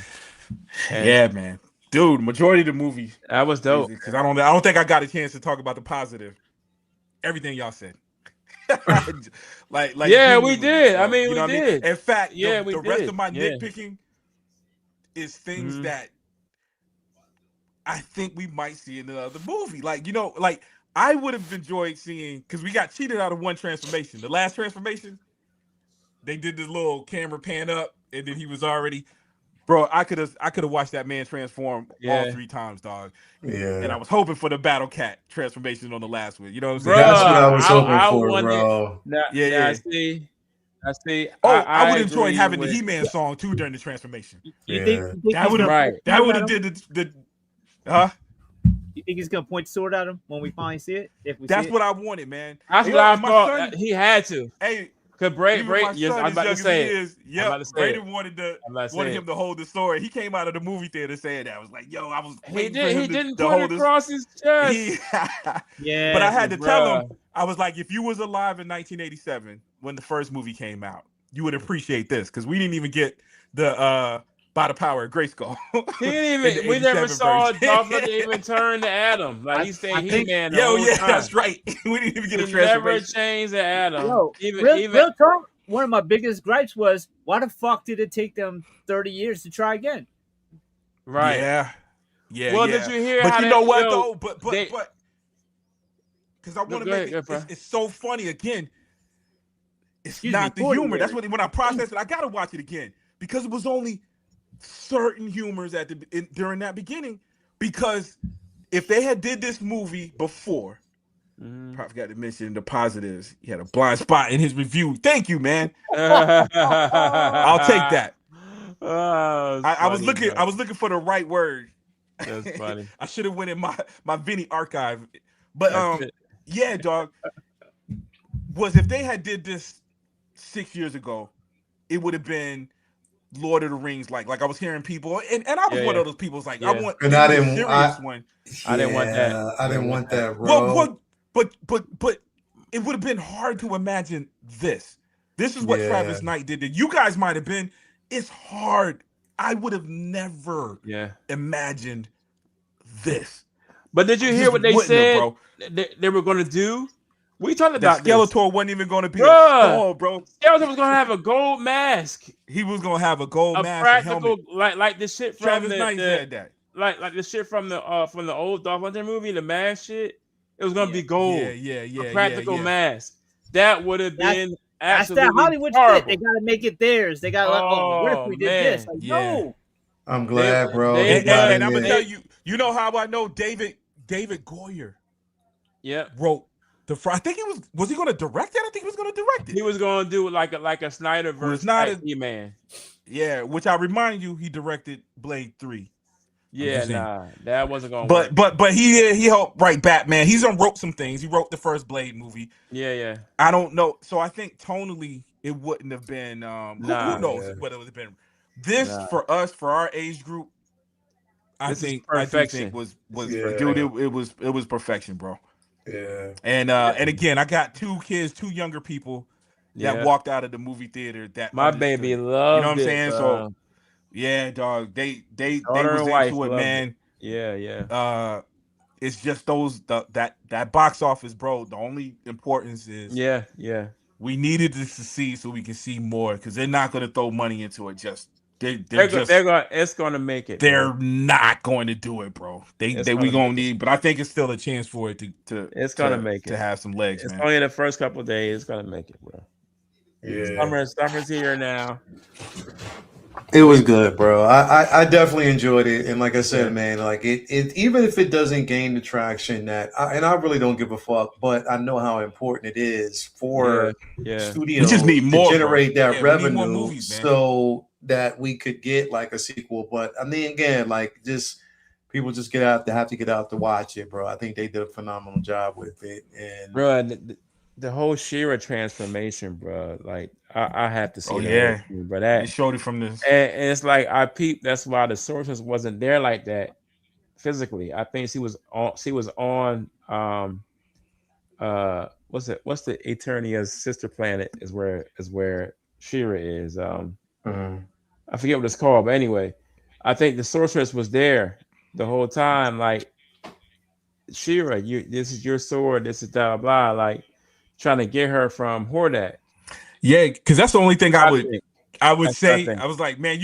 Speaker 2: Man. Dude, majority of the movie
Speaker 4: That was dope.
Speaker 2: because I don't think I got a chance to talk about the positive. Everything y'all said. like
Speaker 4: Yeah, we
Speaker 2: genuinely,
Speaker 4: did.
Speaker 2: bro.
Speaker 4: I mean,
Speaker 2: You
Speaker 4: we
Speaker 2: know what
Speaker 4: did.
Speaker 2: In fact,
Speaker 4: Yeah,
Speaker 2: the
Speaker 4: we
Speaker 2: rest
Speaker 4: did.
Speaker 2: of my
Speaker 4: Yeah.
Speaker 2: nitpicking is things that I think we might see in another movie. Like, like I would have enjoyed seeing, because we got cheated out of one transformation. The last transformation, they did this little camera pan up, and then he was already. Bro, I could have watched that man transform all 3 times, dog.
Speaker 1: Yeah.
Speaker 2: And I was hoping for the Battle Cat transformation on the last one. You know what I'm saying?
Speaker 4: Bro,
Speaker 1: That's what I was hoping
Speaker 4: I
Speaker 1: for,
Speaker 4: wanted,
Speaker 1: bro.
Speaker 4: I see.
Speaker 2: Oh, I would enjoy
Speaker 4: agree
Speaker 2: having
Speaker 4: with,
Speaker 2: the He-Man song too during the transformation.
Speaker 3: You think
Speaker 2: that would have
Speaker 4: right.
Speaker 2: That would have did the
Speaker 3: You think he's gonna point the sword at him when we finally see it? If we
Speaker 2: That's
Speaker 3: see
Speaker 2: what I wanted, man.
Speaker 4: That's what I thought. He had to.
Speaker 2: Hey,
Speaker 4: Cause Brady,
Speaker 2: yes,
Speaker 4: I'm about to say it.
Speaker 2: Yep, Brady wanted him to hold the sword. He came out of the movie theater saying that. I was like, yo, I was waiting for him
Speaker 4: he didn't
Speaker 2: to
Speaker 4: put
Speaker 2: hold
Speaker 4: it across his chest.
Speaker 3: Yeah,
Speaker 2: but I had to tell him. I was like, if you was alive in 1987 when the first movie came out, you would appreciate this because we didn't even get the by the power of Grayskull.
Speaker 4: He didn't even. We never saw Darth Vader even turn to Adam. Like he stayed He-Man.
Speaker 2: That's right. We didn't even get a transformation.
Speaker 4: Never changed to Adam.
Speaker 3: Yo, real talk. One of my biggest gripes was, why the fuck did it take them 30 years to try again?
Speaker 2: Right. Yeah.
Speaker 4: Well, did you hear?
Speaker 2: But you know what though? But because I want to make it. It's so funny again. It's not the humor. That's when I process it. I gotta watch it again because it was only certain humors during that beginning. Because if they had did this movie before, I forgot to mention the positives. He had a blind spot in his review. Thank you, man. I'll take that. I was looking. Bro. I was looking for the right word.
Speaker 4: That's funny.
Speaker 2: I should have went in my Vinny archive. But yeah, dog. Was if they had did this 6 years ago, it would have been Lord of the Rings. Like I was hearing people, and I was one of those people. Like I want
Speaker 1: I
Speaker 2: didn't want
Speaker 1: that. I didn't want that,
Speaker 2: bro. Well, but it would have been hard to imagine this. This is what Travis Knight did. You guys might have been. It's hard. I would have never imagined this.
Speaker 4: But did you hear what they said they were going to do? We talked about
Speaker 2: Skeletor wasn't even going to be a skull, bro.
Speaker 4: Skeletor was going to have a gold mask.
Speaker 2: He was going to have a gold mask,
Speaker 4: practical, like the shit from
Speaker 2: Travis Knight said that.
Speaker 4: Like the shit from the old Darth Vader movie, the mask shit. It was going to be gold.
Speaker 2: Yeah.
Speaker 4: A practical mask. That would have been absolutely
Speaker 3: that's that Hollywood
Speaker 4: horrible.
Speaker 3: Shit. They got to make it theirs. They got to what if we did this? Like, no.
Speaker 1: I'm glad, bro.
Speaker 2: And I'm gonna tell you. You know how I know David Goyer. Wrote I think was he going to direct it? I think he was going to direct it.
Speaker 4: He was going to do like a Snyderverse He-Man.
Speaker 2: Yeah, which I remind you, he directed Blade 3.
Speaker 4: Yeah, that wasn't going to work.
Speaker 2: But he helped write Batman. He's wrote some things. He wrote the first Blade movie.
Speaker 4: Yeah.
Speaker 2: I don't know. So I think tonally it wouldn't have been who knows what it would have been. This for us, for our age group, I think was dude, it was perfection, bro.
Speaker 1: Yeah.
Speaker 2: And again, I got 2 kids, 2 younger people that walked out of the movie theater that
Speaker 4: my baby loved.
Speaker 2: You know what I'm saying? So yeah, dog. They was into it, man.
Speaker 4: Yeah.
Speaker 2: It's just that box office, bro. The only importance is we needed to succeed so we can see more because they're not going to throw money into it.
Speaker 4: It's going to make it.
Speaker 2: They're not going to do it, bro. We gonna need, but I think it's still a chance for it to.
Speaker 4: It's gonna make it
Speaker 2: to have some legs.
Speaker 4: It's
Speaker 2: man.
Speaker 4: only the first couple of days. It's gonna make it, bro.
Speaker 1: Yeah.
Speaker 4: Summer's here now.
Speaker 1: It was good, bro. I definitely enjoyed it, and like I said, man, like it even if it doesn't gain the traction that, and I really don't give a fuck, but I know how important it is for studios
Speaker 2: just need more,
Speaker 1: to generate that revenue,
Speaker 2: more movies,
Speaker 1: so that we could get like a sequel. But I mean, again, like just people just have to get out to watch it, bro. I think they did a phenomenal job with it, and
Speaker 4: bro, the whole She-Ra transformation, bro. Like I have to see
Speaker 2: but that showed it from this,
Speaker 4: and it's like I peeped. That's why the Sorceress wasn't there like that physically. I think she was on. What's the Eternia's sister planet is where She-Ra is. I forget what it's called, but anyway, I think the Sorceress was there, the whole time, like, She-Ra, this is your sword, this is blah blah, like trying to get her from Hordak.
Speaker 2: Yeah, because that's the only thing I would
Speaker 4: That's
Speaker 2: say.
Speaker 4: nothing.
Speaker 2: I was like, man,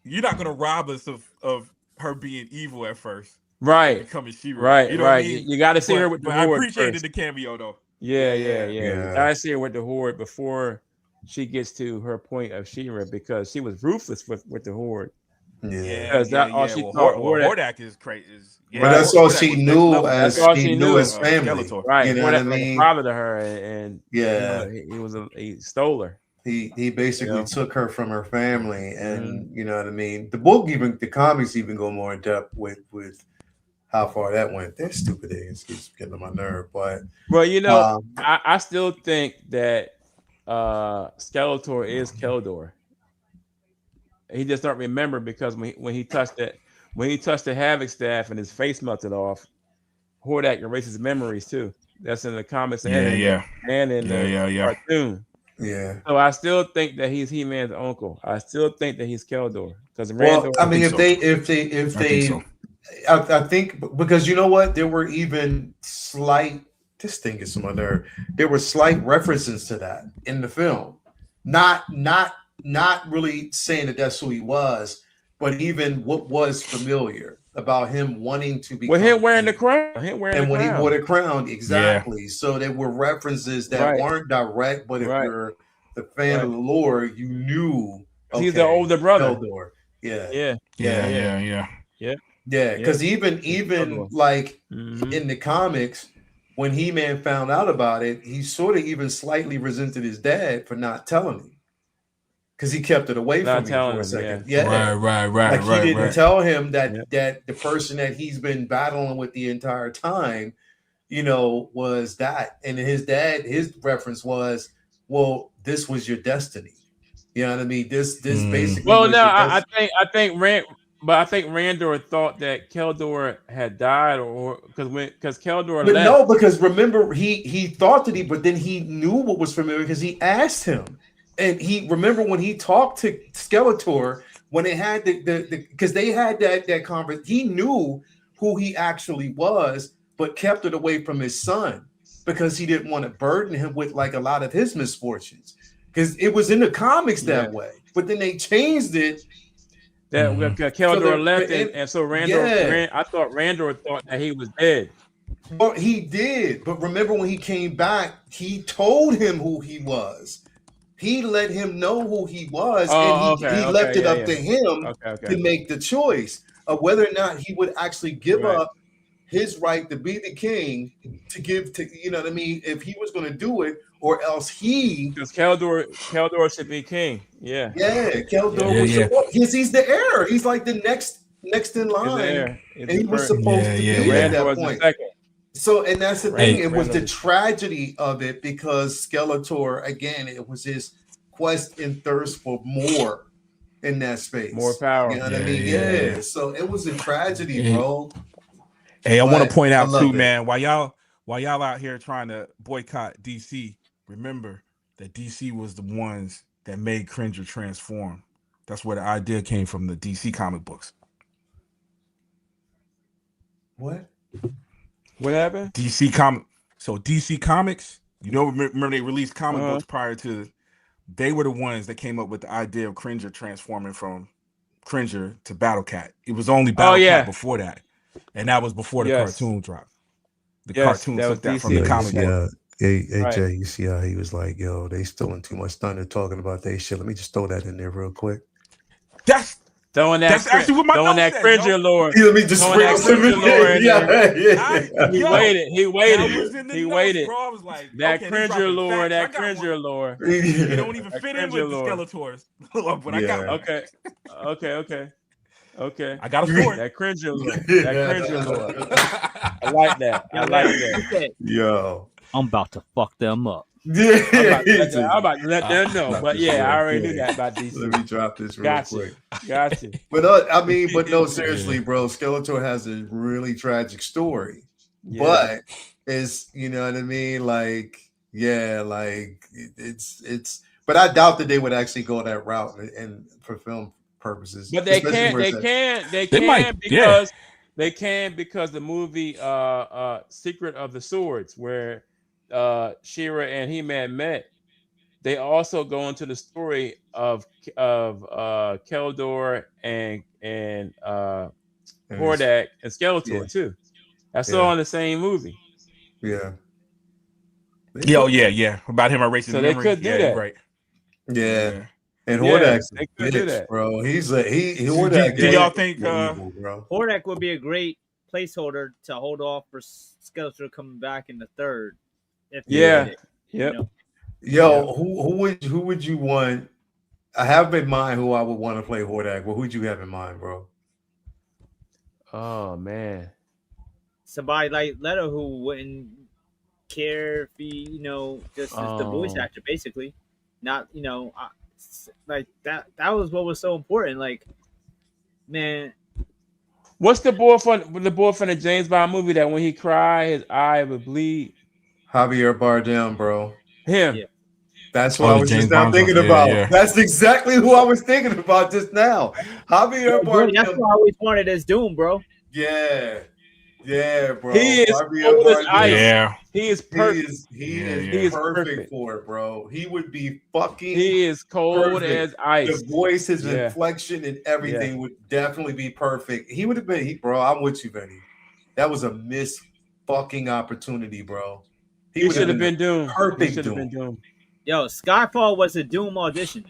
Speaker 2: you're not gonna rob us of her being evil at first,
Speaker 4: Right?
Speaker 2: becoming She-Ra.
Speaker 4: Right,
Speaker 2: You know
Speaker 4: right.
Speaker 2: what I mean?
Speaker 4: You got to see her with the
Speaker 2: But I
Speaker 4: Horde
Speaker 2: appreciated
Speaker 4: first.
Speaker 2: the cameo though.
Speaker 4: Yeah.
Speaker 1: Yeah.
Speaker 4: You gotta see her with the Horde before she gets to her point of She-Ra, because she was ruthless with the Horde.
Speaker 1: Yeah.
Speaker 4: Because that all she thought.
Speaker 2: Hordak is crazy.
Speaker 1: But that's all she knew as
Speaker 4: That's all she knew.
Speaker 1: as family.
Speaker 2: Skeletor.
Speaker 4: Right,
Speaker 1: You know what I
Speaker 4: Hordak was a
Speaker 1: mean?
Speaker 4: father to her, and
Speaker 1: Yeah.
Speaker 4: he was he stole her.
Speaker 1: He basically
Speaker 4: Yeah.
Speaker 1: took her from her family, and you know what I mean. The comics even go more in depth with how far that went. That stupid is getting on my nerve, but
Speaker 4: well, you know, I still think that Skeletor is Keldor. He just don't remember, because when he touched the Havoc staff and his face melted off, Hordak erases memories too. That's in the comics and in the cartoon.
Speaker 1: Yeah.
Speaker 4: So I still think that he's He-Man's uncle. I still think that he's Keldor, because
Speaker 1: I mean, I think because you know what, there were even slight. This thing is some other. There were slight references to that in the film. Not really saying that that's who he was, but even what was familiar about him wanting to be.
Speaker 4: Well, him wearing the crown.
Speaker 1: He wore the crown, exactly. Yeah. So there were references that weren't direct, but if you're the fan of the lore, you knew
Speaker 4: he's the older brother.
Speaker 1: Keldor.
Speaker 2: Yeah.
Speaker 1: Because even like in the comics, when He-Man found out about it, he sort of even slightly resented his dad for not telling him, because he kept it away from him for a second.
Speaker 2: Right.
Speaker 1: Like he didn't tell him that the person that he's been battling with the entire time, you know, was that. And his reference was, well, this was your destiny. You know what I mean? This basically.
Speaker 4: Well, no, I think Randor thought that Keldor had died, or because Keldor left.
Speaker 1: No, because remember he thought that but then he knew what was familiar because he asked him. And he remember when he talked to Skeletor, when they had because they had that conversation, he knew who he actually was, but kept it away from his son because he didn't want to burden him with like a lot of his misfortunes. Because it was in the comics that way, but then they changed it.
Speaker 4: That Keldor left, and so Randor. I thought Randor thought that he was dead.
Speaker 1: Well, he did, but remember when he came back, he told him who he was. He let him know who he was, and he left it up to him to make the choice of whether or not he would actually give up his right to be the king, to give to, you know what I mean, if he was going to do it, or else because
Speaker 4: Keldor should be king.
Speaker 1: Keldor was supposed, he's the heir. He's like the next in line, and he was supposed to be at that point. So, and that's the thing. It was the tragedy of it, because Skeletor, again, it was his quest and thirst for more in that space,
Speaker 4: more power.
Speaker 1: You know what I mean? So it was a tragedy, bro.
Speaker 2: Hey, I want to point out too, man, while y'all out here trying to boycott DC, remember that DC was the ones that made Cringer transform. That's where the idea came from, the DC comic books.
Speaker 1: What
Speaker 4: happened?
Speaker 2: DC Comics, you know, remember they released comic books prior to, they were the ones that came up with the idea of Cringer transforming from Cringer to Battle Cat. It was only Battle Cat before that. And that was before the cartoon dropped. The cartoon took that from the comic book.
Speaker 1: AJ, you see how he was like, yo, they stealing too much thunder talking about they shit. Let me just throw that in there real quick.
Speaker 2: That's actually what my
Speaker 4: Cringer lore.
Speaker 1: Let me just
Speaker 4: He waited.
Speaker 2: I was like,
Speaker 4: that Cringer lore.
Speaker 2: It don't even fit in with the Skeletors. But I got
Speaker 4: Okay.
Speaker 2: I got a sword.
Speaker 4: That Cringer lore. I like that.
Speaker 1: Yo,
Speaker 3: I'm about to fuck them up.
Speaker 4: I'm about to let them know. But I already knew that about DC.
Speaker 1: Let me drop this real quick.
Speaker 4: Gotcha.
Speaker 1: But no, seriously, bro. Skeletor has a really tragic story. But it's, you know what I mean? Like, it's. But I doubt that they would actually go that route and for film purposes.
Speaker 4: But they can because They can because the movie Secret of the Swords, where She-Ra and He-Man met, they also go into the story of Keldor and Hordak and Skeletor too. That's all in the same movie.
Speaker 1: Yeah.
Speaker 2: Yeah. About him erasing
Speaker 4: so
Speaker 2: memory.
Speaker 4: They could do that.
Speaker 2: Right.
Speaker 1: Yeah. And Hordak's
Speaker 4: they
Speaker 1: a bitch, bro. He's a
Speaker 2: Hordak. Do y'all think
Speaker 3: Hordak would be a great placeholder to hold off for Skeletor coming back in the third?
Speaker 4: Yep.
Speaker 1: Yo, who would you want? I have in mind who I would want to play Hordak, but who'd you have in mind, bro?
Speaker 4: Oh man,
Speaker 3: somebody like Leto who wouldn't care if he, just the voice actor, basically. Not, like that. That was what was so important. Like, man,
Speaker 4: what's the boy from the James Bond movie that when he cried, his eye would bleed?
Speaker 1: Javier Bardem, bro.
Speaker 4: Him.
Speaker 3: Yeah.
Speaker 1: That's what I was just now thinking about. Yeah. That's exactly who I was thinking about just now. Javier Bardem.
Speaker 3: That's what I always wanted as Doom, bro.
Speaker 1: Yeah. Yeah, bro.
Speaker 4: He is
Speaker 2: yeah.
Speaker 4: He is perfect.
Speaker 1: He is perfect for it, bro. He would be fucking.
Speaker 4: He is cold
Speaker 1: perfect.
Speaker 4: As ice.
Speaker 1: The voice, his inflection, and everything would definitely be perfect. He would have been, bro. I'm with you, Benny. That was a missed fucking opportunity, bro.
Speaker 4: He should have been Doom.
Speaker 1: Perfect Doom.
Speaker 3: Yo, Skyfall was a Doom audition.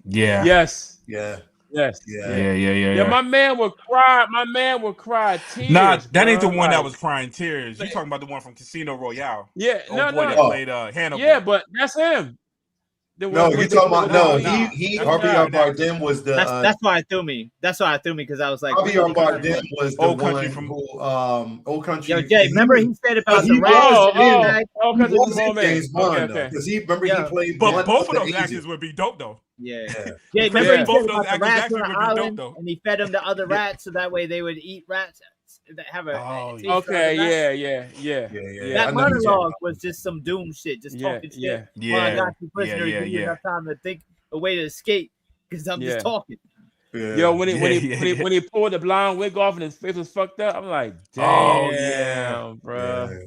Speaker 2: Yeah.
Speaker 4: Yes.
Speaker 1: Yeah.
Speaker 4: Yes.
Speaker 2: Yeah.
Speaker 4: My man would cry. My man would cry tears.
Speaker 2: Nah, that ain't the one that was crying tears. You talking about the one from Casino Royale?
Speaker 4: Yeah,
Speaker 2: that played Hannibal.
Speaker 4: Yeah, but that's him.
Speaker 1: No, you're talking about Javier Bardem was the.
Speaker 3: That's why it threw me. That's why it threw me because I was like,
Speaker 1: Javier Bardem was the
Speaker 2: Old
Speaker 1: one
Speaker 2: Country from
Speaker 1: Old Country.
Speaker 3: Yo, Jay, remember he said about the rat?
Speaker 1: James Bond because he played.
Speaker 2: But both of those actors would be dope though.
Speaker 3: Yeah. Remember he
Speaker 2: both
Speaker 3: said
Speaker 2: those
Speaker 3: about the rats on
Speaker 2: would
Speaker 3: the
Speaker 2: be
Speaker 3: island,
Speaker 2: dope though.
Speaker 3: and he fed them to other rats so that way they would eat rats. That have a That monologue was just some Doom shit, just talking shit. While I got you prisoner, give you enough time to think a way to escape because I'm just talking.
Speaker 4: Yo, when he pulled the blonde wig off and his face was fucked up, I'm like, damn, bro.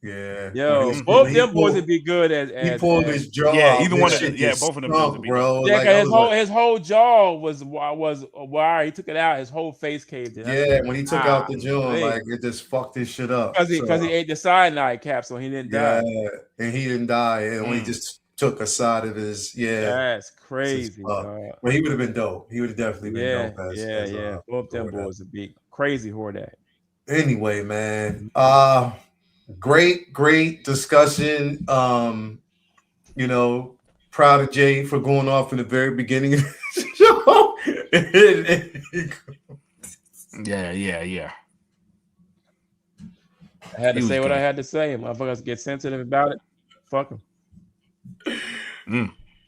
Speaker 1: Yeah.
Speaker 4: Yo, both them boys would be good as
Speaker 1: he pulled his jaw.
Speaker 2: Yeah, either one of them. Yeah, both of them
Speaker 1: would be bro.
Speaker 4: Yeah, his whole jaw was wire. He took it out. His whole face caved in.
Speaker 1: Yeah, when he took out the jaw, like it just fucked his shit up.
Speaker 4: Because he ate the cyanide capsule, he didn't die.
Speaker 1: Yeah, and he didn't die. And when he just took a side of his,
Speaker 4: that's crazy.
Speaker 1: But he would have been dope. He would have definitely been dope.
Speaker 4: Both them boys would be crazy Hordak.
Speaker 1: Anyway, man. Great discussion. Proud of Jay for going off in the very beginning of the show.
Speaker 2: Yeah.
Speaker 4: I had to say what I had to say. Motherfuckers get sensitive about it. Fuck them.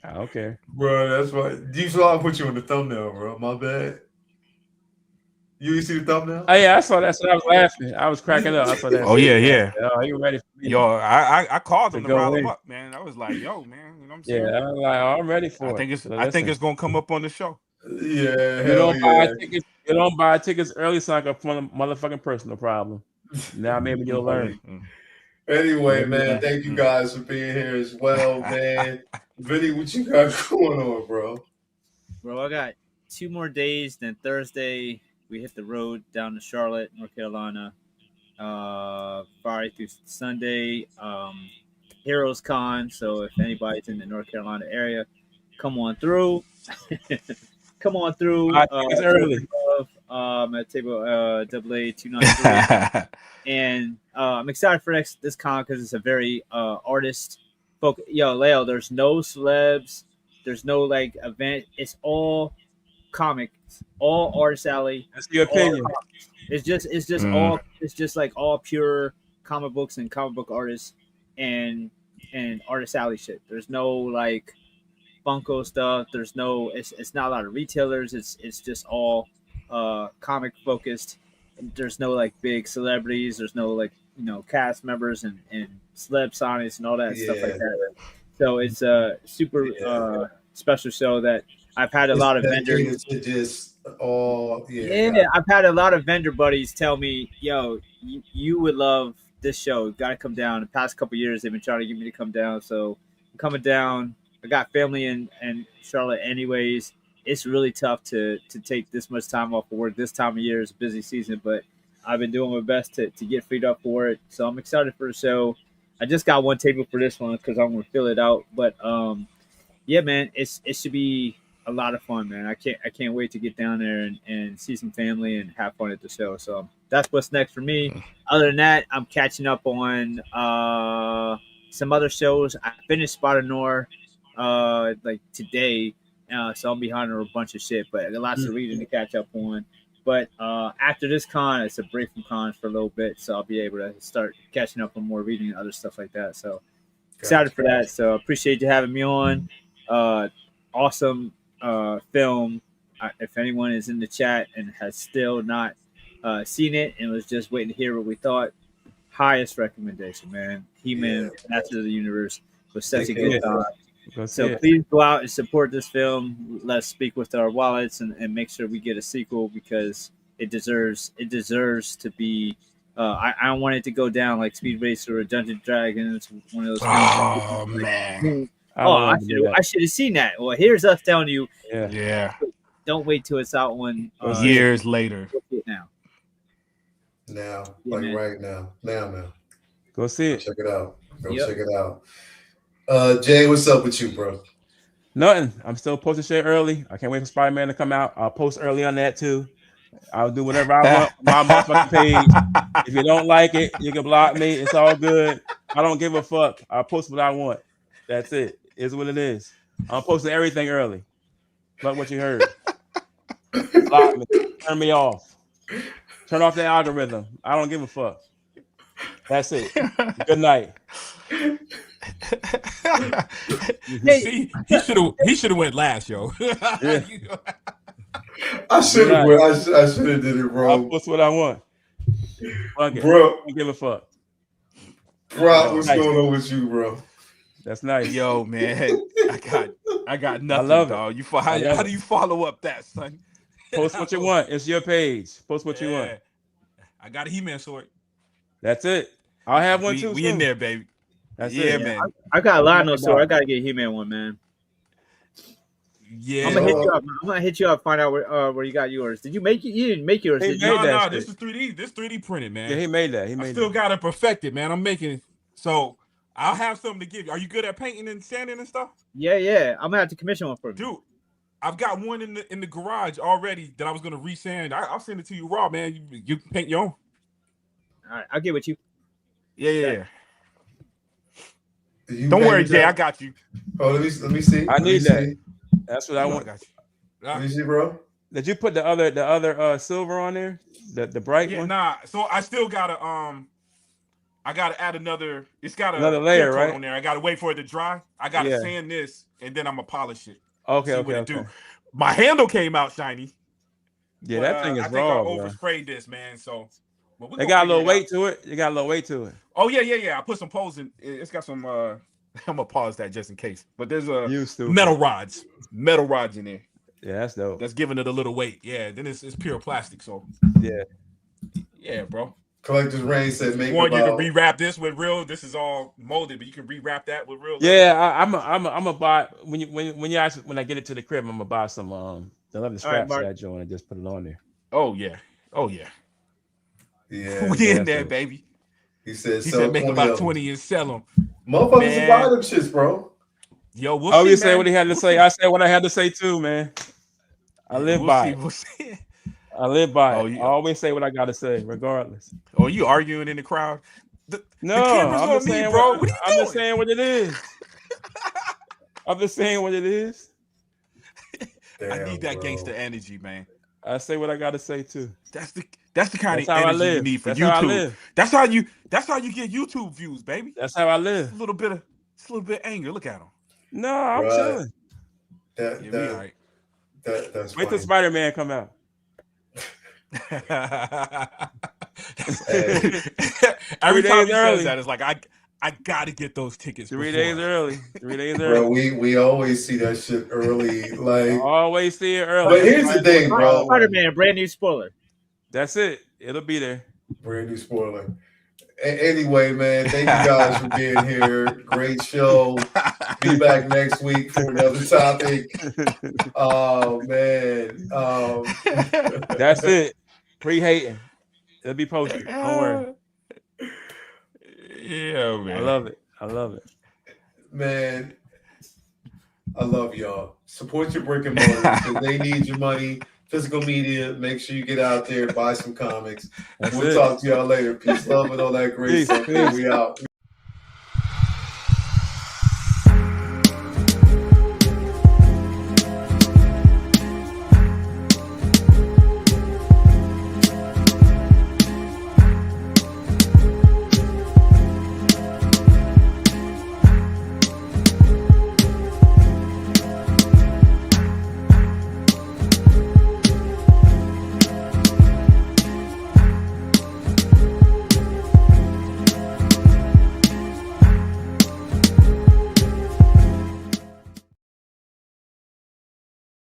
Speaker 4: I don't care.
Speaker 1: Bro, that's why. You saw I put you on the thumbnail, bro. My bad. You see the thumbnail?
Speaker 4: Oh yeah, I saw that. So I was laughing. I was cracking up. I saw that.
Speaker 2: Oh yeah.
Speaker 4: Oh, you ready for me?
Speaker 2: Yo, I called him to rile him up, man. I was like, yo, man, you know what I'm saying?
Speaker 4: Yeah, I was like, I'm ready for it.
Speaker 2: I think it's gonna come up on the show.
Speaker 1: Yeah.
Speaker 4: You don't buy tickets early, so I can find a motherfucking personal problem. Now maybe you'll learn.
Speaker 1: Anyway, man, thank you guys for being here as well, man. Vinny, what you got going on, bro?
Speaker 3: Bro, I got 2 more days. Then Thursday, we hit the road down to Charlotte, North Carolina. Friday through Sunday, Heroes Con. So if anybody's in the North Carolina area, come on through. Come on through.
Speaker 4: It's early.
Speaker 3: At table AA 293. And I'm excited for this con because it's a very artist focus. Yo, Leo, there's no celebs. There's no like event. It's all comics, all Artist Alley.
Speaker 4: That's your opinion.
Speaker 3: It's just all. It's just like all pure comic books and comic book artists and Artist Alley shit. There's no like Funko stuff. There's no. It's not a lot of retailers. It's just all comic focused. There's no like big celebrities. There's no like cast members and celeb signings and all that stuff like that. So it's a super special show that I've had a lot of vendors.
Speaker 1: To just all.
Speaker 3: Yeah, I've had a lot of vendor buddies tell me, "Yo, you would love this show. Got to come down." The past couple years, they've been trying to get me to come down, so I'm coming down. I got family in Charlotte, anyways. It's really tough to take this much time off of work. This time of year is a busy season, but I've been doing my best to get freed up for it. So I'm excited for the show. I just got one table for this one because I'm gonna fill it out. But yeah, man, it should be a lot of fun, man. I can't wait to get down there and see some family and have fun at the show. So that's what's next for me. Other than that, I'm catching up on some other shows. I finished Spot of Noir like today, so I'm behind on a bunch of shit, but lots of reading to catch up on. But after this con, it's a break from cons for a little bit, so I'll be able to start catching up on more reading and other stuff like that. So excited for that. So appreciate you having me on. Awesome film. If anyone is in the chat and has still not seen it and was just waiting to hear what we thought, highest recommendation, man. He-Man, Master of the Universe was such a good time. So please go out and support this film. Let's speak with our wallets and make sure we get a sequel because it deserves to be. I don't want it to go down like Speed Racer or Dungeons & Dragons. One of those.
Speaker 2: Oh man.
Speaker 3: I should have seen that. Well, here's us telling you.
Speaker 2: Yeah.
Speaker 3: Don't wait till it's out when
Speaker 2: years later.
Speaker 3: Now,
Speaker 1: like right now. Now.
Speaker 4: Go see it.
Speaker 1: Check it out. Check it out. Jay, what's up with you, bro?
Speaker 4: Nothing. I'm still posting shit early. I can't wait for Spider-Man to come out. I'll post early on that too. I'll do whatever I want. My motherfucking page. If you don't like it, you can block me. It's all good. I don't give a fuck. I'll post what I want. That's it. It's what it is. I'm posting everything early. Fuck what you heard. Block me. Turn me off. Turn off the algorithm. I don't give a fuck. That's it. Good night.
Speaker 2: See, he should have went last, yo.
Speaker 1: Yeah. I should have did it, bro.
Speaker 4: That's what I want. Fuck it.
Speaker 1: Bro.
Speaker 4: I don't give a fuck.
Speaker 1: Bro, what's going on with you, bro?
Speaker 4: That's nice.
Speaker 2: Yo, man. I got nothing,
Speaker 4: I love
Speaker 2: dog. How do you follow up that, son?
Speaker 4: Post what you want. It's your page. Post what you want.
Speaker 2: I got a He-Man sword.
Speaker 4: That's it. I'll have one too.
Speaker 2: We in there, baby.
Speaker 4: That's it,
Speaker 2: man.
Speaker 3: I got a Lionel sword. I gotta get He-Man one, man.
Speaker 2: Yeah,
Speaker 3: I'm gonna hit you up. Find out where you got yours. Did you make it? You didn't make yours.
Speaker 2: No, this is 3D. This 3D printed, man.
Speaker 4: Yeah, he made that.
Speaker 2: I still got it perfected, man. I'm making it. So I'll have something to give you. Are you good at painting and sanding and stuff?
Speaker 3: Yeah. I'm gonna have to commission one for you,
Speaker 2: dude. I've got one in the garage already that I was gonna resand. I'll send it to you raw, man. You paint your own.
Speaker 3: All right, I'll get with you.
Speaker 2: Yeah. Don't worry, Jay. I got you.
Speaker 1: Oh, let me see.
Speaker 4: I need that. That's what I want.
Speaker 1: Let me see, bro.
Speaker 4: Did you put the other silver on there? The bright one?
Speaker 2: Nah. So I still gotta I gotta add another. It's got
Speaker 4: another layer, right?
Speaker 2: On there. I gotta wait for it to dry. I gotta sand this and then I'm gonna polish it.
Speaker 4: Okay.
Speaker 2: My handle came out shiny.
Speaker 4: Yeah, that thing is
Speaker 2: I
Speaker 4: raw,
Speaker 2: think I oversprayed this, man. So
Speaker 4: they got a little weight to it. You got a little weight to it.
Speaker 2: Oh yeah. I put some poles in. It's got some. I'm gonna pause that just in case. But there's metal rods in there.
Speaker 4: Yeah, that's dope.
Speaker 2: That's giving it a little weight. Yeah. Then it's pure plastic. So yeah, bro.
Speaker 1: Collector's Reign said, "Make
Speaker 2: you to rewrap this with real. This is all molded, but you can rewrap that with real."
Speaker 4: Yeah, I'm a buy when I get it to the crib. I'm gonna buy some the leather straps for that joint and just put it on there.
Speaker 2: Oh yeah.
Speaker 1: Yeah,
Speaker 2: we in there, baby.
Speaker 1: He said
Speaker 2: make about 20 and sell them.
Speaker 1: Motherfuckers buy them shits, bro.
Speaker 2: Yo, we'll see,
Speaker 4: say what he had to say. I said what I had to say too, man. I live by it. I live by it. I always say what I gotta say, regardless.
Speaker 2: Oh, you arguing in the crowd?
Speaker 4: No, I'm just saying, bro. I'm just saying what it is. I'm just saying what it is.
Speaker 2: Damn, I need that gangster energy, man.
Speaker 4: I say what I gotta say too.
Speaker 2: That's the kind of energy you need for YouTube. That's how you get YouTube views, baby.
Speaker 4: That's how I live.
Speaker 2: It's a little bit of anger. Look at him.
Speaker 4: No, I'm chilling.
Speaker 1: That's
Speaker 4: wait till Spider-Man come out.
Speaker 2: Every time he says that, it's like I gotta get those tickets.
Speaker 4: 3
Speaker 2: before.
Speaker 4: days early. 3 days
Speaker 1: Bro,
Speaker 4: early.
Speaker 1: we always see that shit early. Like,
Speaker 4: Always see it early.
Speaker 1: but here's the thing, bro.
Speaker 3: Spider-Man, brand new spoiler.
Speaker 4: That's it. It'll be there.
Speaker 1: Brand new spoiler. Anyway, man, thank you guys for being here. Great show. Be back next week for another topic. Oh man.
Speaker 4: That's it. Pre-hating. It'll be posted. Don't worry.
Speaker 2: Yeah, man.
Speaker 4: I love it. I love it.
Speaker 1: Man, I love y'all. Support your brick and mortar because they need your money. Physical media, make sure you get out there, buy some comics.
Speaker 4: That's
Speaker 1: We'll
Speaker 4: it.
Speaker 1: talk to y'all later. Peace, love, and all that great
Speaker 4: Peace,
Speaker 1: stuff.
Speaker 4: peace.
Speaker 1: We out.